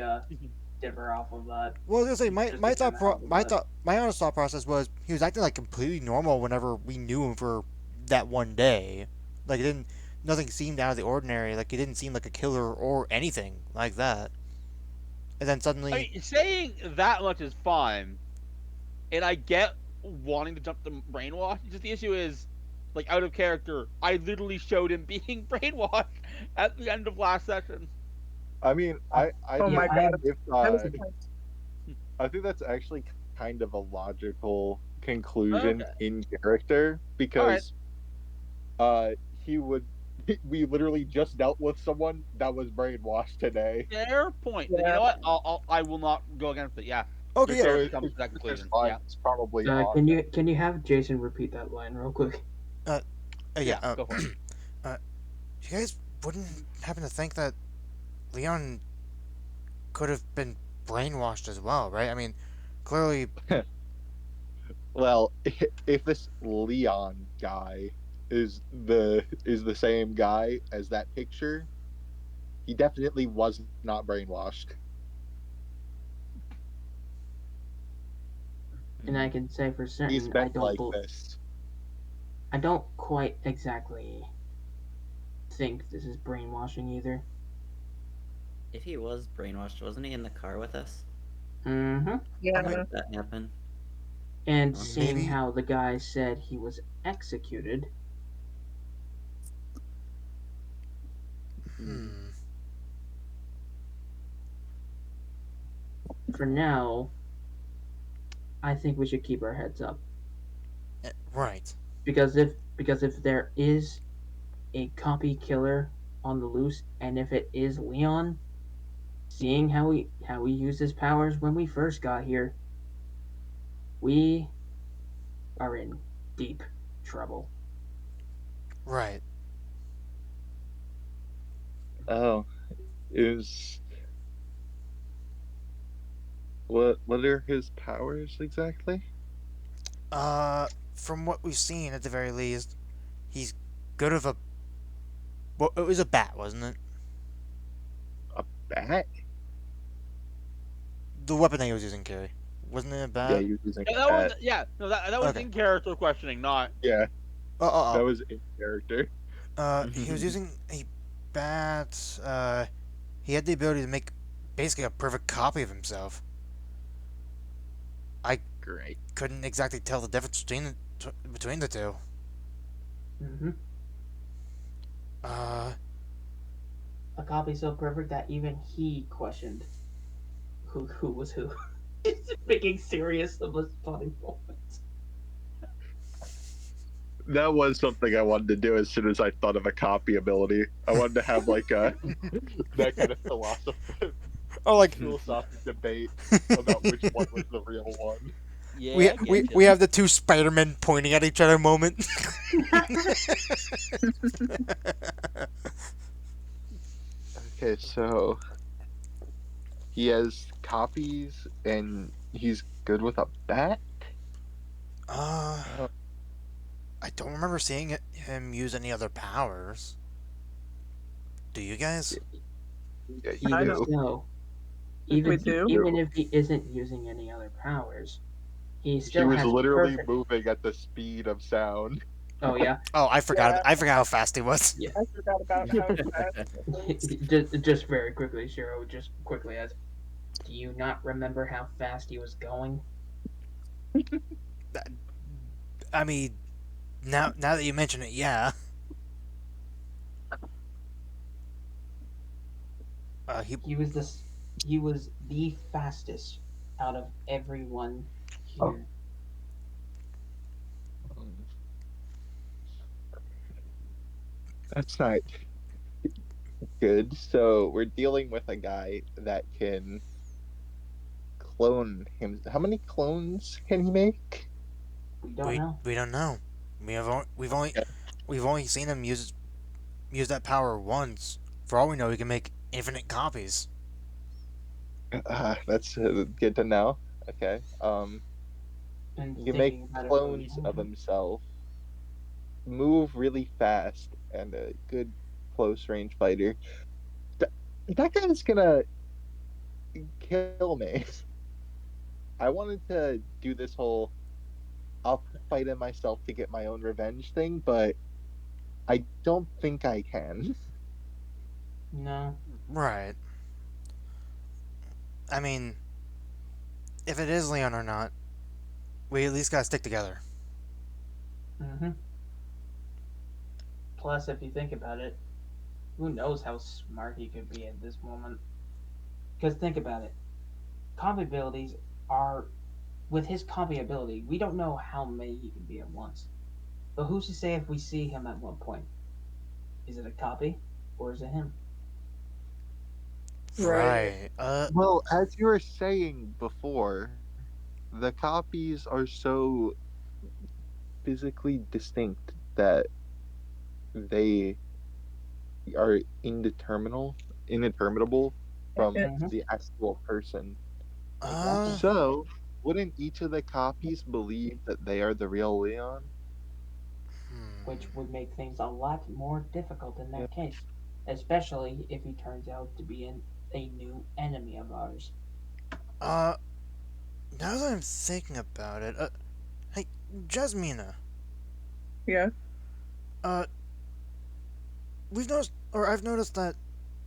differ off of that. Well, I was gonna say Just to kind of help with that. my honest thought process was he was acting like completely normal whenever we knew him for that one day. Like it didn't, nothing seemed out of the ordinary. Like he didn't seem like a killer or anything like that. And then I suddenly, mean, saying that much is fine, and I get wanting to jump the brainwash. Just the issue is, like, out of character. I literally showed him being brainwashed at the end of last session. I mean, I Oh think my god. if That was I think that's actually kind of a logical conclusion Okay. in character because he would we literally just dealt with someone that was brainwashed today. Fair point. Then you know what? I will not go against it. Yeah. okay, Your yeah, character comes to that conclusion. Yeah. It's probably Can you have Jason repeat that line real quick? yeah. Go for it. You guys wouldn't happen to think that Leon could have been brainwashed as well, right? I mean, clearly, well, if this Leon guy is the same guy as that picture, he definitely was not brainwashed. And I can say for He's certain been like this. I don't quite exactly think this is brainwashing either. If he was brainwashed, wasn't he in the car with us? Mm-hmm. Yeah. How did that happen? And Oh, seeing maybe- how the guy said he was executed, hmm. for now, I think we should keep our heads up. Right. Because if there is a copy killer on the loose, and if it is Leon, seeing how he used his powers when we first got here, we are in deep trouble. Right. Oh, is what are his powers exactly? From what we've seen, at the very least, he's good of a. Well, it was a bat, wasn't it? A bat? The weapon that he was using, Carrie. Wasn't it a Yeah, bat? he was using Yeah, a that bat. was that was Okay. in character questioning, not. Yeah, Oh, that was in character. he was using a bat. He had the ability to make basically a perfect copy of himself. Great. Couldn't exactly tell the difference between the two. Mm-hmm. Uh, A copy so perfect that even he questioned who was who. It's making serious the most funny moments. That was something I wanted to do as soon as I thought of a copy ability. I wanted to have like a that kind of philosophic debate about which one was the real one. Yeah. we I we, get we ya. have the two Spider-Men pointing at each other moment. Okay, so he has copies and he's good with a bat. I don't remember seeing him use any other powers. Do you guys? Yeah, Even I don't. so, We even do. even if he isn't using any other powers, he He still was has literally perfect. moving at the speed of sound. Oh yeah. Oh, I forgot. Yeah, I forgot how fast he was. Yeah. I forgot about how fast. just very quickly, Shiro. Just quickly, as do you not remember how fast he was going? I mean, now that you mention it, yeah. He He was this. He was the fastest out of everyone here. That's not good. So we're dealing with a guy that can clone him. How many clones can he make? We don't know. we don't know. We've only seen him use that power once. For all we know, he can make infinite copies. That's good to know. Okay. And He can make thinking about it from clones of himself, move really fast, and a good close range fighter. Th- that guy's gonna kill me. I wanted to do this whole I'll fight him myself to get my own revenge thing, but I don't think I can. no. Right. I mean, if it is Leon or not, we at least gotta stick together. Mm-hmm. Plus, if you think about it, who knows how smart he could be at this moment? Because think about it, copy abilities are with his copy ability. We don't know how many he can be at once. But who's to say if we see him at one point? Is it a copy or is it him? Right. Right. Well, as you were saying before, the copies are so physically distinct that they are indeterminable from Mm-hmm. the actual person. Uh. Exactly. So, wouldn't each of the copies believe that they are the real Leon? Which Hmm. would make things a lot more difficult in Yeah. that case, especially if he turns out to be a new enemy of ours. Uh. Now that I'm thinking about it, hey, Jasmina. Yeah. Uh, I've noticed that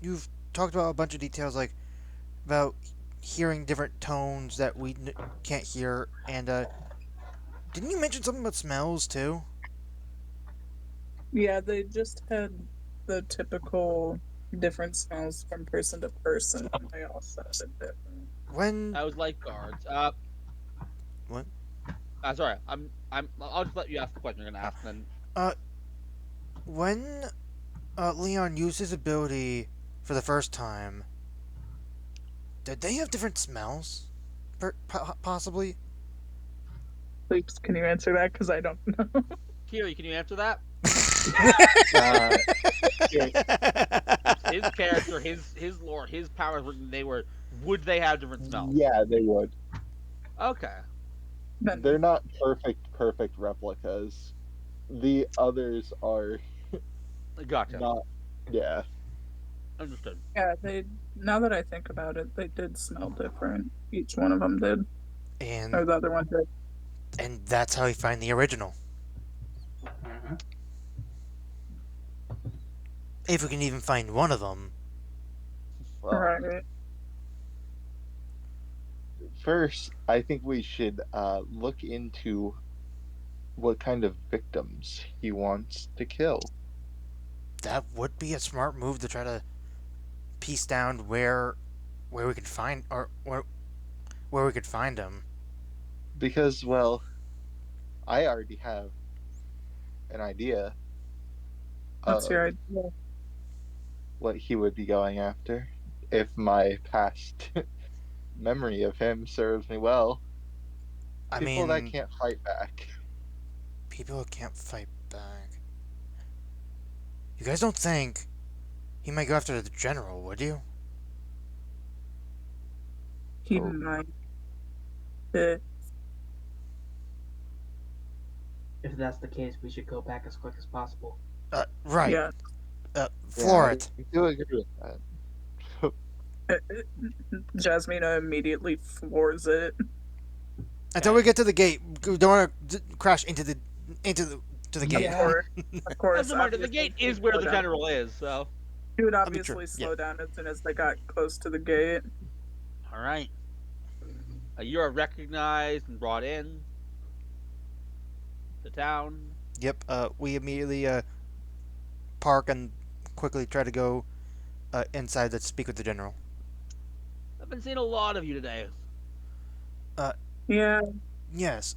you've talked about a bunch of details, like about hearing different tones that we can't hear, and didn't you mention something about smells too? Yeah, they just had the typical different smells from person to person. They all sounded different. When I was like guards. what? Sorry. I'll just let you ask the question you're gonna ask, and then Uh, when Leon used his ability for the first time, did they have different smells? Possibly. Please, can you answer that? Because I don't know. Kiri, can you answer that? Uh, Kiri, his character, his lore, his powers. They were. Would they have different smells? yeah, they would. Okay, They're Then, not perfect replicas. The others are gotcha. not. Yeah. Understood. yeah, they. Now that I think about it, they did smell different. Each one of them did, and or the other one did. that's how he find the original. Mm-hmm. If we can even find one of them. Well, Right. first, I think we should look into what kind of victims he wants to kill. That would be a smart move to try to piece down where we could find or where we could find him. Because, well, I already have an idea What's your of idea? what he would be going after if my past memory of him serves me well. I People that mean, can't fight back. people who can't fight back. You guys don't think he might go after the general, would you? He Oh, might. Uh, If that's the case, we should go back as quick as possible. Right. yeah. yeah, Floor I it. do agree with that. Jasmina immediately floors it. Until we get to the gate, we don't want to crash into the To the Of gate. Yeah. course, of As course. a reminder, the Obviously, gate he'd is where slow the down. general is. So, He would I mean, true. obviously Yeah. slow down as soon as they got close to the gate. all right, you are recognized and brought in to town. Yep. We immediately park and quickly try to go inside to speak with the general. I've been seeing a lot of you today. Uh, Yeah, yes.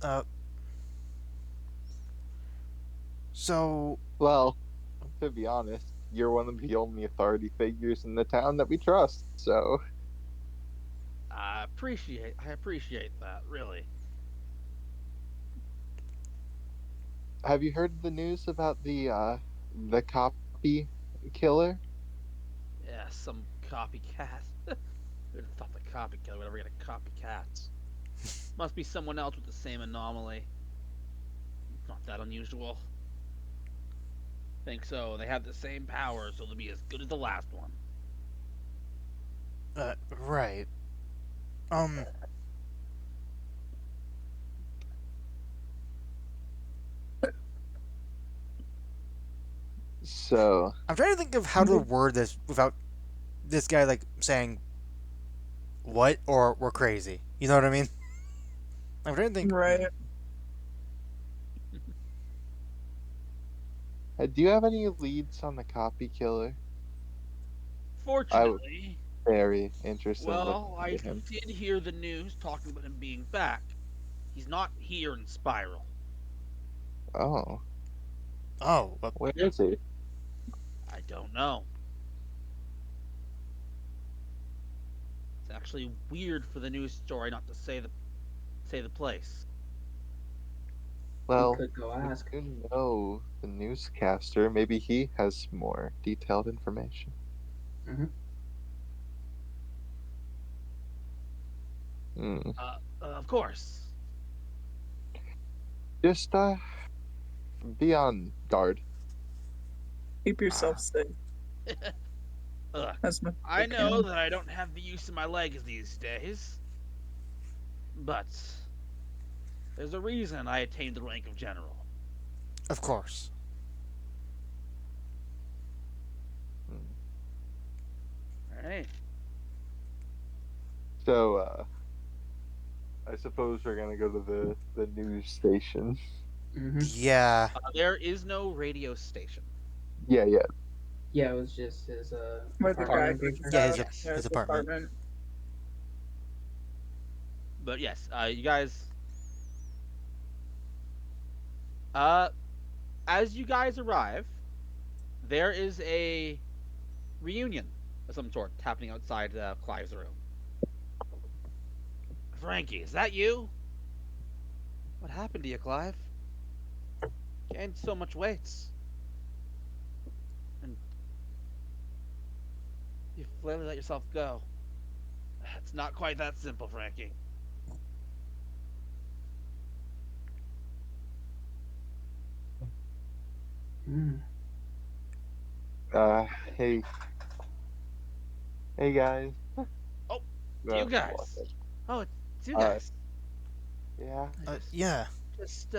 So Well, to be honest, you're one of the only authority figures in the town that we trust. So, I appreciate that, really. have you heard the news about the copy killer? Yeah, some copycat. Who'd have thought the copy killer would ever get a copycat? Must be someone else with the same anomaly. Not that unusual. Think so. They have the same powers, so they'll be as good as the last one. right. Um. So, I'm trying to think of how to word this without this guy like saying what or we're crazy. You know what I mean? I'm trying to think. right. do you have any leads on the copy killer? I was Fortunately, very interested in looking well, I into him. did hear the news talking about him being back. He's not here in Spiral. Oh, Oh, where is he? I don't know. It's actually weird for the news story not to say the place. We Well, could go we ask. do know the newscaster. Maybe he has more detailed information. Hmm. Hmm. Of course. Just be on guard. Keep yourself Ah, safe Look, as much as I you know can. that I don't have the use of my legs these days, but there's a reason I attained the rank of general. of course. Hmm. Alright? So, I suppose we're gonna go to the news station. Hmm. Yeah. There is no radio station. Yeah, yeah. Yeah, it was just his Where the guy apartment, I'm pretty hangs sure. Yeah. out. Yes. Yeah, His his apartment. apartment. But yes, you guys. Uh, as you guys arrive, there is a reunion of some sort happening outside Clive's room. Frankie, is that you? What happened to you, Clive? Gained so much weight. And you finally let yourself go. It's not quite that simple, Frankie. Mm. Uh, hey, hey guys. Oh, it's you What? guys. Oh, it's you Uh, guys. yeah. I just, Yeah. just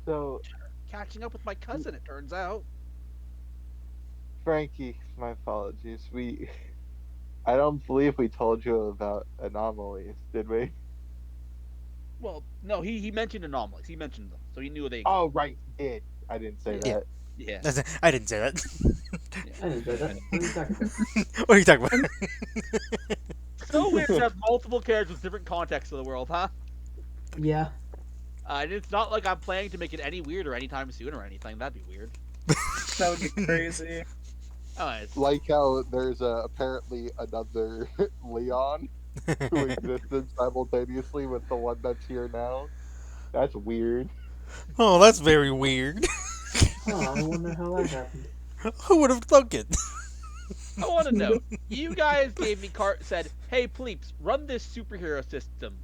So, catching up with my cousin, it turns out. Frankie, my apologies. I don't believe we told you about anomalies, did we? Well, no, he mentioned anomalies. He mentioned them, so he knew they existed. Oh, right, he did. I didn't say Yeah. that. Yeah. I didn't say that. Yeah. I didn't say that. What are you talking about? What are you talking about? So weird to have multiple characters with different contexts of the world, huh? Yeah. And it's not like I'm planning to make it any weirder anytime soon or anything. That'd be weird. That would be crazy. Oh, it's Like how there's apparently another Leon who existed simultaneously with the one that's here now. That's weird. Oh, that's very weird. Huh, I wonder how that happened. Who would have thunk it? I want to note, you guys gave me said, "Hey, Pleeps, run this superhero system."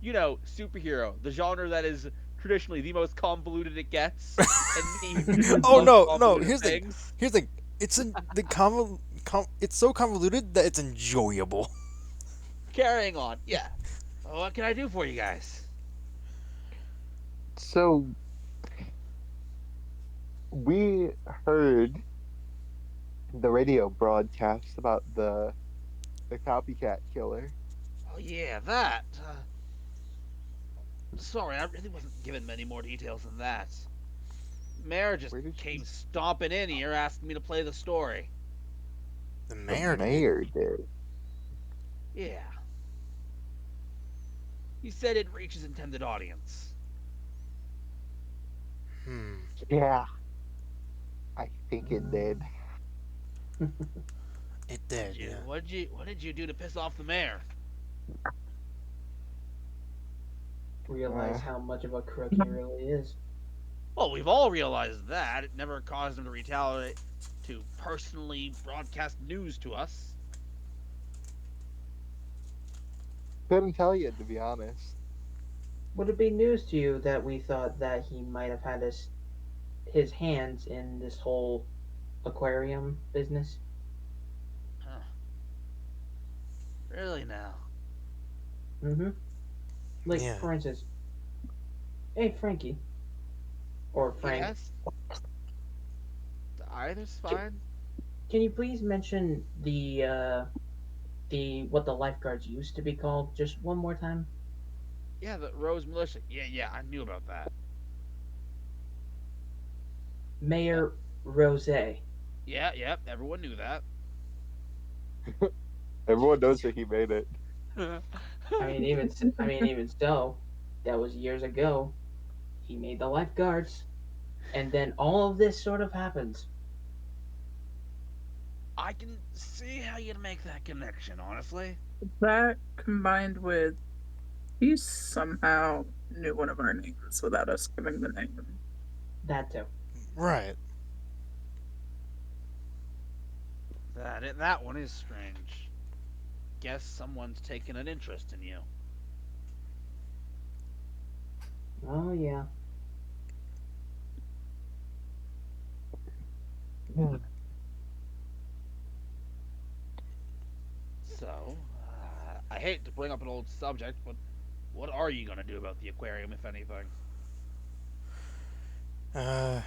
You know, superhero, the genre that is traditionally the most convoluted it gets, and me, who just Oh loves no, no. convoluted Here's the things. here's the. It's it's so convoluted that it's enjoyable. Carrying on, yeah. What can I do for you guys? So, we heard the radio broadcast about the copycat killer. Oh yeah, that. Sorry, I really wasn't given many more details than that. Mayor just Where did came she? stomping in here asking me to play the story. The The mayor did. mayor did. Yeah. He said it reached his intended audience. Hmm. Yeah, I think it did. It did. Yeah. What did you do to piss off the mayor? Realize Uh, how much of a crook he really is. Well, we've all realized that. It never caused him to retaliate to personally broadcast news to us. couldn't tell you to be honest. Would it be news to you that we thought that he might have had his hands in this whole aquarium business? Huh. Really now? Mm-hmm. Like, Yeah. for instance, hey, Frankie. Or Frank. Yes? Either's fine. Can you please mention the what the lifeguards used to be called just one more time? Yeah, the Rose Militia. Yeah, I knew about that. Mayor Rose. Yep, everyone knew that. Everyone knows that he made it. Even so, that was years ago. He made the lifeguards, and then all of this sort of happens. I can see how you'd make that connection, honestly. That combined with he somehow knew one of our names without us giving the name. That too. Right. That one is strange. Guess someone's taken an interest in you. Oh yeah. So, I hate to bring up an old subject, but what are you gonna do about the aquarium, if anything? Uh.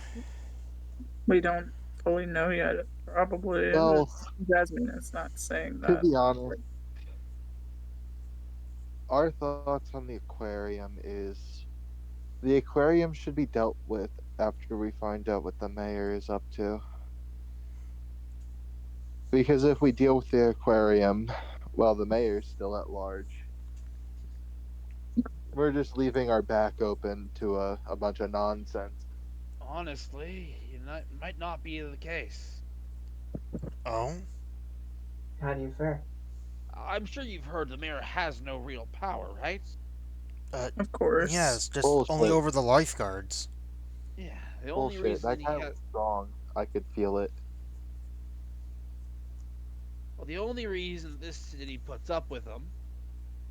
We don't fully know yet. Probably Well, Jasmine is not saying to that. be honest, our thoughts on the aquarium is the aquarium should be dealt with after we find out what the mayor is up to. Because if we deal with the aquarium while the mayor's still at large, we're just leaving our back open to a bunch of nonsense. Honestly, might not be the case. Oh. How do you fare? I'm sure you've heard the mayor has no real power, right? Of course. Yes. Just only Bullshit. over the lifeguards. Yeah, the only Bullshit. reason That he guy has was strong. I could feel it. well, the only reason this city puts up with him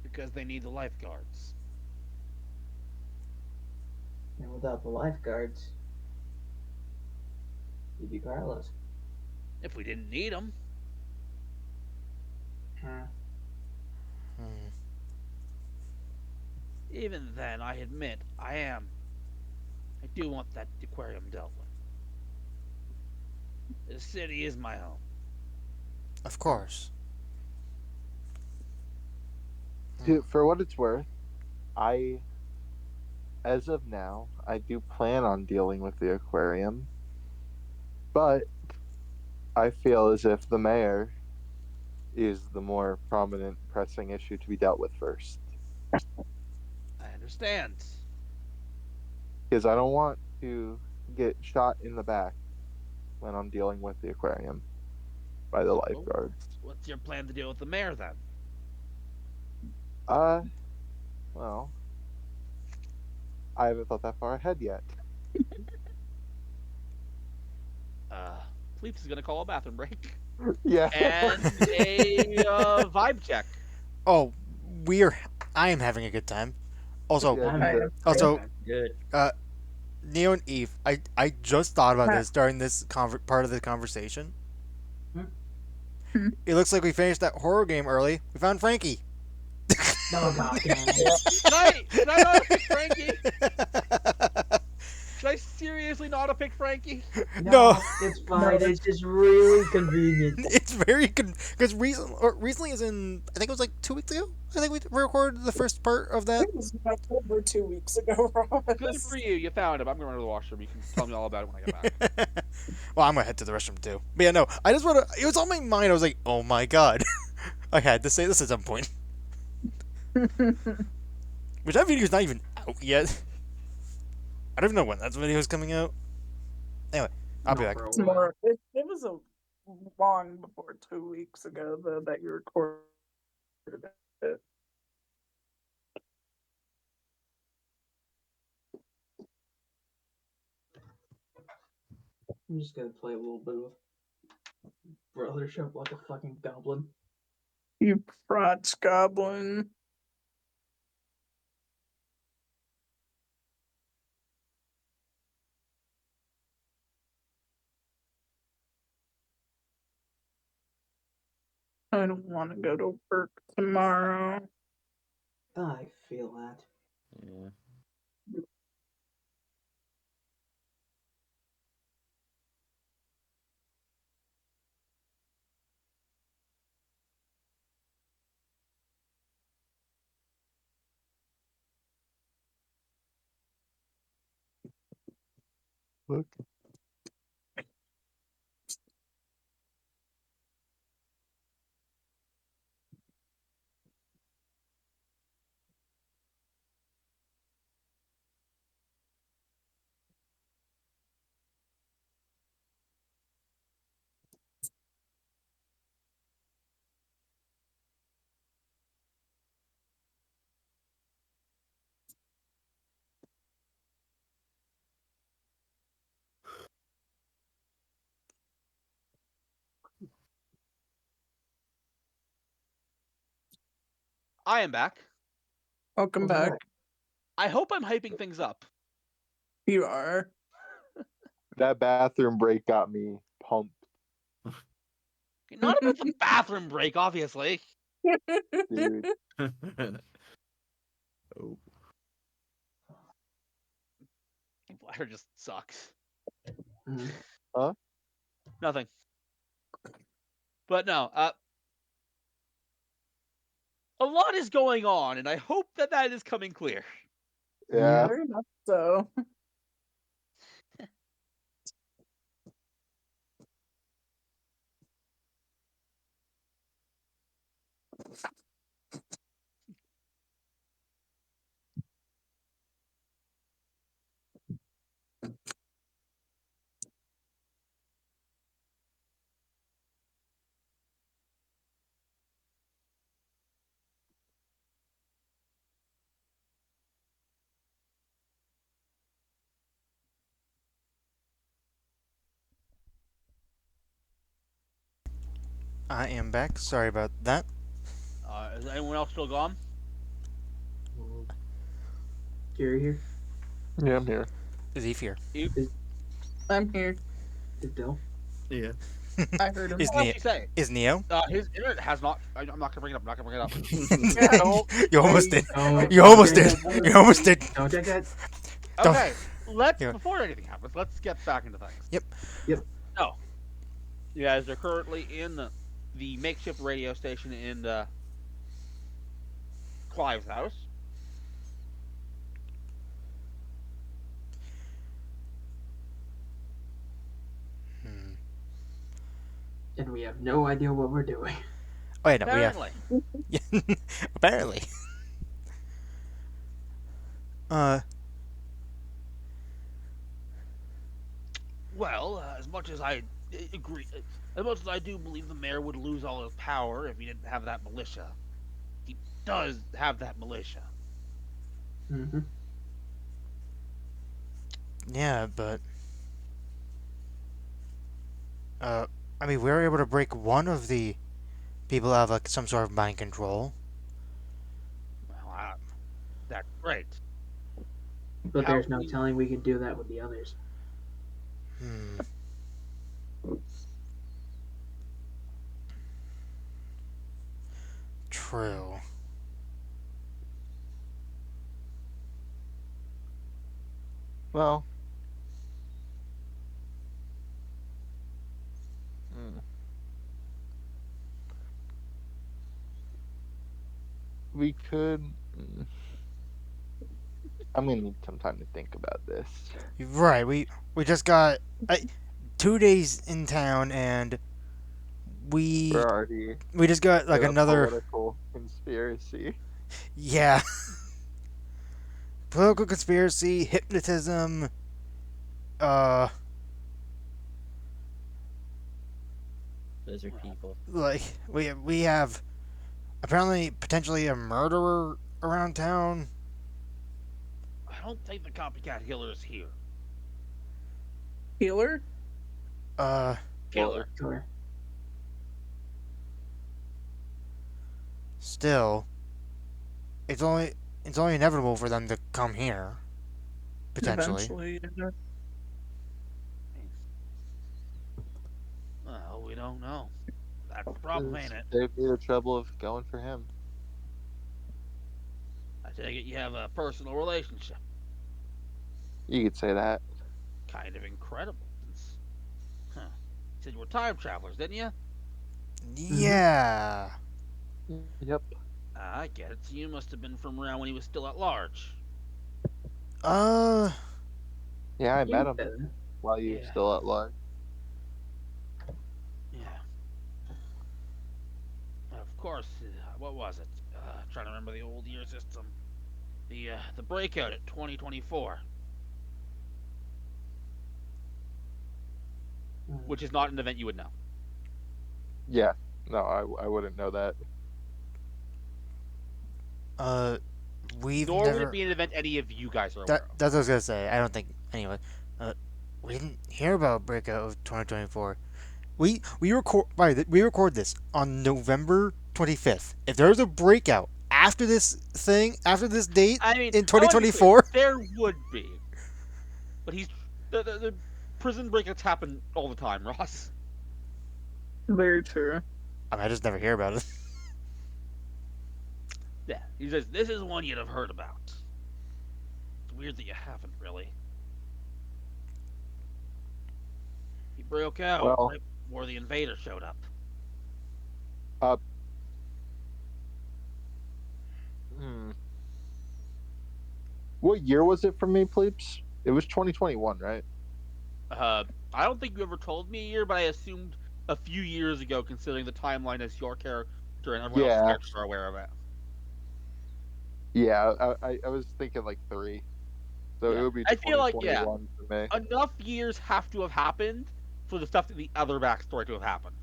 because they need the lifeguards. And without the lifeguards, you'd be powerless. If we didn't need them, Hmm. Hmm. even then, I admit I do want that aquarium dealt with. The city is my home. Of course. For what it's worth, I, as of now, I do plan on dealing with the aquarium. But I feel as if the mayor is the more prominent, pressing issue to be dealt with first. I understand. Because I don't want to get shot in the back when I'm dealing with the aquarium by the So, lifeguards. what's your plan to deal with the mayor then? Well, I haven't thought that far ahead yet. Fleeps is gonna call a bathroom break Yeah. and a vibe check. Oh, I am having a good time. Also, Yeah, I'm me I too. am also, Good. Neo and Eve. I just thought about this during this part of the conversation. Hmm? It looks like we finished that horror game early. We found Frankie. Oh god damn it. Did I not pick Frankie? Should I seriously not have picked Frankie? No. No, it's No, fine. It's just really convenient. It's very because recently, as in I think it was like 2 weeks ago. I think we recorded the first part of that. it was like over 2 weeks ago, Good Ross. for you. You found him. I'm going to the washroom. You can tell me all about it when I get back. Well, I'm gonna head to the restroom too. But yeah, no, I just want to. It was on my mind. I was like, oh my god, I had to say this at some point. Which that video's not even out yet. I don't even know when that video is coming out. Anyway, I'll be Not back. for a It's while. more. It was a long before 2 weeks ago though that you recorded it. I'm just gonna play a little bit of Brothership like a fucking goblin. You crotch goblin. I don't want to go to work tomorrow. I feel that. Yeah. Look. I am back. Welcome Welcome back. back. I hope I'm hyping things up. You are. That bathroom break got me pumped, Not about the bathroom break, obviously. dude. Oh. Bladder just sucks. Mhm. Huh? Nothing. But no, a lot is going on, and I hope that that is coming clear. Yeah. Very much so. I am back. Sorry about that. Is anyone else still gone? Jerry here. Yeah, I'm here. Zeef here. I'm here. Is Dill? Yeah. I heard him. Is What else Neo? you say? Is Neo? His internet has not. I'm not gonna bring it up. I'm not gonna bring it up. Don't. You almost did. Don't- You almost don't did. check that. You almost did. Don't check that. Don't- Okay, let's Yeah. before anything happens, let's get back into things. Yep. Yep. So, you guys are currently in the makeshift radio station in Clive's house. Hmm. And we have no idea what we're doing. Oh yeah, no, we have. Apparently, Apparently. Uh, well, as much as I agree, as much as I do believe the mayor would lose all his power if he didn't have that militia, he does have that militia. Mm-hmm. yeah, but I mean, we were able to break one of the people out of like some sort of mind control. Well, that's great. But How there's no we- telling we can do that with the others. Hmm. True. Well, we could. I'm gonna need some time to think about this. Right. We just got 2 days in town, and we We're already we just got like in a another, political conspiracy. yeah, political conspiracy, hypnotism. Uh, Lizard people. like we have apparently potentially a murderer around town. I don't think the copycat healer is here. Healer? Uh, Killer. Sure. still, it's only inevitable for them to come here. Potentially. Eventually. Well, we don't know. That's the problem, ain't it? Save me the trouble of going for him. I take it you have a personal relationship. You could say that. Kind of incredible. Since, huh? You said you were time travelers, didn't you? Yeah. Yep. I get it. So you must have been from around when he was still at large. Uh, Yeah, I met him Ethan. while you were Yeah. still at large. Yeah. Of course. What was it? Trying to remember the old year system. The breakout at 2024, which is not an event you would know. Yeah. No, I wouldn't know that. we've Nor would never. it be an event any of you guys are aware of. That's what I was gonna say. I don't think anyway. We didn't hear about breakout of 2024. We record this on November 25th. If there's a breakout after this thing, after this date I mean, in I wanna be clear, 2024, there would be, but the prison breakouts happen all the time, Ross. Very true. I just never hear about it. Yeah, he says this is one you'd have heard about. It's weird that you haven't really. He broke out Well- right before the invader showed up. Hmm. What year was it for me, plebes? It was 2021, right? I don't think you ever told me a year, but I assumed a few years ago, considering the timeline as your character and everyone else's Yeah. characters are aware of it. Yeah, I was thinking like 3. So Yeah. it would be I feel like, 2021 for me. Enough years have to have happened for the stuff in the other backstory to have happened.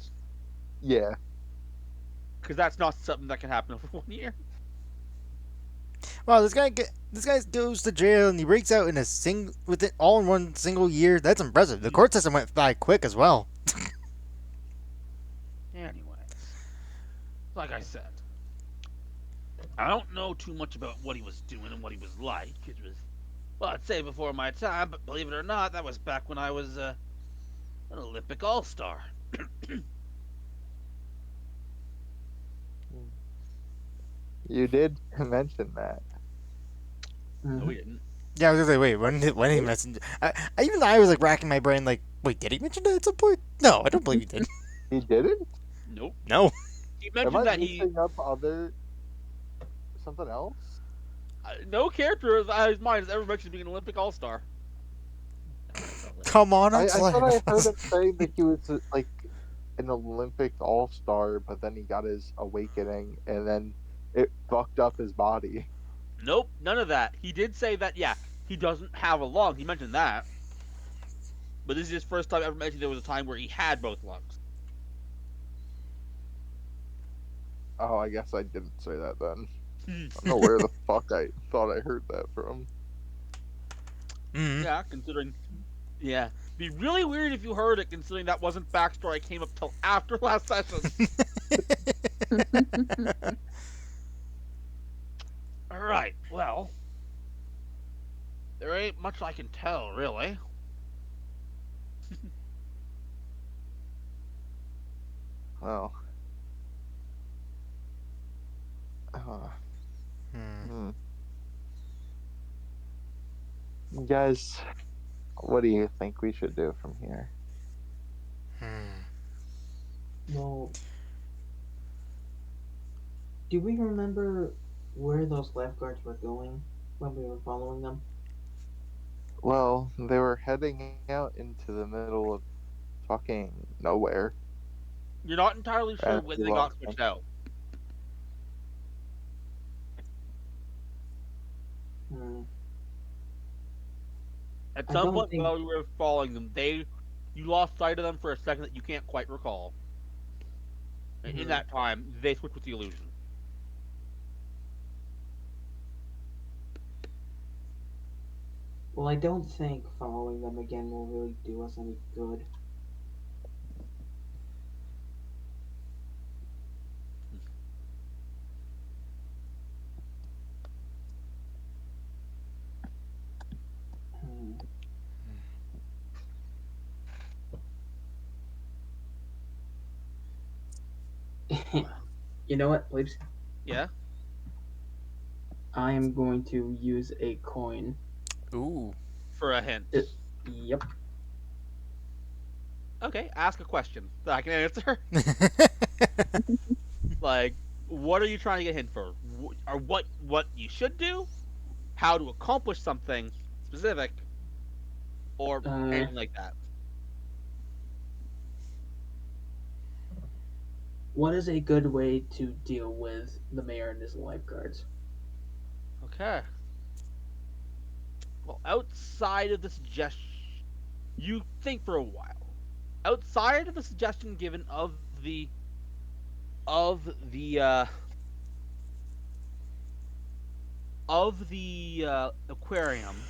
Yeah. Because that's not something that can happen over 1 year. Wow, this guy goes to jail and he breaks out in all in one single year. That's impressive. The court system went by quick as well. Anyways, like I said, I don't know too much about what he was doing and what he was like. It was, well, I'd say before my time, but believe it or not, that was back when I was an Olympic All-Star. You did mention that. No, he didn't. Yeah, I was gonna say, wait, when did he mention? Even I was like racking my brain, like, wait, did he mention that at some point? No, I don't believe he did. He didn't? Nope. No. He Am I mentioned that he mixing up other something else? no character of his mind has ever mentioned being an Olympic All-Star. Come on, I thought I heard Outsiders. him saying that he was like an Olympic All-Star, but then he got his awakening, and then it fucked up his body. Nope, none of that. He did say that, yeah, he doesn't have a lung. He mentioned that. But this is his first time ever mentioning there was a time where he had both lungs. Oh, I guess I didn't say that then. I don't know where the fuck I thought I heard that from. Mm. Yeah, considering. Yeah. Be really weird if you heard it, considering that wasn't backstory I came up till after last session. Alright, well. There ain't much I can tell, really. Oh. Hmm. Guys, what do you think we should do from here? Well, do we remember where those lifeguards were going when we were following them? Well, they were heading out into the middle of fucking nowhere You're not entirely sure after when we they lost got them. switched out. Hmm. At I some don't point think. while you were following them, you lost sight of them for a second that you can't quite recall. In Hmm. that time, they switched with the illusion. Well, I don't think following them again will really do us any good. Hmm. You know what, please? Yeah? I am going to use a coin. Ooh. For a hint. Yep. Okay, ask a question that I can answer. Like, what are you trying to get a hint for? Or what you should do? How to accomplish something specific? Or Uh, anything like that? what is a good way to deal with the mayor and his lifeguards? Okay. Well, outside of the suggestion, you think for a while. Outside of the suggestion given of the uh, aquarium,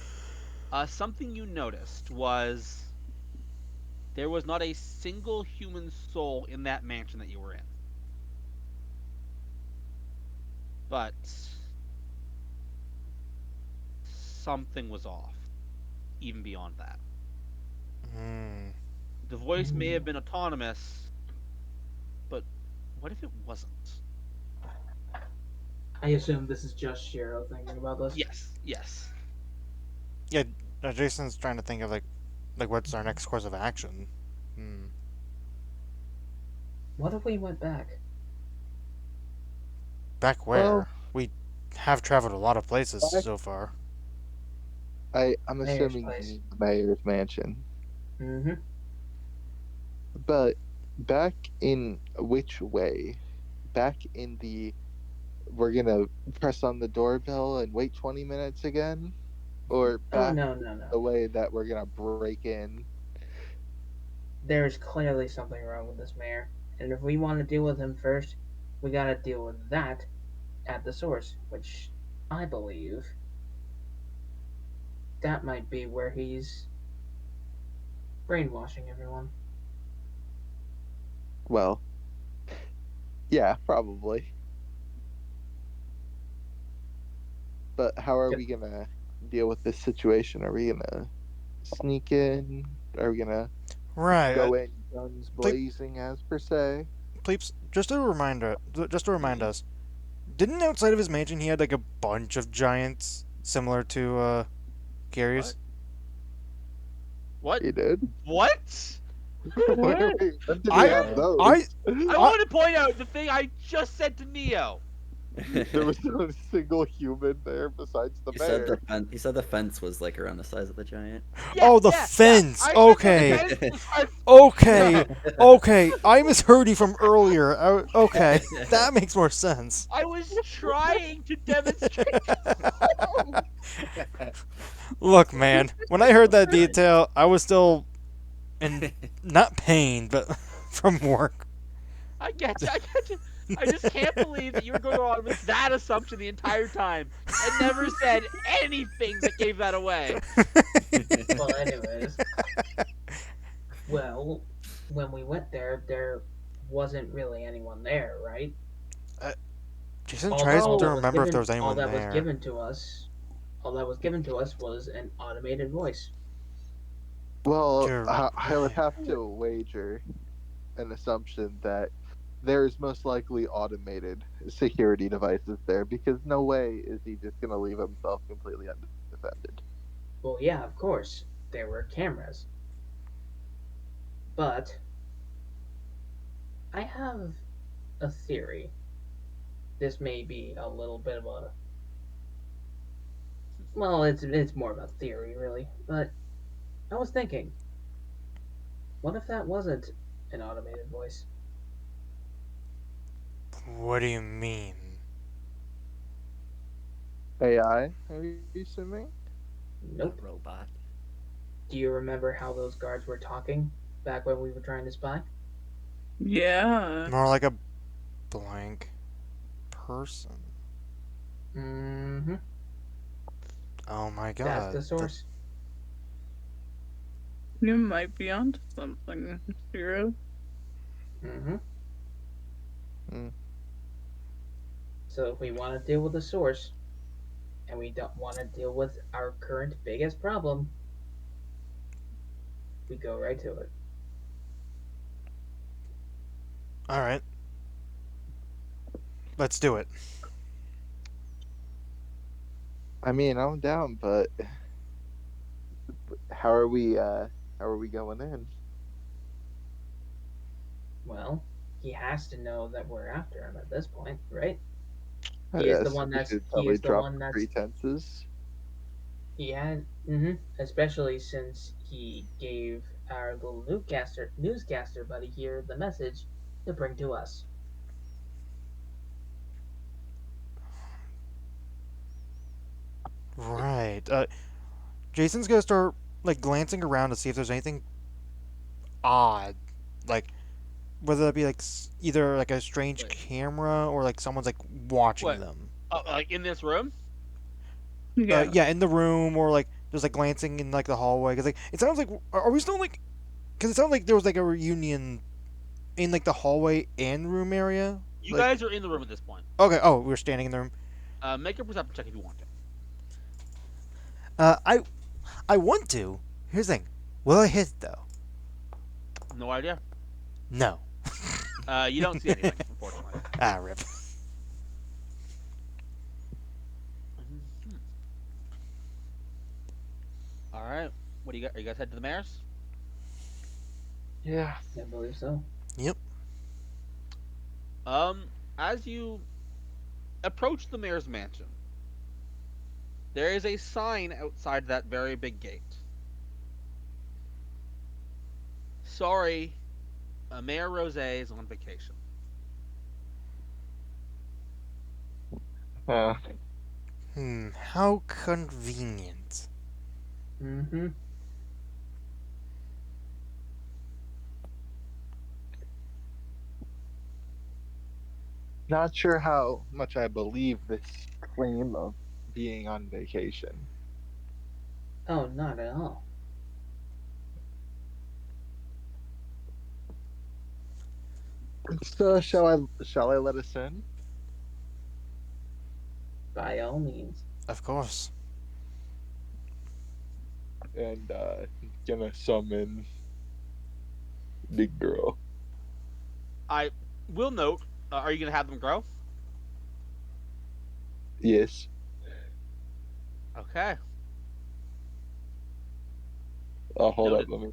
something you noticed was there was not a single human soul in that mansion that you were in. But something was off, even beyond that. Hmm. The voice may Hmm. have been autonomous, but what if it wasn't? I assume this is just Shiro thinking about this. Yes, yes. Yeah, Jason's trying to think of like what's our next course of action. Hmm. What if we went back? Back Well, where? We have traveled a lot of places back, so far. I'm Mayor's assuming you place. mean the mayor's mansion. Mm-hmm. But back in which way? Back in the we're gonna press on the doorbell and wait 20 minutes again? Or Oh, back no, no, no. the way that we're gonna break in? There's clearly something wrong with this mayor. And if we want to deal with him first, we gotta deal with that at the source, which I believe that might be where he's brainwashing everyone. Well, yeah, probably. But how are Yep. we gonna deal with this situation? Are we gonna sneak in? Are we gonna Right. go in guns Ple- blazing as per se? Please, just to remind Hmm. us, didn't outside of his mansion he had like a bunch of giants similar to What? Gary's? What? He did. What? What? When did we I, have Where? those? I, I I, want to point out the thing I just said to Neo. There was not a single human there besides the mayor. He said the fence was like around the size of the giant. Yeah, oh, the yeah, yeah. fence. I said the Okay, fence was our. okay, okay. I misheard you from earlier. Okay, that makes more sense. I was trying to demonstrate. Look, man, when I heard that detail, I was still in not pain, but from work. I get you. I get you. I just can't believe that you were going on with that assumption the entire time and never said anything that gave that away. Well, anyways, well, when we went there, there wasn't really anyone there, right? Uh, Jason All that, tries all to that was remember if there given, was all anyone that was there. given to us, all that was given to us was an automated voice. Well, You're I would right. have to wager an assumption that there's most likely automated security devices there because no way is he just going to leave himself completely undefended. Well, yeah, of course, there were cameras, but I have a theory. this may be a little bit of a well, it's more of a theory, really. But I was thinking, what if that wasn't an automated voice? What do you mean? AI, are you assuming? A Nope. robot. Do you remember how those guards were talking back when we were trying to spy? Yeah. More like a blank person. Mm-hmm. Oh my That's the god. source. You might be onto something, Hero. Mm-hmm. Hmm. So if we want to deal with the source, and we don't want to deal with our current biggest problem, we go right to it. Alright, let's do it. I mean, I'm down, but how are we going in? Well, he has to know that we're after him at this point, right? He is Yeah, the so one we that's should he probably is the drop one the that's pretenses. he had especially since he gave our little newscaster buddy here the message to bring to us. Right. Jason's gonna start like glancing around to see if there's anything odd, like whether that be like either like a strange Wait, camera or like someone's like watching what? them. Like in this room? Yeah. Yeah, in the room or like just like glancing in like the hallway because like it sounds like are we still like because it sounds like there was like a reunion in like the hallway and room area. You Like guys are in the room at this point. okay, oh we were standing in the room. Make a perception check if you want to. Uh, I I want to. Here's the thing. Will I hit though? No idea. No. You don't see anything, unfortunately. Ah, rip. Mhm. All right. What do you got? Are you guys headed to the mayor's? Yeah. I believe so. Yep. As you approach the mayor's mansion, there is a sign outside that very big gate. Sorry, Mayor Rose is on vacation. Uh, How convenient. Mm-hmm. Not sure how much I believe this claim of being on vacation. Oh, not at all. So shall I let us in By all means. Of course. and gonna summon big girl? I will note. Are you gonna have them grow? Yes. Okay. Hold up. Noted.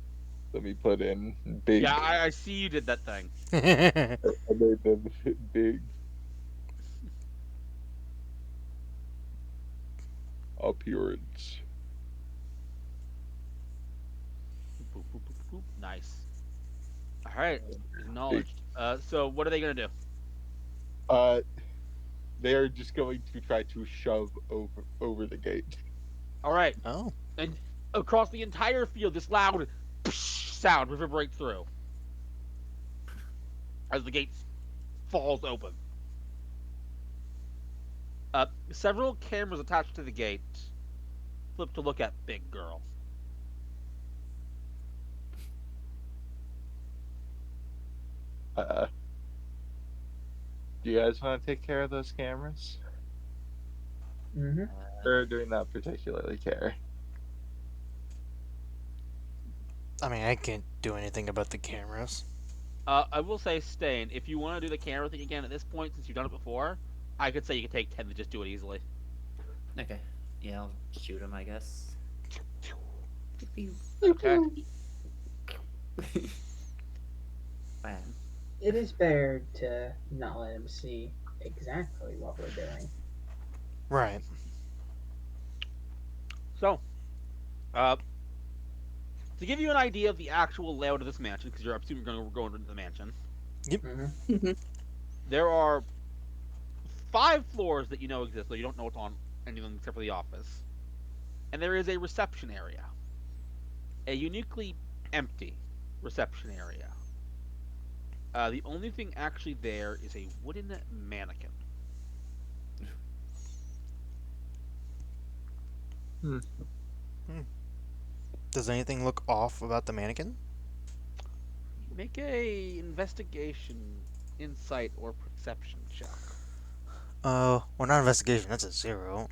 Let me put in big. Yeah, I see you did that thing. I made them big appearance. Boop, boop, boop, boop. Nice. All right. Acknowledged. So what are they gonna do? Uh, they are just going to try to shove over the gate. All right. Oh. And across the entire field, this loud sound reverberates through as the gate falls open. Several cameras attached to the gate flip to look at Big Girl. Uh, do you guys want to take care of those cameras? Mm-hmm. Or do we not particularly care? I mean, I can't do anything about the cameras. I will say, Stain, if you want to do the camera thing again at this point, since you've done it before, I could say you could take 10 to just do it easily. Okay. Yeah, I'll shoot him, I guess. Okay. Man. It is better to not let him see exactly what we're doing. Right. So, uh, to give you an idea of the actual layout of this mansion, because you're assuming you're going to go into the mansion, Mm-hmm. there are 5 floors that you know exist, though you don't know what's on any of them except for the office. And there is a reception area, a uniquely empty reception area. The only thing actually there is a wooden mannequin. Does anything look off about the mannequin? Make a investigation, insight, or perception check. Well, not investigation. That's a 0.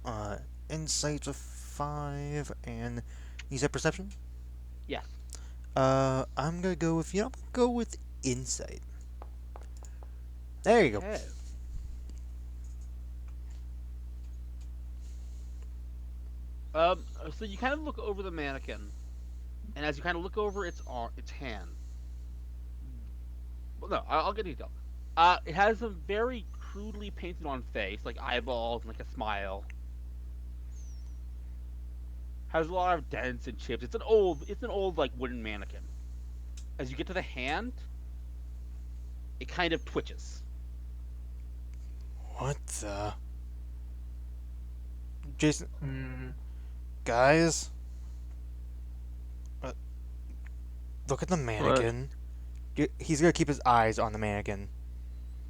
Insight's a 5, and you said perception. Yes. I'm gonna go with I'm gonna go with insight. There you go. Okay. So you kind of look over the mannequin, and as you kind of look over its hand, well, no, I'll get detail. It has a very crudely painted on face, like eyeballs and like a smile. Has a lot of dents and chips. It's an old like wooden mannequin. As you get to the hand, it kind of twitches. What the? Jason, Mm. guys, look at the mannequin. He's gonna keep his eyes on the mannequin.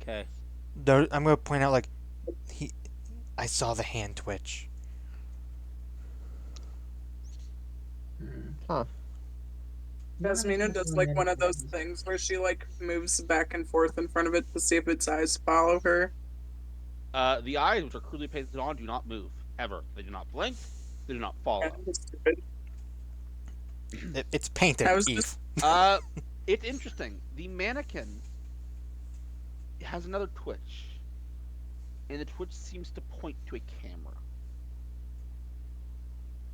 Okay. I'm gonna point out I saw the hand twitch. Mm. Jasmina does like one of those things where she like moves back and forth in front of it to see if its eyes follow her. The eyes, which are crudely painted on, do not move ever. They do not blink. They do not follow. Kinda stupid. It's painted, I was Eve. just- It's interesting. The mannequin has another twitch, and the twitch seems to point to a camera.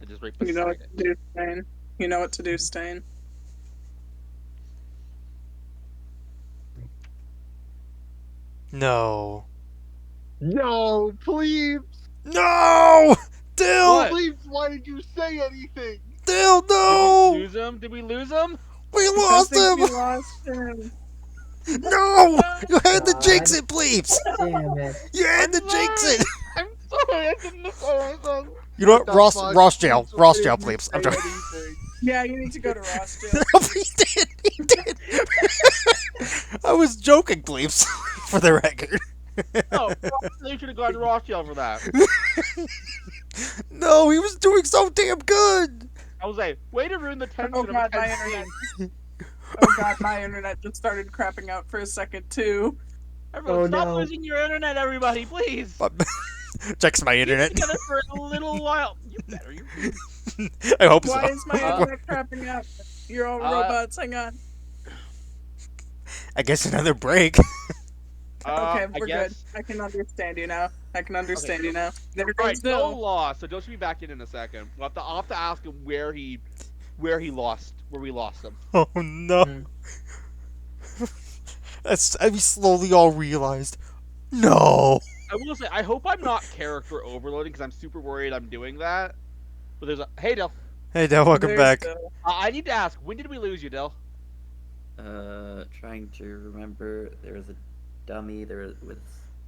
It is right You know beside what it. to do, Stain. You know what to do, Stain. No. No, please, No! Dill! What? please. Why did you say anything? Dill, Did we no! lose him? Did we lose him? We I lost think him! we lost him. No! You had to God. jinx it, bleeps! Damn it. You had to I'm jinx sorry. it! I'm sorry. I didn't know anything. You know what? The Ross, fuck? Ross jail. Please, Ross why jail, did you bleeps. say I'm joking. anything? Yeah, you need to go to Ross jail. No, he did! He did! I was joking, bleeps, for the record. No, they should have gone to Rothschild for that. No, he was doing so damn good! I was like, way to ruin the tension Oh of a god, my tense internet. scene. Oh god, my internet just started crapping out for a second too. Everyone, Oh, stop no. losing your internet, everybody, please. Checks my Keep it internet. together for a little while. You better. I hope so. Why is my internet crapping out? You're all robots, hang on. I guess another break. Okay, I we're guess. good. I can understand you now. I can understand you now. There All right, goes Dill Dill. lost, so Dill should be back in a second. I'll have to ask him where he lost, where we lost him. Oh no. Mm. We slowly all realized. No. I will say, I hope I'm not character overloading because I'm super worried I'm doing that. But there's a hey Dill. Hey, Dale, welcome There's back. Dill. I need to ask, when did we lose you, Dill? Trying to remember. There was a dummy. There was.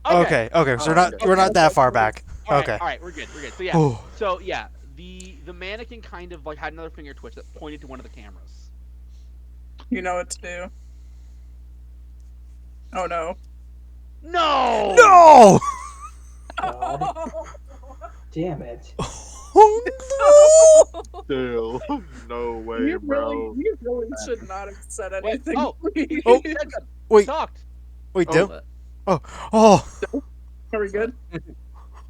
Okay, so we're not that far back. All Okay. right, we're good. So yeah, Ooh. the mannequin kind of like had another finger twitch that pointed to one of the cameras. You know what to do. Oh no. No! No! God. Damn it. Oh, no! Still, no way, You bro. really should not have said Wait, anything. oh, please. oh. Said something. Wait. Talked. Wait, Oh, Dale? What? Oh, Are we good?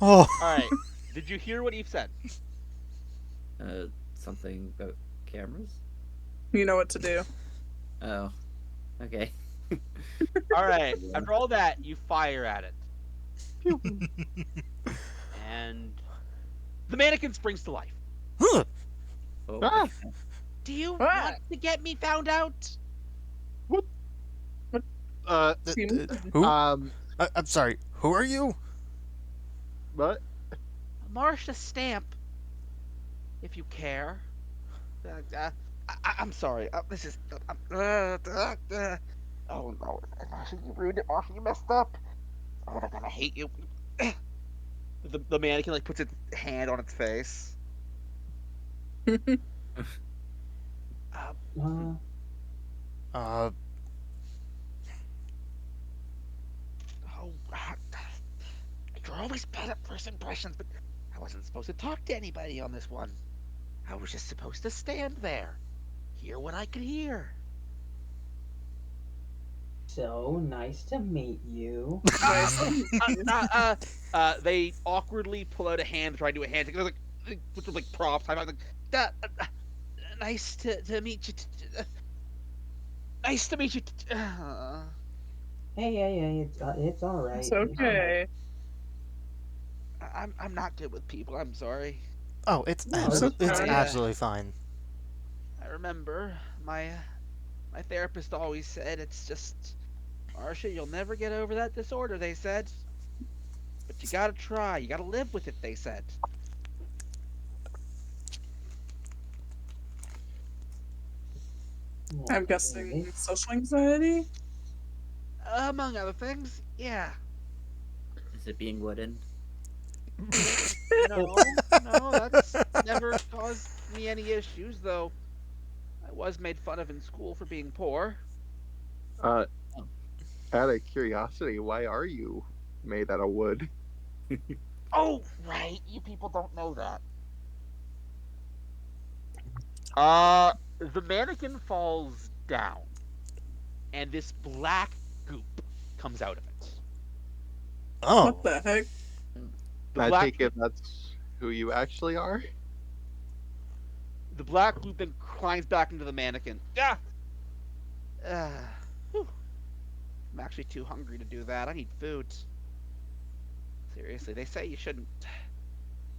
oh. All right. Did you hear what Eve said? Something about cameras. You know what to do. Oh, okay. All right. After all that, you fire at it, and the mannequin springs to life. Huh. Oh, Ah. Do you Ah. want to get me found out? Uh, Who? um, I'm sorry. Who are you? But Marcia Stamp, if you care. I'm sorry. This is. Oh no, Marcia, you ruined it, Marcia. You messed up. Oh, they're gonna hate you. The mannequin like puts its hand on its face. Uh, Uh, Uh, oh, you're always bad at first impressions, but I wasn't supposed to talk to anybody on this one. I was just supposed to stand there, hear what I could hear. so nice to meet you. Nice. They awkwardly pull out a hand, try to do a handshake. They're like, with the like props. I'm like, nice to meet you. Nice to meet you. Hey, it's all right. It's okay. I'm not good with people. I'm sorry. oh, it's No, it's it's fine. absolutely fine. I remember my therapist always said it's just Marcia, you'll never get over that disorder. They said, but you gotta try. You gotta live with it. They said. I'm guessing social anxiety. Among other things, yeah. Is it being wooden? No, no, that's never caused me any issues, though I was made fun of in school for being poor. uh, Oh. out of curiosity, why are you made out of wood? Oh, right, you people don't know that. The mannequin falls down, and this black goop comes out of it. Oh, What the heck? The I black take it that's who you actually are. the black goop then climbs back into the mannequin. Yeah. Whew. I'm actually too hungry to do that. I need food. Seriously, they say you shouldn't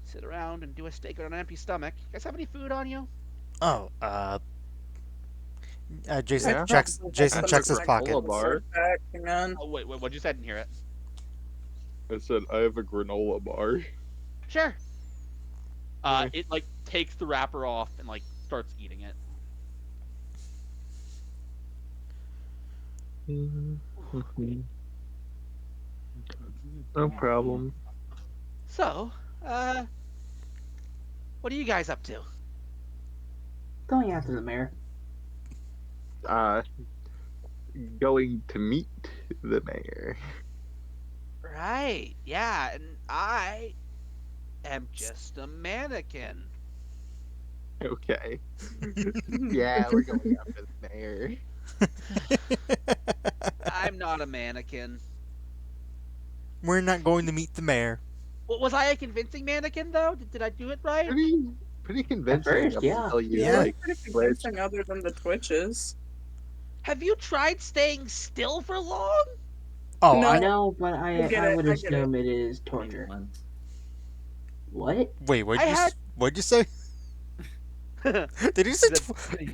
sit around and do a steak on an empty stomach. You guys have any food on you? oh. Jason Yeah. checks. Jason That's checks a his pocket. granola bar. Hang on. Oh wait, what'd you say? I didn't hear it. I said I have a granola bar. Sure. Okay. It like takes the wrapper off and like starts eating it. No problem. So, what are you guys up to? Going after the mayor. Uh, going to meet the mayor. Right. Yeah, and I am just a mannequin. Okay. Yeah, we're going after the mayor. I'm not a mannequin. We're not going to meet the mayor. Well, was I a convincing mannequin though? Did I do it right? Pretty convincing first, up yeah. until you Yeah. like Pretty switched. convincing other than the twitches. Have you tried staying still for long? Oh, No. No, but I get I it, would I get it. assume it is Maybe torture. once. What? wait. I had- What'd you say? Did you say?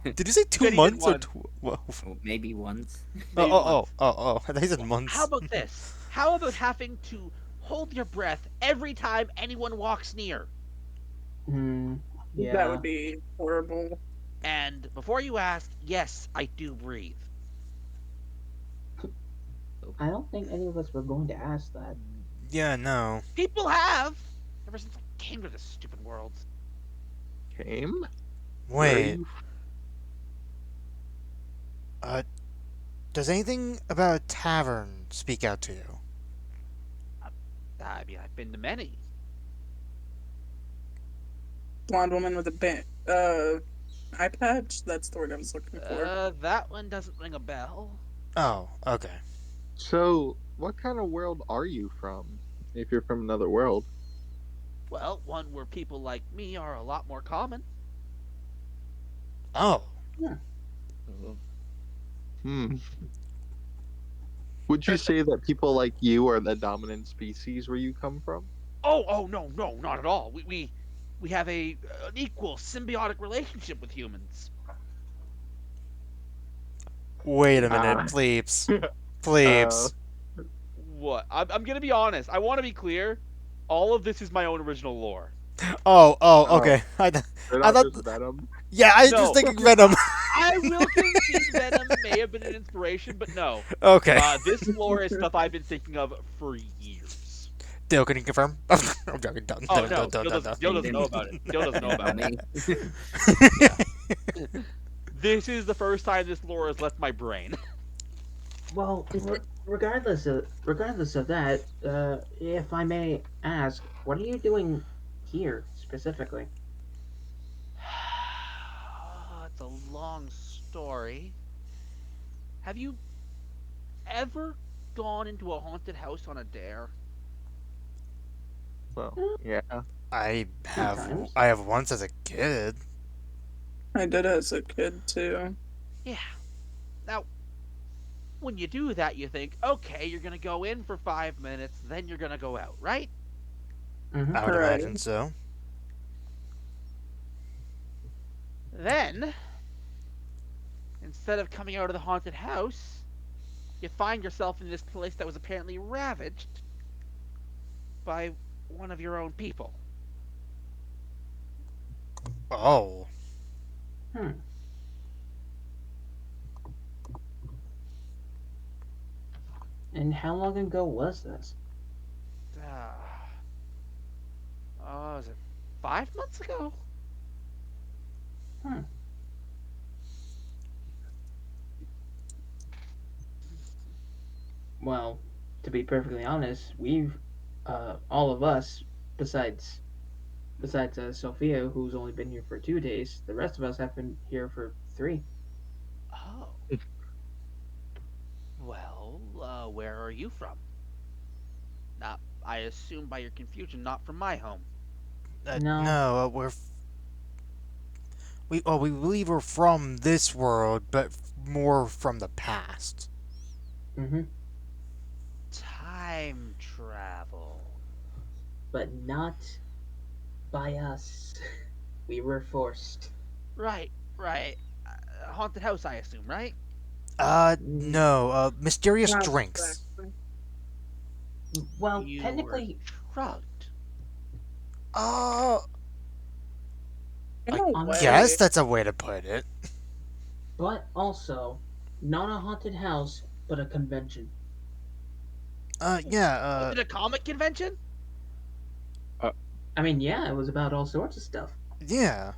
Did you say 2 Goody did months or one. Whoa. Oh, maybe once. Maybe once. Oh! I thought he said months. How about this? How about having to hold your breath every time anyone walks near? Yeah. That would be horrible. And before you ask, yes, I do breathe. I don't think any of us were going to ask that. Yeah, no. People have ever since I came to this stupid world. Came? Where are Wait. you Does anything about a tavern speak out to you? I mean, I've been to many. Blonde woman with a eye patch. That's the word I was looking for. That one doesn't ring a bell. Oh, okay. So, what kind of world are you from? If you're from another world. Well, one where people like me are a lot more common. Oh. Hmm. Would you say that people like you are the dominant species where you come from? Oh, no, not at all. We have an equal symbiotic relationship with humans. Wait a minute, Ah. plebes. Plebes. What? I'm gonna be honest. I want to be clear. All of this is my own original lore. Oh, Oh, okay. they're I not thought. just Venom. Yeah, I was just No, thinking Venom. I will concede Venom may have been an inspiration, but no. Okay. This lore is stuff I've been thinking of for years. Dale, can you confirm? I'm joking. Don't, Oh don't, no, don't, don't, don't, don't. Gil doesn't know about it. Gil doesn't know Didn't tell about it. me. Yeah. This is the first time this lore has left my brain. Well, regardless of that, if I may ask, what are you doing here specifically? It's a long story. Have you ever gone into a haunted house on a dare? Well, Eh, yeah. I have. Sometimes. I have once as a kid. I did as a kid too. Yeah. Now, when you do that, you think, okay, you're gonna go in for 5 minutes, then you're gonna go out, right? Mm-hmm. I would Right. imagine so. Then, instead of coming out of the haunted house, you find yourself in this place that was apparently ravaged by one of your own people. Oh. Hmm. And how long ago was this? Uh, was it 5 months ago? Hmm. Well, to be perfectly honest, we've all of us, besides Sophia, who's only been here for 2 days, the rest of us have been here for 3. Oh. Well, where are you from? Not, I assume by your confusion, not from my home. No. No, we believe we're from this world, but more from the past. Mm-hmm. Time travel. But not by us. We were forced. Right, right. Haunted house, I assume, right? No, mysterious Not drinks. exactly. Well, You technically, were drugged. Uh, In I a honestly, guess way. that's a way to put it. but also not a haunted house, but a convention. Yeah, Was it a comic convention? I mean, yeah, it was about all sorts of stuff. yeah.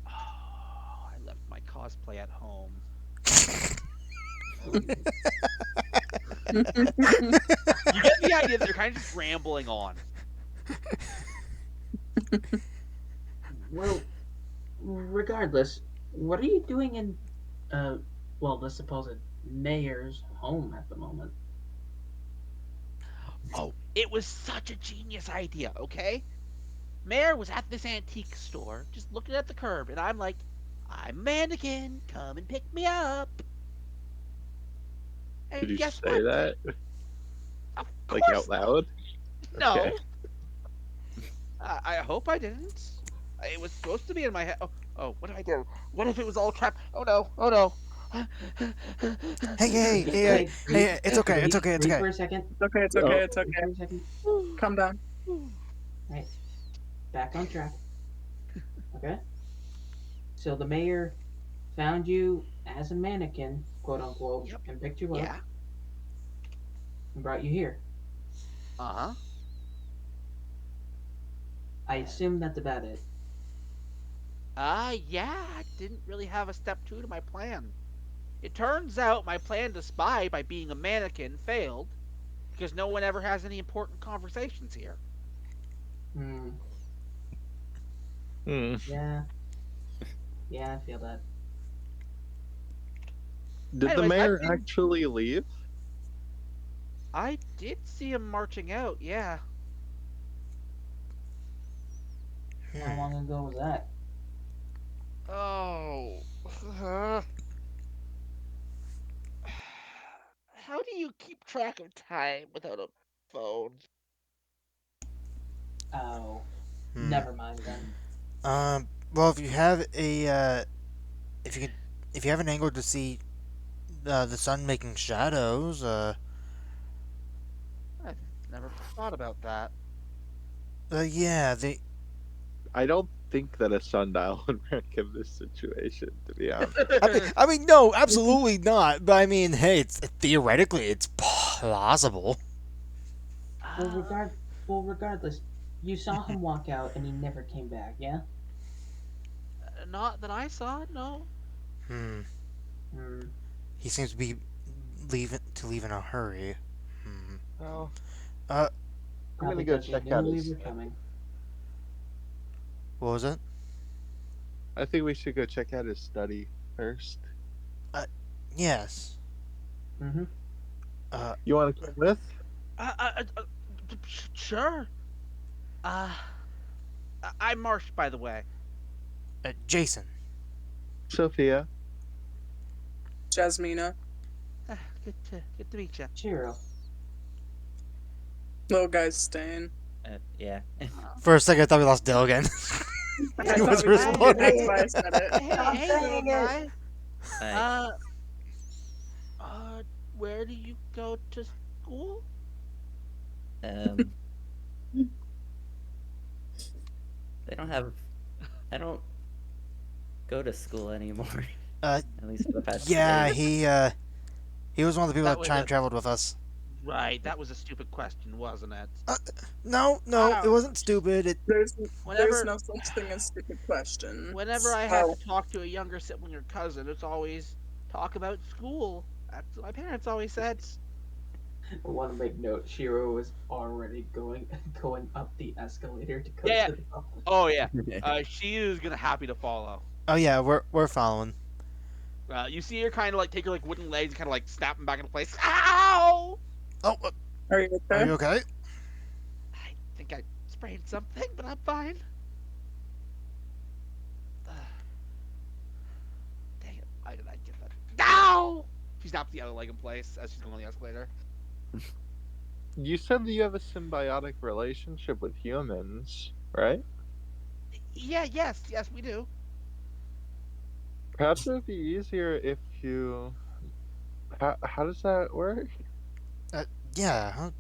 Oh, I left my cosplay at home. You get the idea that they're kind of just rambling on. Well, regardless, what are you doing in, uh, well, the supposed mayor's home at the moment? Oh, it was such a genius idea, okay? Mayor was at this antique store, just looking at the curb, and I'm like, I'm a mannequin, come and pick me up. Did And you guess say what? that Of like course out not. loud? No. Okay. I hope I didn't. It was supposed to be in my head. Oh, what did I do? What if it was all crap? Oh no, oh no. Hey, it's okay, it's okay, it's Breathe okay. for a second. It's okay, it's okay, Oh, it's Breathe okay. for a second. Calm down. Right, back on track. Okay. So the mayor found you as a mannequin, quote unquote, Yep. and picked you up Yeah. and brought you here. Uh-huh. I assume that's about it. Yeah, I didn't really have a step 2 to my plan. It turns out my plan to spy by being a mannequin failed because no one ever has any important conversations here. Hmm. Hmm. Yeah. Yeah, I feel that. Did the Anyways, mayor actually leave? I did see him marching out, yeah. How long ago was that? Oh. How do you keep track of time without a phone? Oh, Hmm. never mind then. Well, if you have a, if you have an angle to see, the sun making shadows, never thought about that. Yeah, they. I don't think that a sundial would work in this situation, to be honest. I mean, no, absolutely not. But I mean, hey, it's theoretically it's possible. Well, Uh, regardless, you saw him walk out and he never came back. Yeah. not that I saw. No. Hmm. Hmm. He seems to be leave in a hurry. Hmm. Well, Uh, I'm gonna Probably go because he check knew out we his. were coming. what was it? I think we should go check out his study first. Yes. Mm-hmm. You want to come with? Uh, uh, uh, uh, sure. Uh, I'm Marsh, by the way. Jason. Sophia. Jasmina. Good to meet you. Chiro. Little guy's staying. Yeah. For a second, I thought we lost Dill again. I He thought was we did, responding. that's why I said it. Hey, Stop hey, little saying it. guy. Like, Uh, where do you go to school? um, they don't have. I don't go to school anymore. Uh, At least for the past yeah, 2 days. he was one of the people That that was time a- traveled with us. Right, that was a stupid question, wasn't it? No, it wasn't stupid. There's Whenever, no such thing as stupid questions. whenever I have Oh, to talk to a younger sibling or cousin, it's always talk about school. That's what my parents always said. I want to make note. Shiro was already going up the escalator to go Yeah. to the office. Oh yeah. She is gonna happy to follow. Oh yeah, we're following. You see her kind of like take her like wooden legs and kind of like snap them back into place. Ow! Oh, are you are okay? you okay? I think I sprained something, but I'm fine. Dang it! Why did I get that? Ow! She snaps the other leg in place as she's going on the escalator. You said that you have a symbiotic relationship with humans, right? Yes, we do. Perhaps it would be easier if you. How does that work? Yeah. Huh?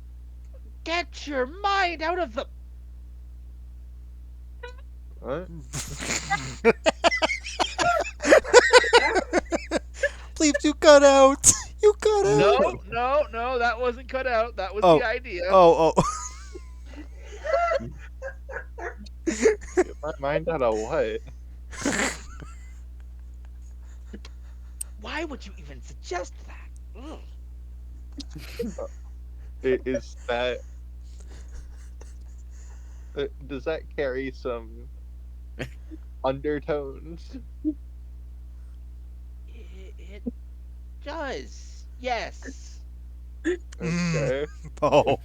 Get your mind out of the. What? Please, you cut out. You cut out. No, that wasn't cut out. That was Oh. the idea. Oh. Get my mind out of what? Why would you even suggest that? Ugh. Is that? Does that carry some undertones? It does. Yes. Okay. Oh.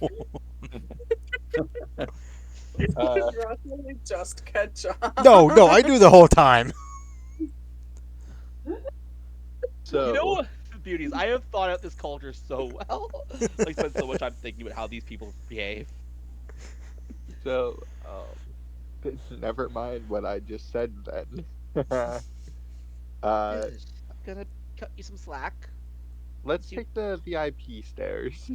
Really just catch on. No, I knew the whole time. So You know what the beauty is? I have thought out this culture so well. Like spent so much time thinking about how these people behave. So, never mind what I just said then. Yes. I'm gonna cut you some slack. Let's You- take the VIP stairs.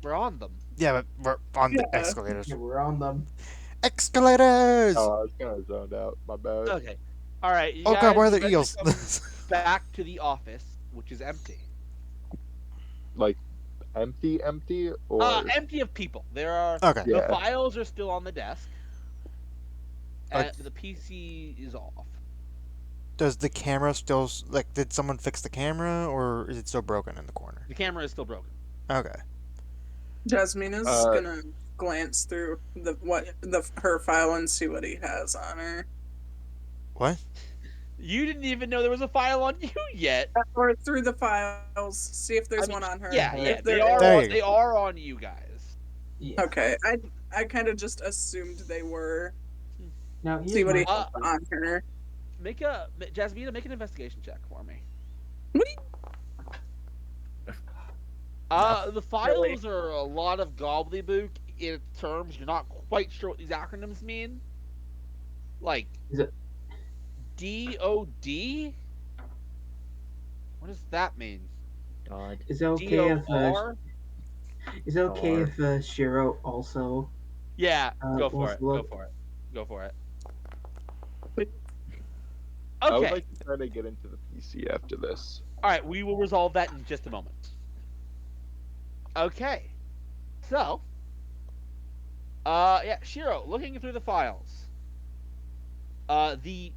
We're on them. Yeah, but we're on the Yeah. escalators. Yeah, we're on them. Escalators. Oh, I was kind of zoned out. My bad. Okay. All right. You Oh god, guys where are the eventually eels? come back to the office, which is empty. Like, empty, or Empty of people. There are Okay. the Yeah. files are still on the desk. Okay. The PC is off. Does the camera still like? Did someone fix the camera, or is it still broken in the corner? The camera is still broken. Okay. Jasmina's Uh, gonna glance through her file and see what he has on her. What? You didn't even know there was a file on you yet. Or through the files, see if there's I mean, one on her. Yeah, If yeah. If They there are. is- There On, you they are on you guys. Yeah. Okay, I kind of just assumed they were. Now See here's what my he has question. on her. Jasmina, make an investigation check for me. What do The files are a lot of gobbledygook in terms you're not quite sure what these acronyms mean. Like Is it- DOD? What does that mean? God. Is it okay if DOR? Is it okay Or- if Shiro also Yeah, go for wants it. to Go look? for it. Go for it. I would Okay. like to try to get into the PC after this. All right. We will resolve that in just a moment. Okay. So, yeah, Shiro, looking through the files. The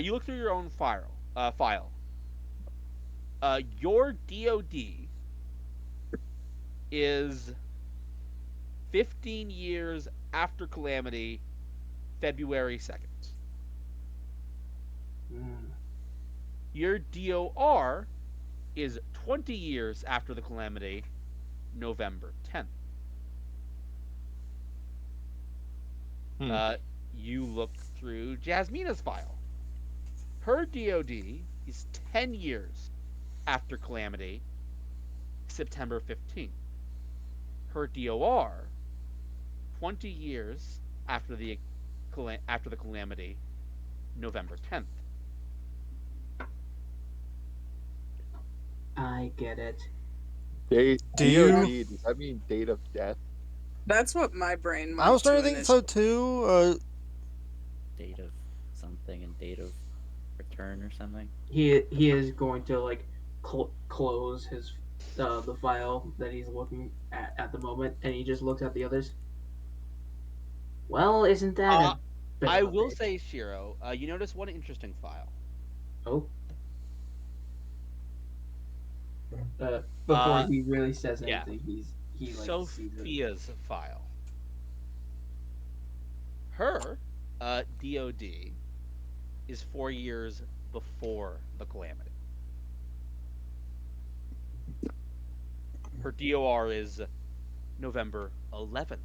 you look through your own file. Your DOD is 15 years after Calamity, February 2nd. Mm. Your DOR is 20 years after the Calamity, November 10th. Hmm. You look through Jasmina's file. Her DOD is 10 years after Calamity, September 15th. Her DOR, 20 years after the Calamity, November 10th. I get it. DOD, Do you? does that mean date of death? That's what my brain I was went starting to to think so initially. too. Date of something and date of return or something. He is going to like close his the file that he's looking at the moment, and he just looks at the others. Well, isn't that Uh, a bit I of a will bitch? say, Shiro, you notice one interesting file. Oh. Before Uh, he really says yeah, anything, he like sees it. Sophia's file. Her DOD is 4 years before the Calamity. Her DOR is November 11th,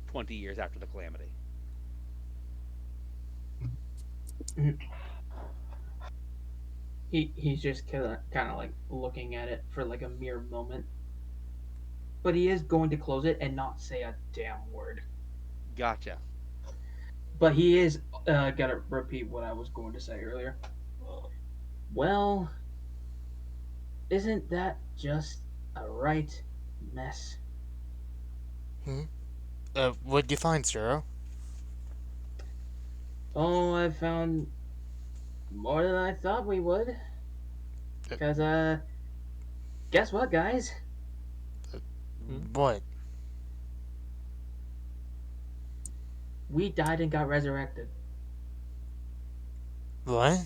20 years after the Calamity. He's just kind of like looking at it for like a mere moment, but he is going to close it and not say a damn word. Gotcha. But he is gonna repeat what I was going to say earlier. Well, isn't that just a right mess? What'd you find, Zero? Oh, I found more than I thought we would. Cause guess what, guys? Hmm? What? We died and got resurrected. What?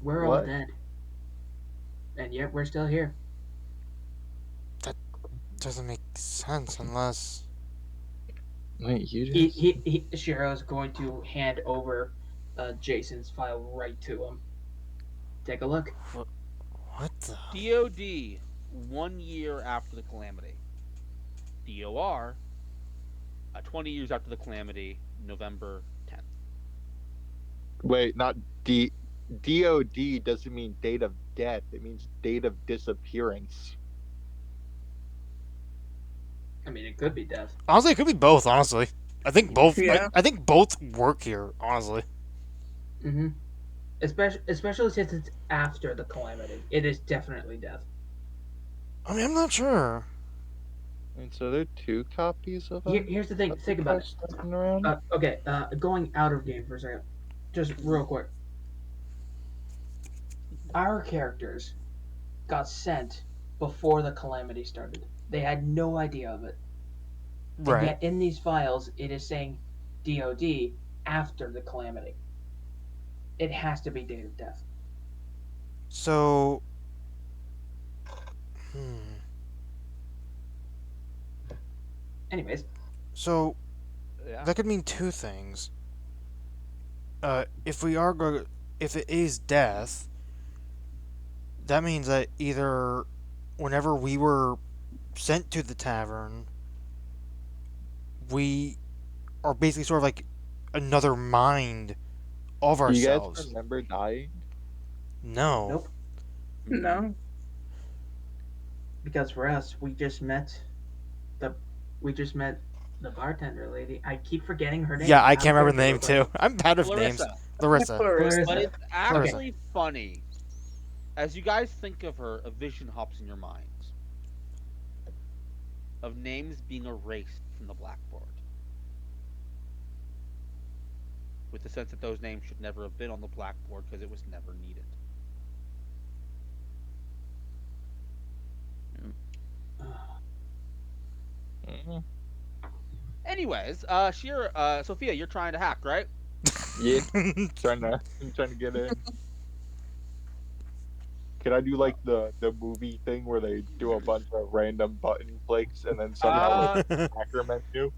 We're all What? dead, and yet we're still here. Doesn't make sense unless. Wait, you just. Shiro's going to hand over Jason's file right to him. Take a look. What the? DOD, 1 year after the Calamity. DOR, 20 years after the Calamity, November 10th. Wait, not D. DOD doesn't mean date of death. It means date of disappearance. I mean, it could be death. Honestly, it could be both. Honestly, I think both. Yeah. I think both work here. Honestly. Mm-hmm. Especially since it's after the calamity. It is definitely death. I mean, I'm not sure. And so there are two copies of them. Here's the thing. Think about it. Around? Okay. Going out of game for a second. Just real quick. Our characters got sent before the calamity started. They had no idea of it. And Right. yet in these files, it is saying DOD after the calamity. It has to be date of death. So. Hmm. Anyways, So Yeah. that could mean two things. If we are going, if it is death, that means that either whenever we were sent to the tavern, we are basically sort of like another mind of Do you guys ourselves. remember dying? No. nope. No. Because for us, we just met the bartender lady. I keep forgetting her name. Yeah, I I'm can't remember the going name to real too. I'm bad with names. Larissa. Larissa. Clarissa. But Clarissa. it's actually funny As you guys think of her, a vision hops in your minds of names being erased from the blackboard, with the sense that those names should never have been on the blackboard because it was never needed. Mm. Anyways, Sophia, you're trying to hack, right? Yeah, trying to get in. Can I do like the movie thing where they do a bunch of random button clicks and then somehow Uh, it's hacker menu?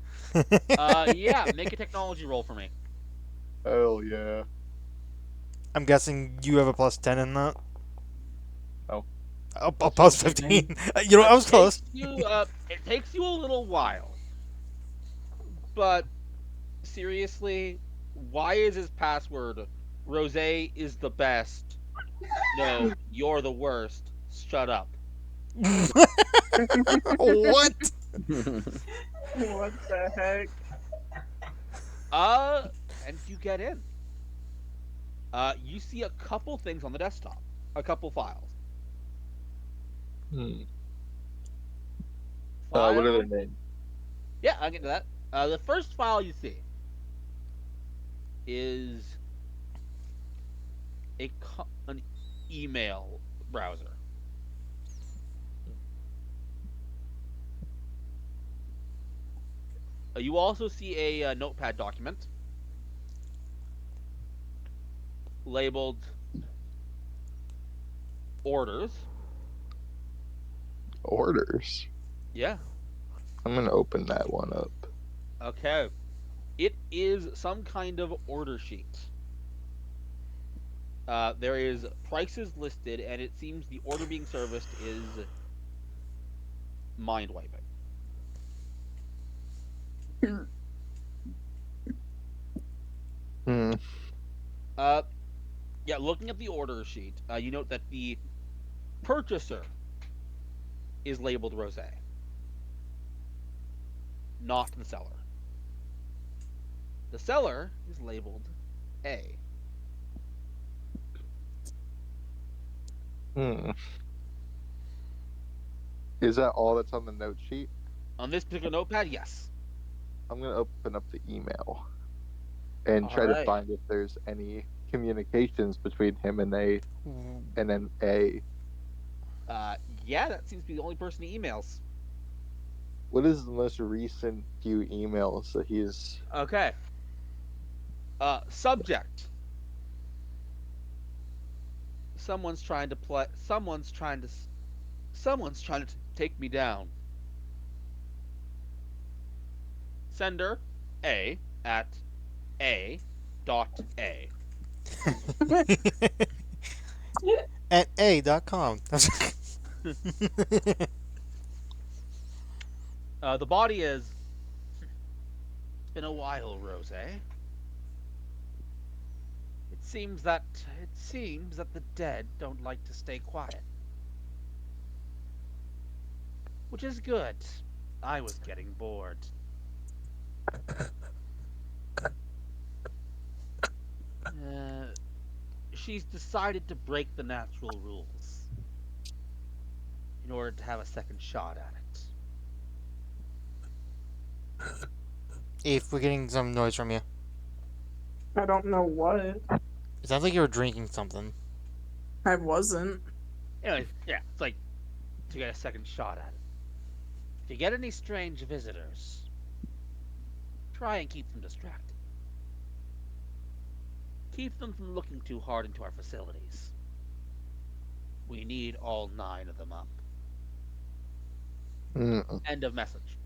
yeah. Make a technology roll for me. Hell yeah! I'm guessing you have a plus 10 in that. Oh, A plus 15. You know, I was close. It takes you a little while, but seriously, why is his password Rose is the best? No, you're the worst. Shut up. What? What the heck? And you get in. You see a couple things on the desktop, a couple files. hmm. What are File. their names? Yeah, I'll get to that. The first file you see is an email browser. You also see a notepad document labeled orders. Orders. Yeah. I'm gonna open that one up. Okay. It is some kind of order sheet. There is prices listed, and it seems the order being serviced is mind wiping. Hmm. Uh, yeah. Looking at the order sheet, you note that the purchaser is labeled Rose, not the seller. The seller is labeled A. Hmm. Is that all that's on the note sheet? On this particular notepad, yes. I'm gonna open up the email and All try to right. find if there's any communications between him and then A. Yeah, that seems to be the only person he emails. What is the most recent few emails that he's? Okay. Subject. Someone's trying to play. Someone's trying to take me down. Sender A at A dot A. At a.com. The body is. It's been a while, Rose. It seems that the dead don't like to stay quiet, which is good. I was getting bored. Uh, she's decided to break the natural rules in order to have a second shot at it. If we're getting some noise from you. I don't know what. It sounds like you were drinking something. I wasn't. Anyways, yeah, it's like to get a second shot at it. If you get any strange visitors, try and keep them distracted. Keep them from looking too hard into our facilities. We need all 9 of them up. Mm. End of message.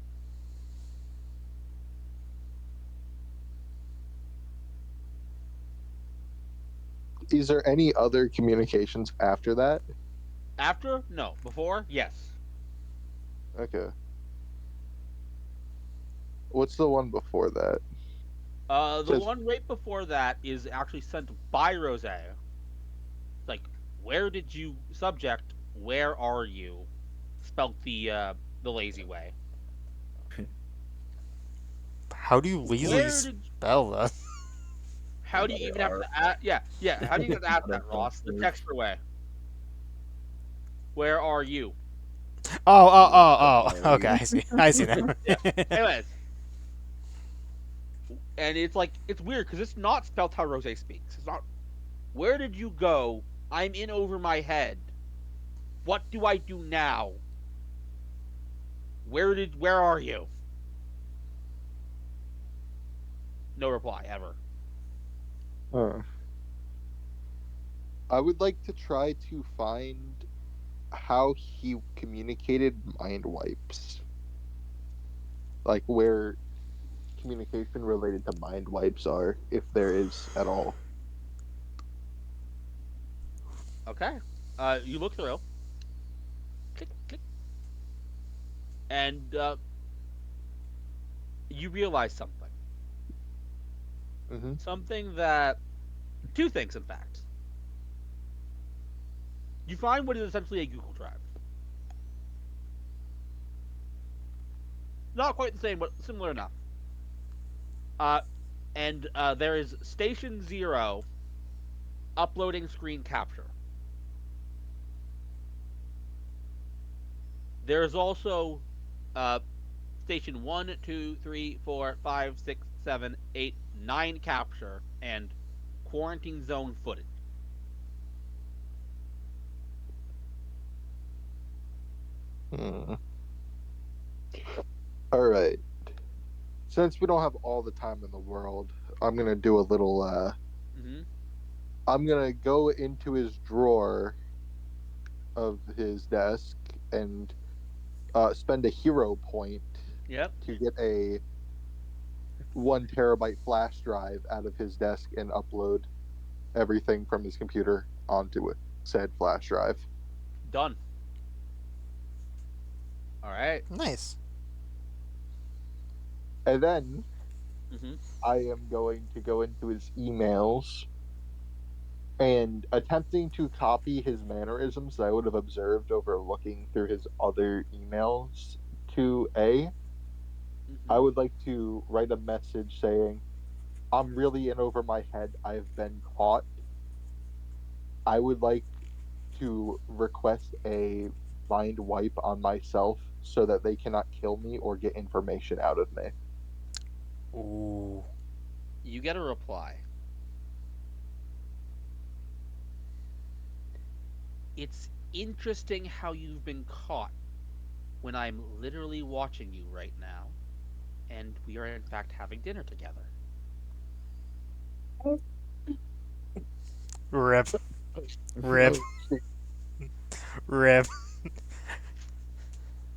Is there any other communications after that? After? No. Before? Yes. Okay. What's the one before that? The Says- one right before that is actually sent by Rose. Like, where did you subject? Where are you? Spelt the lazy way. How do you Where lazily did? spell that? How do you even have to? Yeah. How do you have to ask that, Ross? The Texter way. Where are you? Oh. Okay, I see. I see now. Yeah. Anyways, and it's like it's weird because it's not spelled how Rose speaks. It's not. Where did you go? I'm in over my head. What do I do now? Where are you? No reply ever. Huh. I would like to try to find how he communicated mind wipes. Like where communication related to mind wipes are, if there is at all. Okay. You look through. Click, click, and you realize something. Mm-hmm. Something that two things, in fact. You find what is essentially a Google Drive. Not quite the same, but similar enough. Uh, and there is Station Zero uploading screen capture. There is also uh, Station 1, 2, 3, 4, 5, 6, 7, 8, 9 capture and quarantine zone footage. Hmm. All right. Since we don't have all the time in the world, I'm gonna do a little. Mm-hmm. I'm gonna go into his drawer of his desk and spend a hero point Yep. to get a 1 terabyte flash drive out of his desk and upload everything from his computer onto it, said flash drive. Done. All right. Nice. And then Mm-hmm. I am going to go into his emails and attempting to copy his mannerisms that I would have observed over looking through his other emails to A. I Mm-hmm. would like to write a message saying, I'm really in over my head. I've been caught. I would like to request a mind wipe on myself so that they cannot kill me or get information out of me. Ooh. You get a reply. It's interesting how you've been caught when I'm literally watching you right now, and we are in fact having dinner together. Rip. Rip. Rip.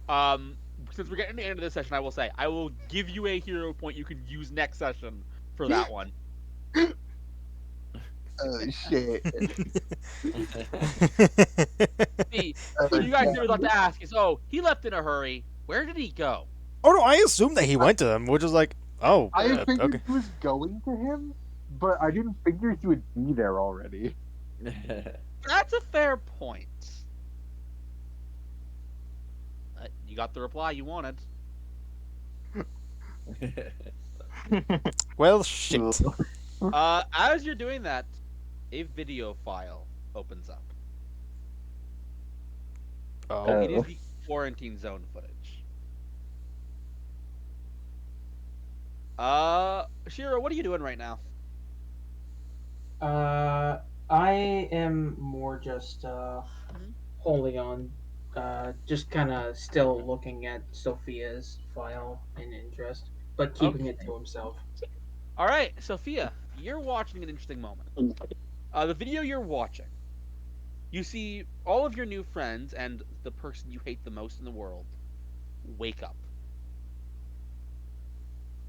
Um, since we're getting to the end of this session, I will say I will give you a hero point you can use next session for that one. Oh shit. See, Oh, what you guys God. never thought to ask is, oh, he left in a hurry. Where did he go? Oh no, I assumed that he went to them, which is like, oh, I figured okay. he was going to him, but I didn't figure he would be there already. That's a fair point. You got the reply you wanted. Well, shit. As you're doing that, a video file opens up. Oh. It is the quarantine zone footage. Shiro, what are you doing right now? I am more just Mhm. holding on, just kind of still looking at Sophia's file in interest, but keeping Okay. it to himself. All right, Sophia, you're watching an interesting moment. The video you're watching, you see all of your new friends and the person you hate the most in the world wake up.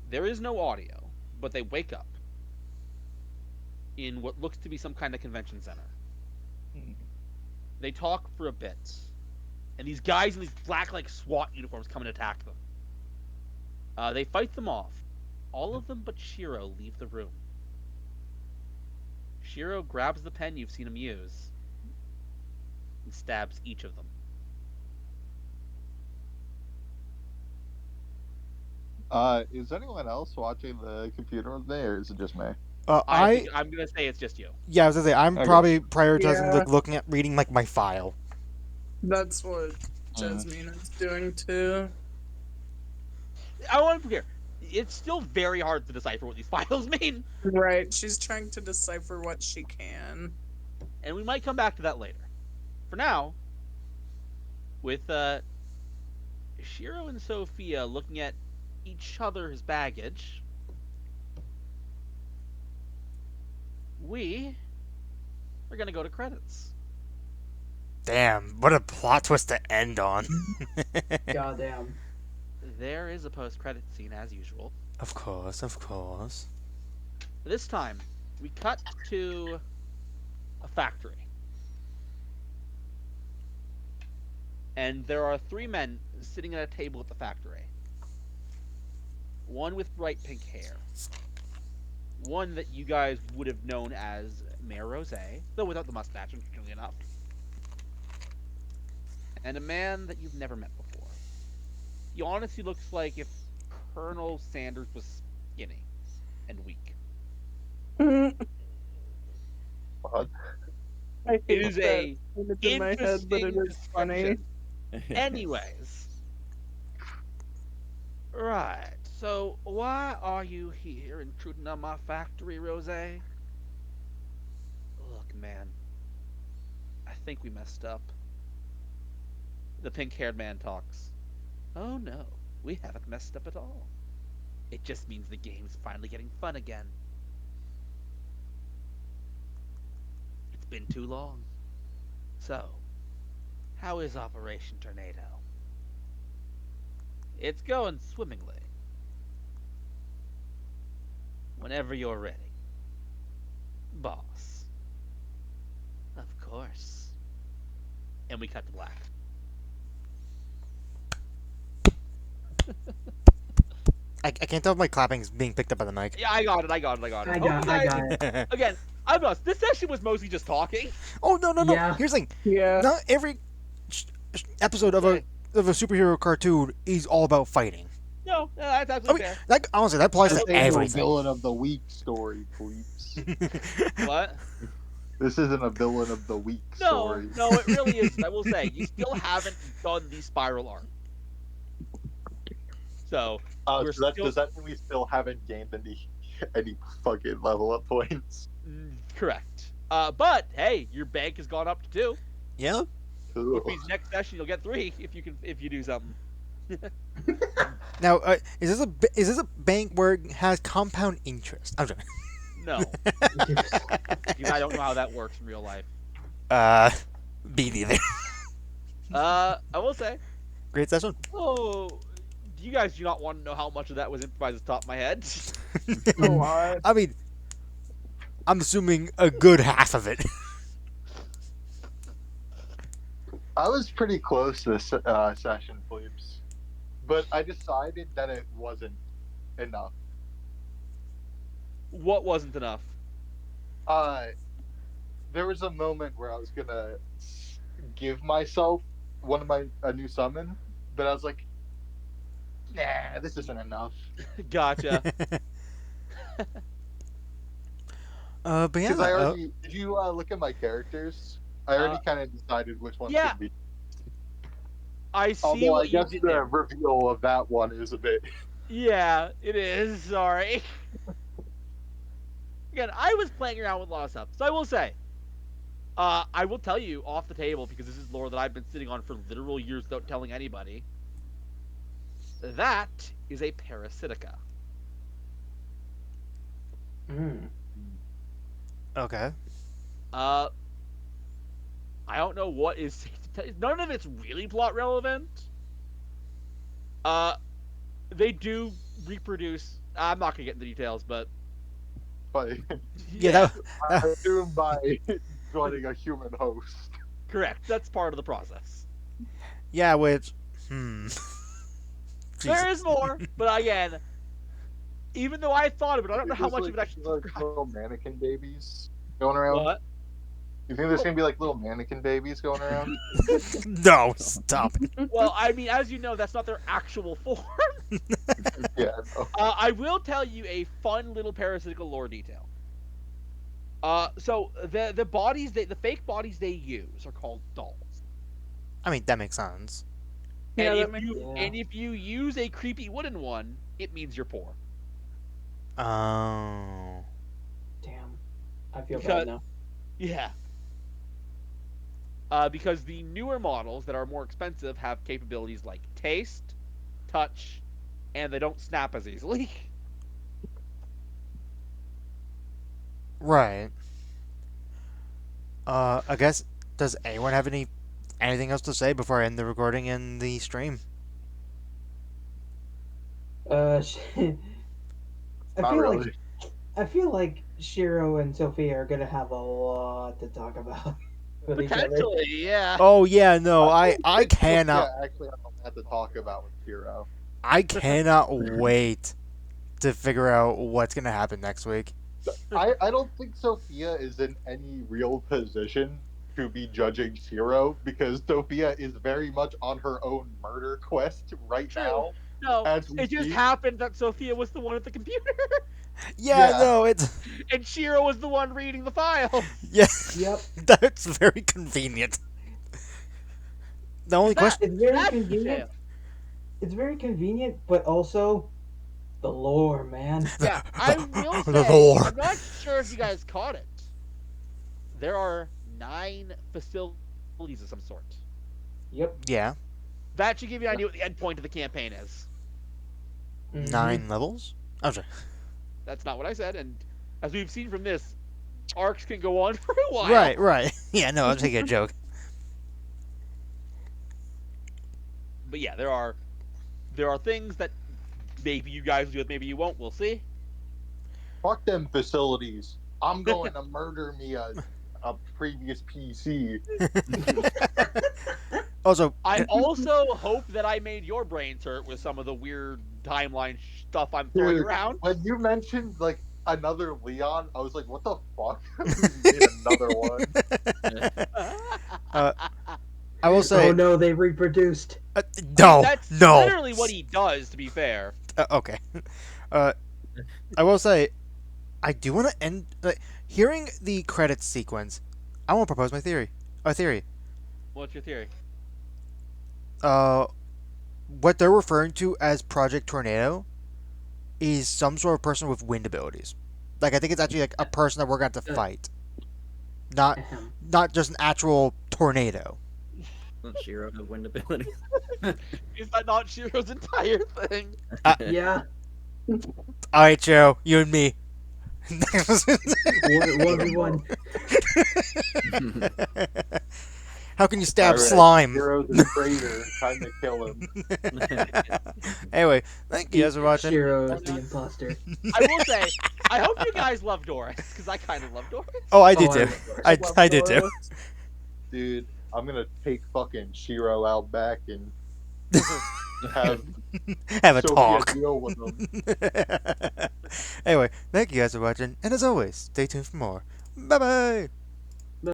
There is no audio, but they wake up in what looks to be some kind of convention center. They talk for a bit, and these guys in these black like SWAT uniforms come and attack them. They fight them off. All of them but Shiro leave the room. Shiro grabs the pen you've seen him use and stabs each of them. Is anyone else watching the computer with me, or is it just me? I think I'm gonna say it's just you. Yeah, I was gonna say I'm Okay. probably prioritizing Yeah. like looking at reading like my file. That's what Jasmine is doing too. I want to be clear. It's still very hard to decipher what these files mean, Right. She's trying to decipher what she can. and we might come back to that later. For now, with Shiro and Sophia looking at each other's baggage, we are gonna go to credits. Damn, what a plot twist to end on. Goddamn. There is a post-credit scene as usual. Of course, of course. This time, we cut to a factory. And there are three men sitting at a table at the factory. One with bright pink hair. One that you guys would have known as Mayor Rose, though without the mustache, interestingly enough. And a man that you've never met before. He honestly looks like if Colonel Sanders was skinny and weak. What? I It hate is that a image in my head, but it interesting is funny. description. Anyways. Right. So, why are you here intruding on my factory, Rose? Look, man. I think we messed up. The pink-haired man talks. Oh no, we haven't messed up at all. It just means the game's finally getting fun again. It's been too long. So, how is Operation Tornado? It's going swimmingly. Whenever you're ready. Boss. Of course. And we cut to black. I can't tell if my clapping's being picked up by the mic. Yeah, I got it. I got it. Again, I'm honest. This session was mostly just talking. Oh, no. Yeah. Here's the thing. Yeah. Not every episode of a superhero cartoon is all about fighting. No, that's absolutely fair. That honestly, that applies This to ain't no everything. villain of the week story, please. What? This isn't a villain of the week story. No, it really isn't. I will say, you still haven't done the spiral arc. So, we're So still- does that mean we still haven't gained any fucking level up points? Correct. But hey, your bank has gone up to 2. Yeah. Cool. Which means next session you'll get 3 if you do something. Now, is this a bank where it has compound interest? I'm sorry. No, because I don't know how that works in real life. B neither. I will say, Great session. you guys do not want to know how much of that was improvised at the top of my head. A lot. I mean, I'm assuming a good half of it. I was pretty close this session, Plebes. But I decided that it wasn't enough. What wasn't enough? There was a moment where I was gonna give myself a new summon, but I was like, nah, this isn't enough. Gotcha. But yeah. Because I already did you look at my characters? I already kind of decided which one yeah. should be. I see Although I what you guess did the there. reveal of that one is a bit. Yeah, it is. Sorry. Again, I was playing around with a lot of stuff, so I will say, I will tell you off the table because this is lore that I've been sitting on for literal years without telling anybody. That is a parasitica. Okay. I don't know what is safe to tell you. None of it's really plot relevant. They do reproduce. I'm not gonna get into the details, but But Yeah. I assume by joining a human host. correct. That's part of the process. Yeah. Which. There is more, but again, even though I thought of it, I don't know how There's, much of it actually. like little mannequin babies going around. What? You think there's gonna be like little mannequin babies going around? No, stop it. Well, I mean, as you know, that's not their actual form. Yeah. No. I will tell you a fun little parasitical lore detail. So the bodies the fake bodies they use are called dolls. I mean, that makes sense. Yeah, and that if makes you Yeah. and if you use a creepy wooden one, it means you're poor. Oh. Damn. I feel Because bad now. yeah, because the newer models that are more expensive have capabilities like taste, touch, and they don't snap as easily. Right. I guess, does anyone have anything else to say before I end the recording and the stream? Uh, I Not feel really. like Shiro and Sophia are gonna have a lot to talk about with each other. Potentially, yeah. Oh yeah, no, I Think cannot Sophia actually have a lot to talk about with Hero. I cannot wait to figure out what's gonna happen next week. I don't think Sophia is in any real position to be judging Shiro because Sophia is very much on her own murder quest right True. now No, as we it just speak. happened that Sophia was the one at the computer, Yeah, Yeah. no, it's and Shiro was the one reading the files. yeah, Yep. that's very convenient. The only That question, It's very that's convenient. detail. It's very convenient, but also the lore, man. Yeah, I will the say, lore. I'm not sure if you guys caught it. There are 9 facilities of some sort. Yep. Yeah, That should give you an idea what the end point of the campaign is. Mm-hmm. 9 levels. I'm sorry. That's not what I said, and as we've seen from this, arcs can go on for a while. Right, right. Yeah, no, I'm taking a joke. But yeah, there are things that maybe you guys will do it, maybe you won't. We'll see. Fuck them facilities. I'm going to murder me a previous PC. Also, I also hope that I made your brains hurt with some of the weird timeline stuff I'm throwing Dude, around. when you mentioned like another Leon, I was like, what the fuck? We made another one. uh, I will say, Oh no, they reproduced. no, That's no. literally what he does, to be fair. Okay. Uh, I will say, I do want to end hearing the credits sequence. I want to propose my theory. A theory. What's your theory? Uh, what they're referring to as Project Tornado is some sort of person with wind abilities. Like I think it's actually like a person that we're going to have to fight, not Ahem. not just an actual tornado. Doesn't Shiro have wind abilities? Is that not Shiro's entire thing? Yeah. All right, Joe, you and me. 1v1. How can you stab Alright, slime? Hero's a traitor. Time to kill him. Anyway, thank you guys for watching. Shiro is the imposter. I will say, I hope you guys love Doris, because I kind of love Doris. Oh, I did Oh, I too. love Doris. I did too. Dude, I'm gonna take fucking Shiro out back and have Have a Sophia talk. deal with him. Anyway, thank you guys for watching, and as always, stay tuned for more. Bye bye.